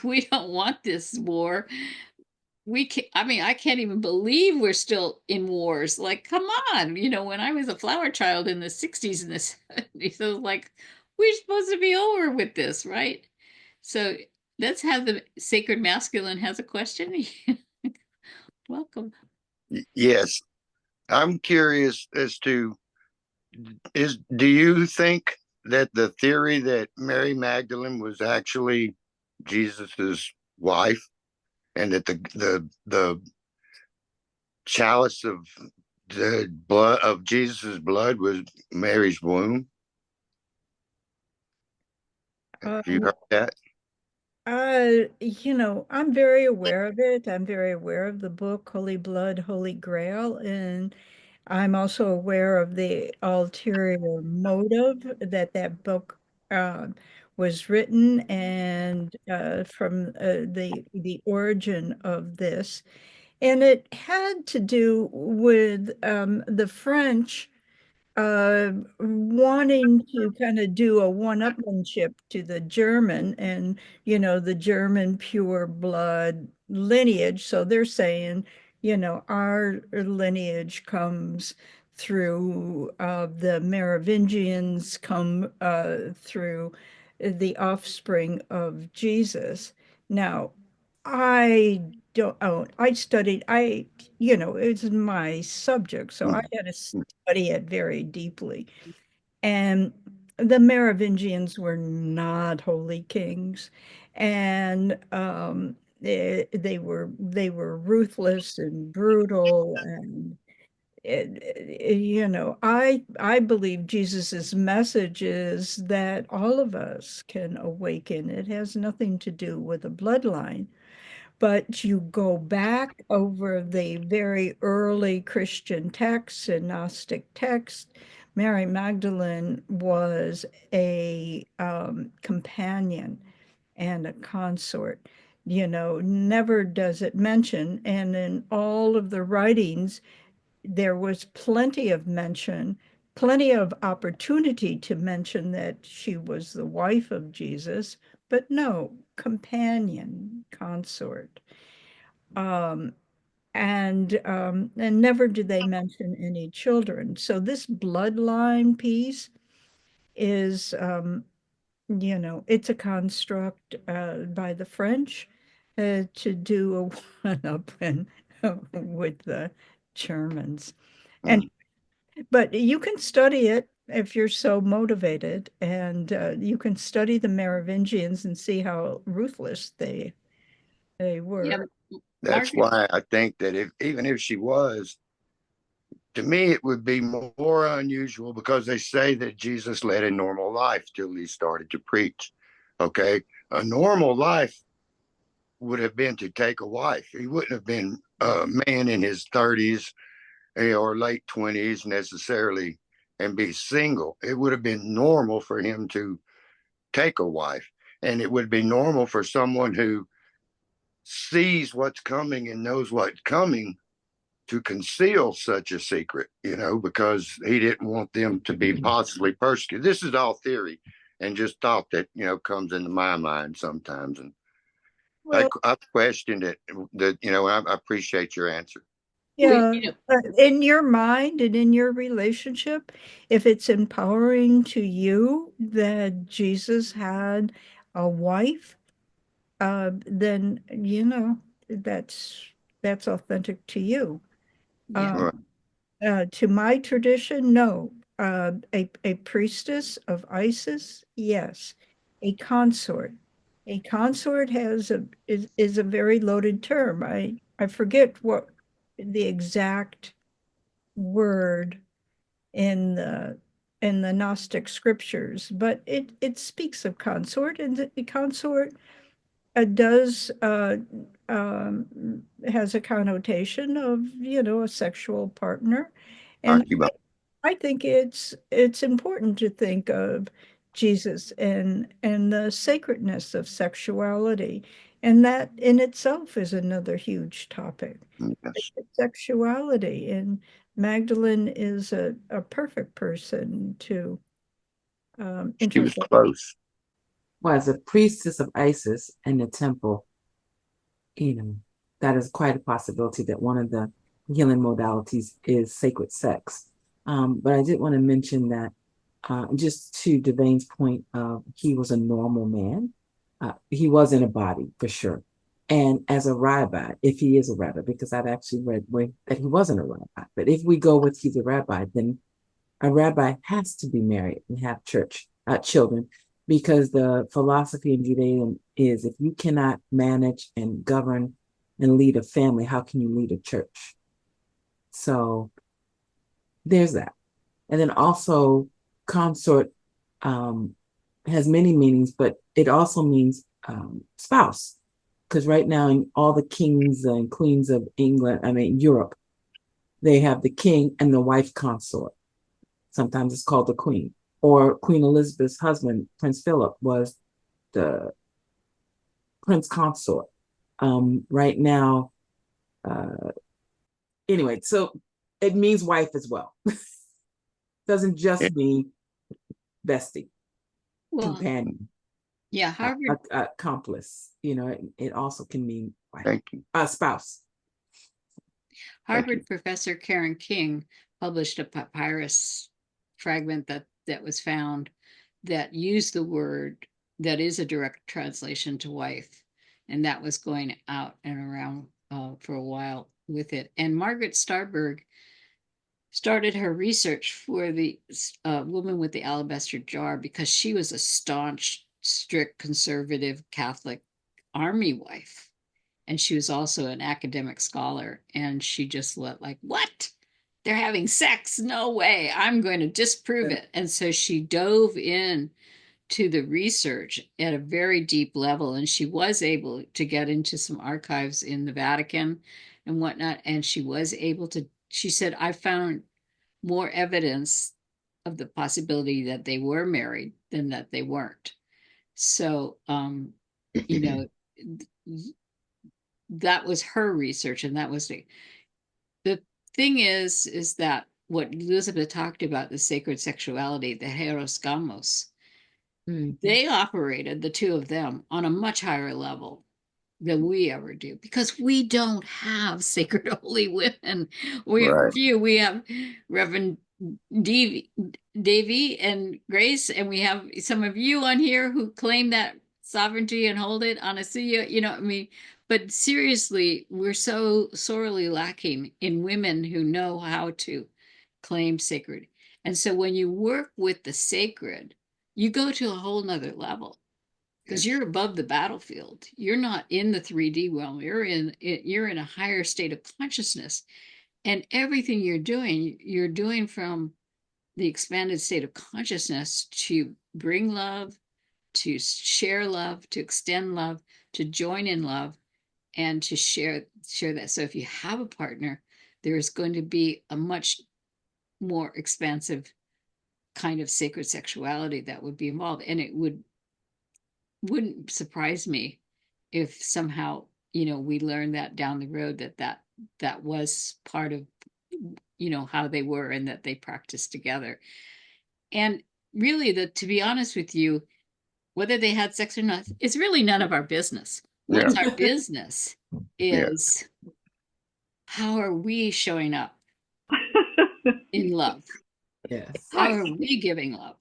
[SPEAKER 2] We don't want this war. I can't even believe we're still in wars. Like, come on. When I was a flower child in the 60s and the 70s, I was like, we're supposed to be over with this, right? So let's have the Sacred Masculine has a question. Welcome.
[SPEAKER 10] Yes. I'm curious as to, do you think that the theory that Mary Magdalene was actually Jesus's wife, and that the chalice of the blood of Jesus's blood was Mary's womb? Have you heard that?
[SPEAKER 3] I'm very aware of it. I'm very aware of the book Holy Blood, Holy Grail, and I'm also aware of the ulterior motive that book was written, and from the origin of this. And it had to do with the French wanting to kind of do a one-upmanship to the German and, the German pure blood lineage. So they're saying, our lineage comes through the Merovingians, come through the offspring of Jesus. Now, I don't own, I studied, it's my subject, so I had to study it very deeply. And the Merovingians were not holy kings, and they were ruthless and brutal, and I believe Jesus's message is that all of us can awaken. It has nothing to do with a bloodline. But you go back over the very early Christian texts and Gnostic texts, Mary Magdalene was a companion and a consort. Never does it mention, and in all of the writings, there was plenty of mention, plenty of opportunity to mention that she was the wife of Jesus, but no, companion, consort. And never did they mention any children. So this bloodline piece is, it's a construct by the French to do a one-up with the Germans. And but you can study it if you're so motivated, and you can study the Merovingians and see how ruthless they were.
[SPEAKER 2] Yeah,
[SPEAKER 10] That's why I think that even if she was, to me, it would be more unusual because they say that Jesus led a normal life till he started to preach. Okay. A normal life would have been to take a wife. He wouldn't have been a man in his 30s or late 20s necessarily and be single. It would have been normal for him to take a wife. And it would be normal for someone who sees what's coming and knows what's coming to conceal such a secret, because he didn't want them to be possibly persecuted. This is all theory and just thought that, comes into my mind sometimes. And I've questioned it, I appreciate your answer.
[SPEAKER 3] Yeah, in your mind and in your relationship, if it's empowering to you that Jesus had a wife, then that's authentic to you. To my tradition, no. A priestess of Isis, yes. A consort. A consort is a very loaded term. I forget what the exact word in the Gnostic scriptures, but it speaks of consort, and the consort does has a connotation of a sexual partner, and I think it's important to think of Jesus and the sacredness of sexuality, and that in itself is another huge topic. Sexuality, and Magdalene is a perfect person to
[SPEAKER 10] She was close.
[SPEAKER 4] Well, as a priestess of Isis in the temple, that is quite a possibility that one of the healing modalities is sacred sex. But I did want to mention that just to Devaine's point, he was a normal man. He was in a body for sure. And as a rabbi, if he is a rabbi, because I've actually read that he wasn't a rabbi, but if we go with he's a rabbi, then a rabbi has to be married and have children, because the philosophy in Judaism is if you cannot manage and govern and lead a family, how can you lead a church? So there's that. And then also consort has many meanings, but it also means spouse. Because right now, in all the kings and queens of Europe, they have the king and the wife consort. Sometimes it's called the queen. Or Queen Elizabeth's husband, Prince Philip, was the prince consort. Right now, anyway, so it means wife as well. Doesn't just mean bestie, companion.
[SPEAKER 2] Yeah, Harvard.
[SPEAKER 4] Accomplice. It also can mean wife.
[SPEAKER 10] Thank you.
[SPEAKER 4] Spouse.
[SPEAKER 2] Harvard professor Karen King published a papyrus fragment that was found that used the word that is a direct translation to wife, and that was going out and around for a while with it. And Margaret Starberg started her research for the woman with the alabaster jar because she was a staunch, strict, conservative Catholic army wife. And she was also an academic scholar. And she just what? They're having sex? No way. I'm going to disprove it. And so she dove in to the research at a very deep level. And she was able to get into some archives in the Vatican and whatnot. And she was able to, she said, I found more evidence of the possibility that they were married than that they weren't. So, you know, that was her research, and that was the thing is that what Elizabeth talked about, the sacred sexuality, the heros gamos, they operated, the two of them, on a much higher level than we ever do, because we don't have sacred holy women. We have few. We have Reverend Davy and Grace, and we have some of you on here who claim that sovereignty and hold it. Anasuya, you know, I mean, but seriously, we're so sorely lacking in women who know how to claim sacred. And so when you work with the sacred, you go to a whole nother level, because you're above the battlefield. You're not in the 3D realm. You're in a higher state of consciousness. And everything you're doing from the expanded state of consciousness to bring love, to share love, to extend love, to join in love, and to share that. So if you have a partner, there is going to be a much more expansive kind of sacred sexuality that would be involved. And it wouldn't surprise me if somehow, you know, we learned that down the road, that was part of, you know, how they were and that they practiced together. And really, to be honest with you, whether they had sex or not, it's really none of our business. What's our business is how are we showing up in love?
[SPEAKER 4] Yes.
[SPEAKER 2] How are we giving love?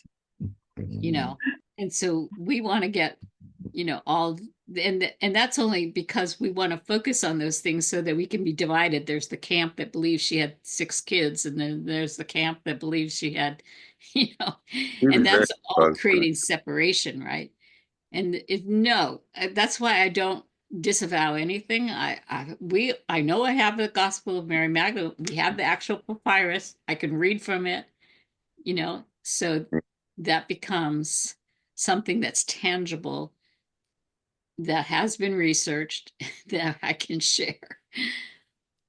[SPEAKER 2] You know, and so we want to get, you know, and that's only because we want to focus on those things so that we can be divided. There's the camp that believes she had 6 kids, and then there's the camp that believes she had, you know, and that's all creating separation, right? And that's why I don't disavow anything. I know I have the Gospel of Mary Magdalene. We have the actual papyrus. I can read from it, you know, so that becomes something that's tangible, that has been researched, that I can share.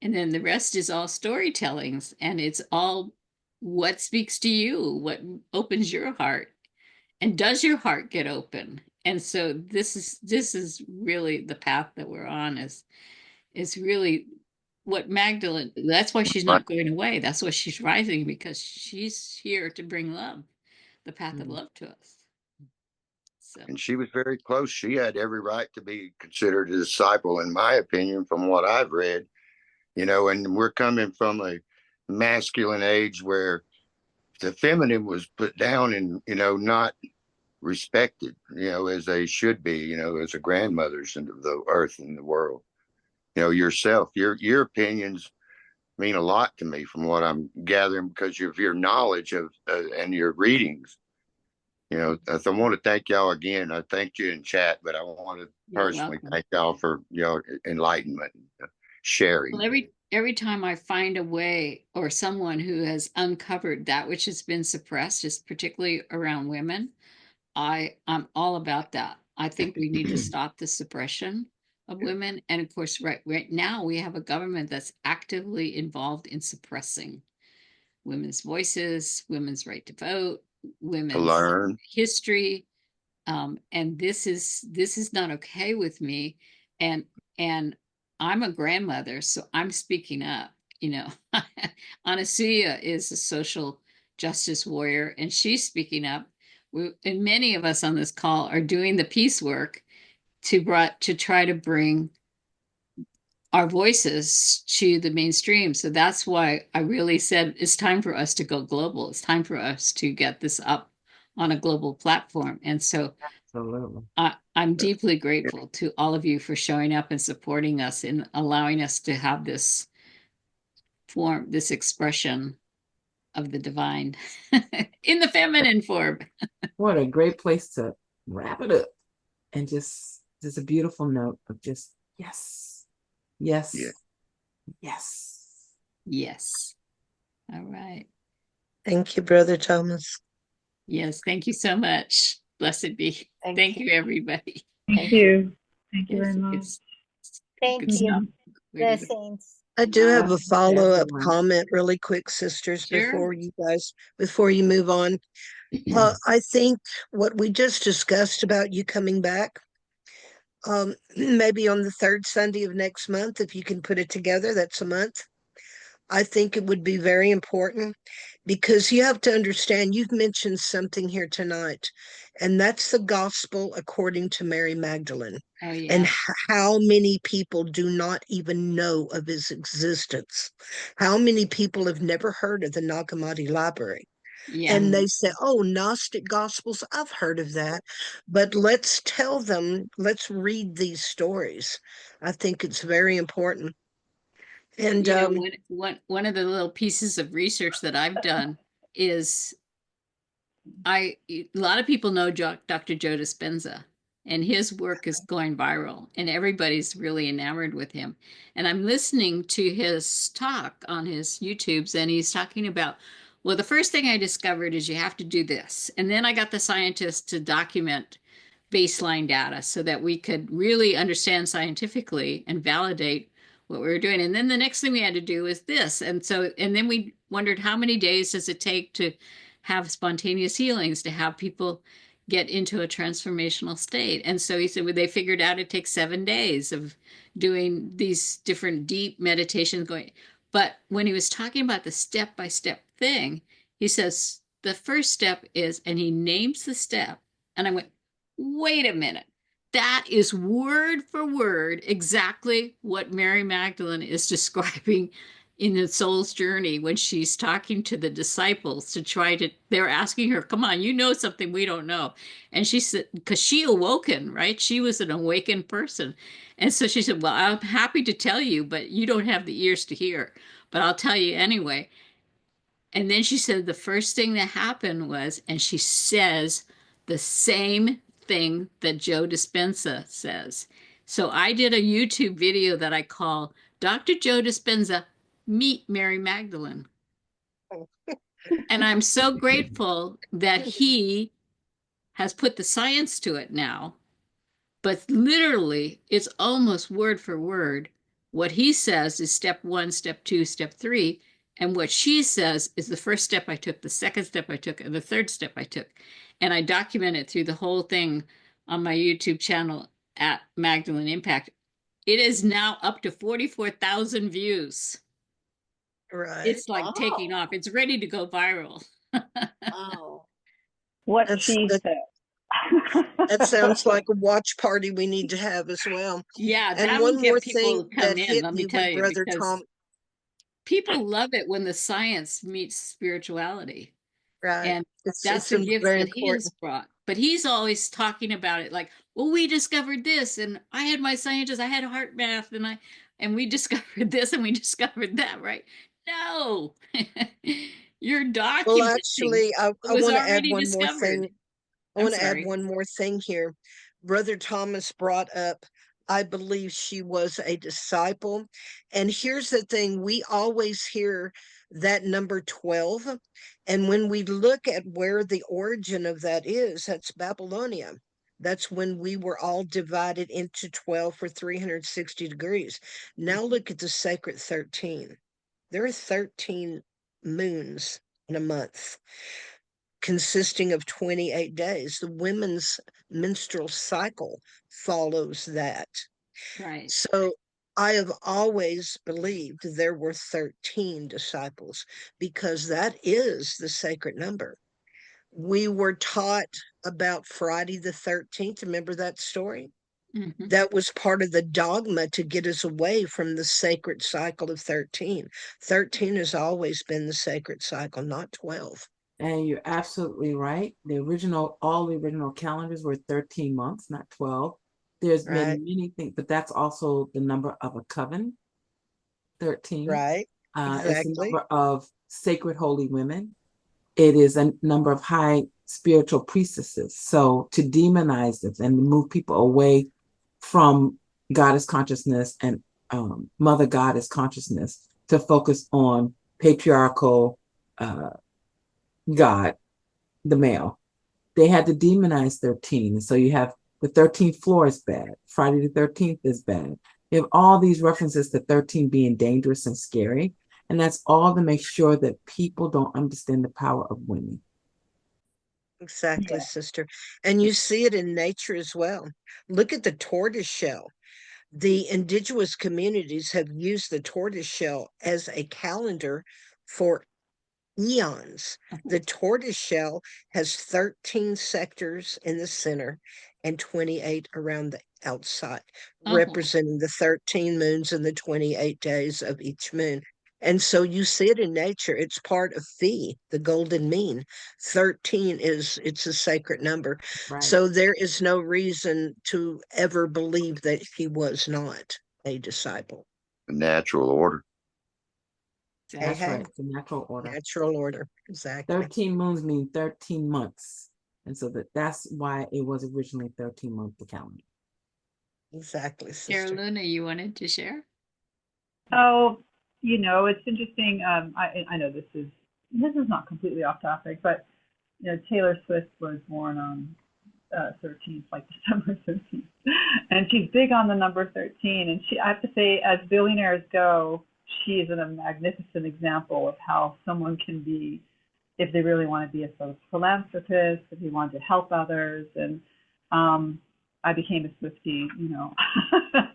[SPEAKER 2] And then the rest is all storytellings, and it's all what speaks to you, what opens your heart, and does your heart get open? And so this is really the path that we're on, is really what Magdalene, that's why she's not going away. That's why she's rising, because she's here to bring love, the path of love to us. So.
[SPEAKER 10] And she was very close. She had every right to be considered a disciple, in my opinion, from what I've read, you know, and we're coming from a masculine age where the feminine was put down and, you know, not respected, you know, as they should be, you know, as a grandmothers into the earth and the world. You know, yourself, your opinions mean a lot to me from what I'm gathering because of your knowledge of and your readings. You know, I want to thank y'all again. I thanked you in chat, but I want to personally thank y'all for your enlightenment, sharing.
[SPEAKER 2] Well, every time I find a way, or someone who has uncovered that which has been suppressed, is particularly around women, I'm all about that. I think we need to stop the suppression of women. And of course, right now we have a government that's actively involved in suppressing women's voices, women's right to vote, women's history. And this is not okay with me. And I'm a grandmother, so I'm speaking up. You know, Anasuya is a social justice warrior, and she's speaking up. And many of us on this call are doing the peace work to try to bring our voices to the mainstream. So that's why I really said it's time for us to go global. It's time for us to get this up on a global platform. And so I'm deeply grateful to all of you for showing up and supporting us and allowing us to have this form, this expression of the divine in the feminine form.
[SPEAKER 4] What a great place to wrap it up. And just a beautiful note of just yes, yes,
[SPEAKER 10] Yeah.
[SPEAKER 4] yes.
[SPEAKER 2] Yes. All right.
[SPEAKER 1] Thank you, Brother Thomas.
[SPEAKER 2] Yes, thank you so much. Blessed be. Thank you, everybody.
[SPEAKER 5] Thank you. Thank you
[SPEAKER 2] Yes,
[SPEAKER 5] very much.
[SPEAKER 2] it's
[SPEAKER 20] Thank
[SPEAKER 2] good
[SPEAKER 20] you.
[SPEAKER 2] stuff.
[SPEAKER 20] Blessings.
[SPEAKER 1] I do have a
[SPEAKER 4] Blessings to
[SPEAKER 1] follow-up
[SPEAKER 4] everyone.
[SPEAKER 1] comment really quick, sisters,
[SPEAKER 2] Sure.
[SPEAKER 1] before you move on. I think what we just discussed about you coming back, maybe on the third Sunday of next month, if you can put it together, that's a month. I think it would be very important because you have to understand, you've mentioned something here tonight, and that's the gospel according to Mary Magdalene.
[SPEAKER 2] Oh,
[SPEAKER 1] And
[SPEAKER 2] yeah.
[SPEAKER 1] how many people do not even know of his existence? How many people have never heard of the Nag Hammadi Library?
[SPEAKER 2] Yeah.
[SPEAKER 1] And they say, oh, Gnostic Gospels, I've heard of that. But let's tell them, let's read these stories. I think it's very important. And
[SPEAKER 2] You know, one of the little pieces of research that I've done is a lot of people know Dr. Joe Dispenza, and his work is going viral, and everybody's really enamored with him. And I'm listening to his talk on his YouTubes, and he's talking about, well, the first thing I discovered is you have to do this. And then I got the scientists to document baseline data so that we could really understand scientifically and validate what we were doing. And then the next thing we had to do is this. And then we wondered, how many days does it take to have spontaneous healings, to have people get into a transformational state? And so he said, well, they figured out it takes 7 days of doing these different deep meditations going. But when he was talking about the step-by-step thing, he says, the first step is, and he names the step. And I went, wait a minute. That is word for word exactly what Mary Magdalene is describing in the soul's journey when she's talking to the disciples to try to, they're asking her, come on, you know something we don't know. And she said, because she awoken, right? She was an awakened person. And so she said, well, I'm happy to tell you, but you don't have the ears to hear, but I'll tell you anyway. And then she said the first thing that happened was, and she says the same thing that Joe Dispenza says. So I did a YouTube video that I call Dr. Joe Dispenza Meet Mary Magdalene. And I'm so grateful that he has put the science to it now. But literally, it's almost word for word. What he says is step 1, step 2, step 3. And what she says is the first step I took, the second step I took, and the third step I took. And I document it through the whole thing on my YouTube channel at Magdalene Impact. It is now up to 44,000 views.
[SPEAKER 1] right.
[SPEAKER 2] It's like taking off. It's ready to go viral.
[SPEAKER 22] Wow.
[SPEAKER 5] What
[SPEAKER 1] That's-
[SPEAKER 5] she
[SPEAKER 1] that-
[SPEAKER 5] said.
[SPEAKER 1] That sounds like a watch party we need to have as well.
[SPEAKER 2] Yeah,
[SPEAKER 1] And
[SPEAKER 2] that
[SPEAKER 1] one
[SPEAKER 2] will
[SPEAKER 1] more
[SPEAKER 2] get people
[SPEAKER 1] thing
[SPEAKER 2] to come
[SPEAKER 1] that
[SPEAKER 2] in,
[SPEAKER 1] hit
[SPEAKER 2] let
[SPEAKER 1] me
[SPEAKER 2] me tell
[SPEAKER 1] when
[SPEAKER 2] you,
[SPEAKER 1] Brother
[SPEAKER 2] because
[SPEAKER 1] Tom,
[SPEAKER 2] people love it when the science meets spirituality.
[SPEAKER 1] right?
[SPEAKER 2] And
[SPEAKER 1] It's
[SPEAKER 2] that's the gift
[SPEAKER 1] very
[SPEAKER 2] that he has
[SPEAKER 1] important.
[SPEAKER 2] brought. But he's always talking about it like, well, we discovered this, and I had my scientists, I had heart math, and we discovered this and we discovered that, right? No, you're documenting.
[SPEAKER 1] Well, actually, I
[SPEAKER 2] it was
[SPEAKER 1] want to add
[SPEAKER 2] already
[SPEAKER 1] one more
[SPEAKER 2] discovered.
[SPEAKER 1] thing. I
[SPEAKER 2] I'm
[SPEAKER 1] want to add
[SPEAKER 2] sorry.
[SPEAKER 1] one more thing here. Brother Thomas brought up, I believe she was a disciple. And here's the thing, we always hear that number 12. And when we look at where the origin of that is, that's Babylonia. That's when we were all divided into 12 for 360 degrees. Now look at the sacred 13. There are 13 moons in a month, consisting of 28 days. The women's menstrual cycle follows that.
[SPEAKER 2] Right.
[SPEAKER 1] So I have always believed there were 13 disciples because that is the sacred number. We were taught about Friday the 13th. Remember that story?
[SPEAKER 2] Mm-hmm.
[SPEAKER 1] That was part of the dogma to get us away from the sacred cycle of 13. 13 has always been the sacred cycle, not 12.
[SPEAKER 4] And you're absolutely right. All the original calendars were 13 months, not 12. There's been many things, but that's also the number of a coven, 13.
[SPEAKER 1] Right.
[SPEAKER 4] It's the
[SPEAKER 1] Exactly.
[SPEAKER 4] number of sacred holy women. It is a number of high spiritual priestesses. So to demonize this and move people away from goddess consciousness and mother goddess consciousness to focus on patriarchal God, the male. They had to demonize 13. So you have the 13th floor is bad. Friday the 13th is bad. You have all these references to 13 being dangerous and scary. And that's all to make sure that people don't understand the power of women.
[SPEAKER 1] Exactly, sister. And you see it in nature as well. Look at the tortoise shell. The indigenous communities have used the tortoise shell as a calendar for eons. The tortoise shell has 13 sectors in the center and 28 around the outside, representing the 13 moons and the 28 days of each moon. And so you see it in nature. It's part of Phi, the golden mean. 13 it's a sacred number.
[SPEAKER 4] Right.
[SPEAKER 1] So there is no reason to ever believe that he was not a disciple.
[SPEAKER 10] The natural order.
[SPEAKER 4] That's right. It's a natural order.
[SPEAKER 1] Natural order. Exactly.
[SPEAKER 4] 13 moons mean 13 months. And so that's why it was originally 13-month the calendar.
[SPEAKER 1] Exactly, sister.
[SPEAKER 2] Caroluna, you wanted to share?
[SPEAKER 5] Oh, it's interesting. I know this is not completely off topic, but Taylor Swift was born on 13th, like December 13th, and she's big on the number 13. And I have to say, as billionaires go, she is a magnificent example of how someone can be, if they really want to be a sort of philanthropist, if they want to help others. And I became a Swiftie,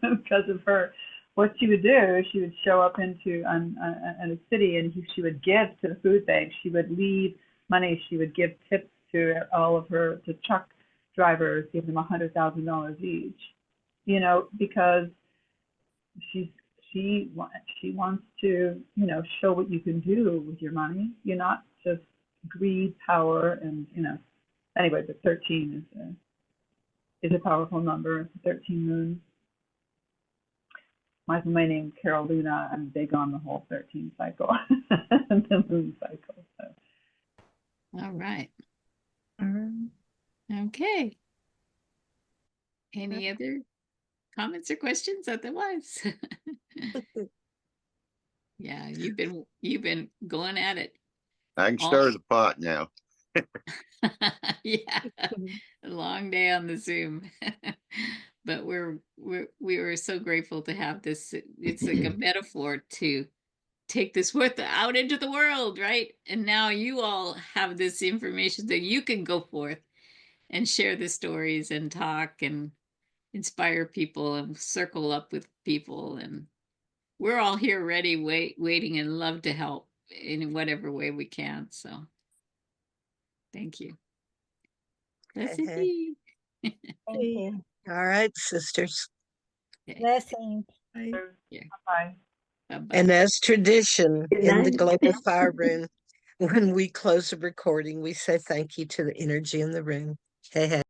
[SPEAKER 5] because of her. What she would do, she would show up into a city and she would give to the food bank. She would leave money. She would give tips to all of her truck drivers, give them $100,000 each. Because she wants to show what you can do with your money. You're not just greed, power, and Anyway, but 13 is a powerful number. It's 13 moons. My name Caroluna. I'm big on the whole 13 cycle, the moon cycle. So.
[SPEAKER 2] All right. Okay. Any other comments or questions otherwise? Yeah, you've been going at it.
[SPEAKER 10] I can stir the pot now.
[SPEAKER 2] Yeah, a long day on the Zoom. But we were so grateful to have this. It's like a metaphor to take this work out into the world, right? And now you all have this information that you can go forth and share the stories and talk and inspire people and circle up with people. And we're all here ready, waiting and love to help in whatever way we can. So thank you. That's it.
[SPEAKER 20] Thank you.
[SPEAKER 1] All right, sisters.
[SPEAKER 20] Blessings.
[SPEAKER 2] Yeah.
[SPEAKER 5] Bye.
[SPEAKER 1] And as tradition in the Global Fire Room, when we close the recording, we say thank you to the energy in the room. Hey, hey.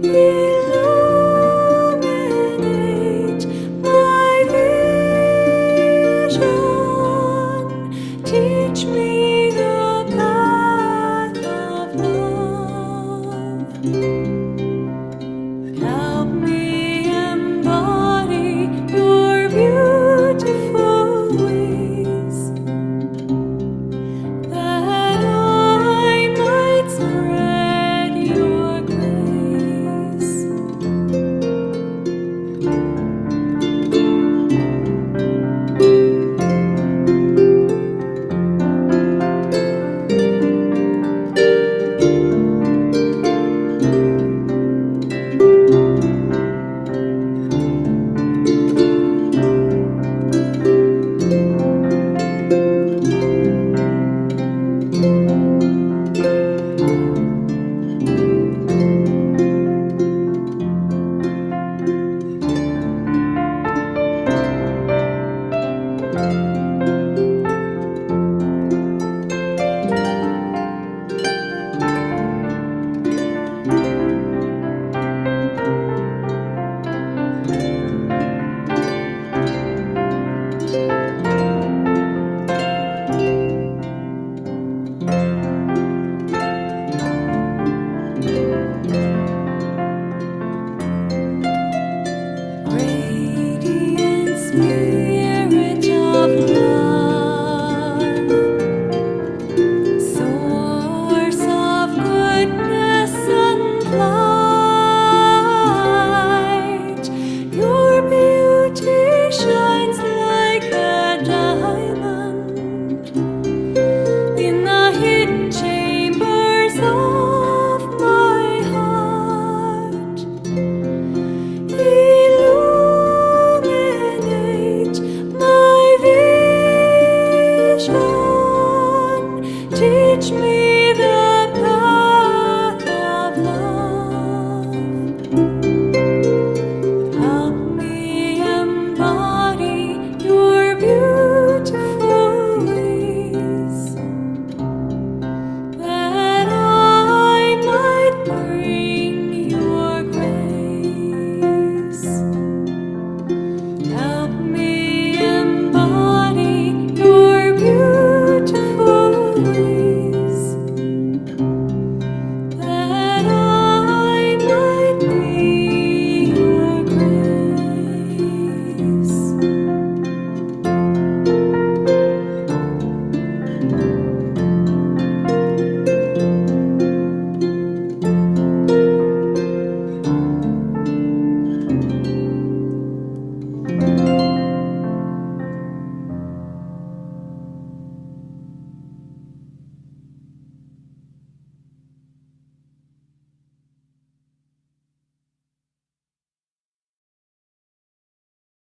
[SPEAKER 12] illuminate my vision, teach me the path of love. Help me embody your beautiful ways, that I might spread your grace. Radiant spirit of love, source of goodness and light, your beauty shines like a diamond in the hidden chambers of my heart. Illuminate my vision, teach me the path of love. Help me embody your beautiful ways, that I might bring your grace. Help me embody your beautiful ways, that I might bring your grace.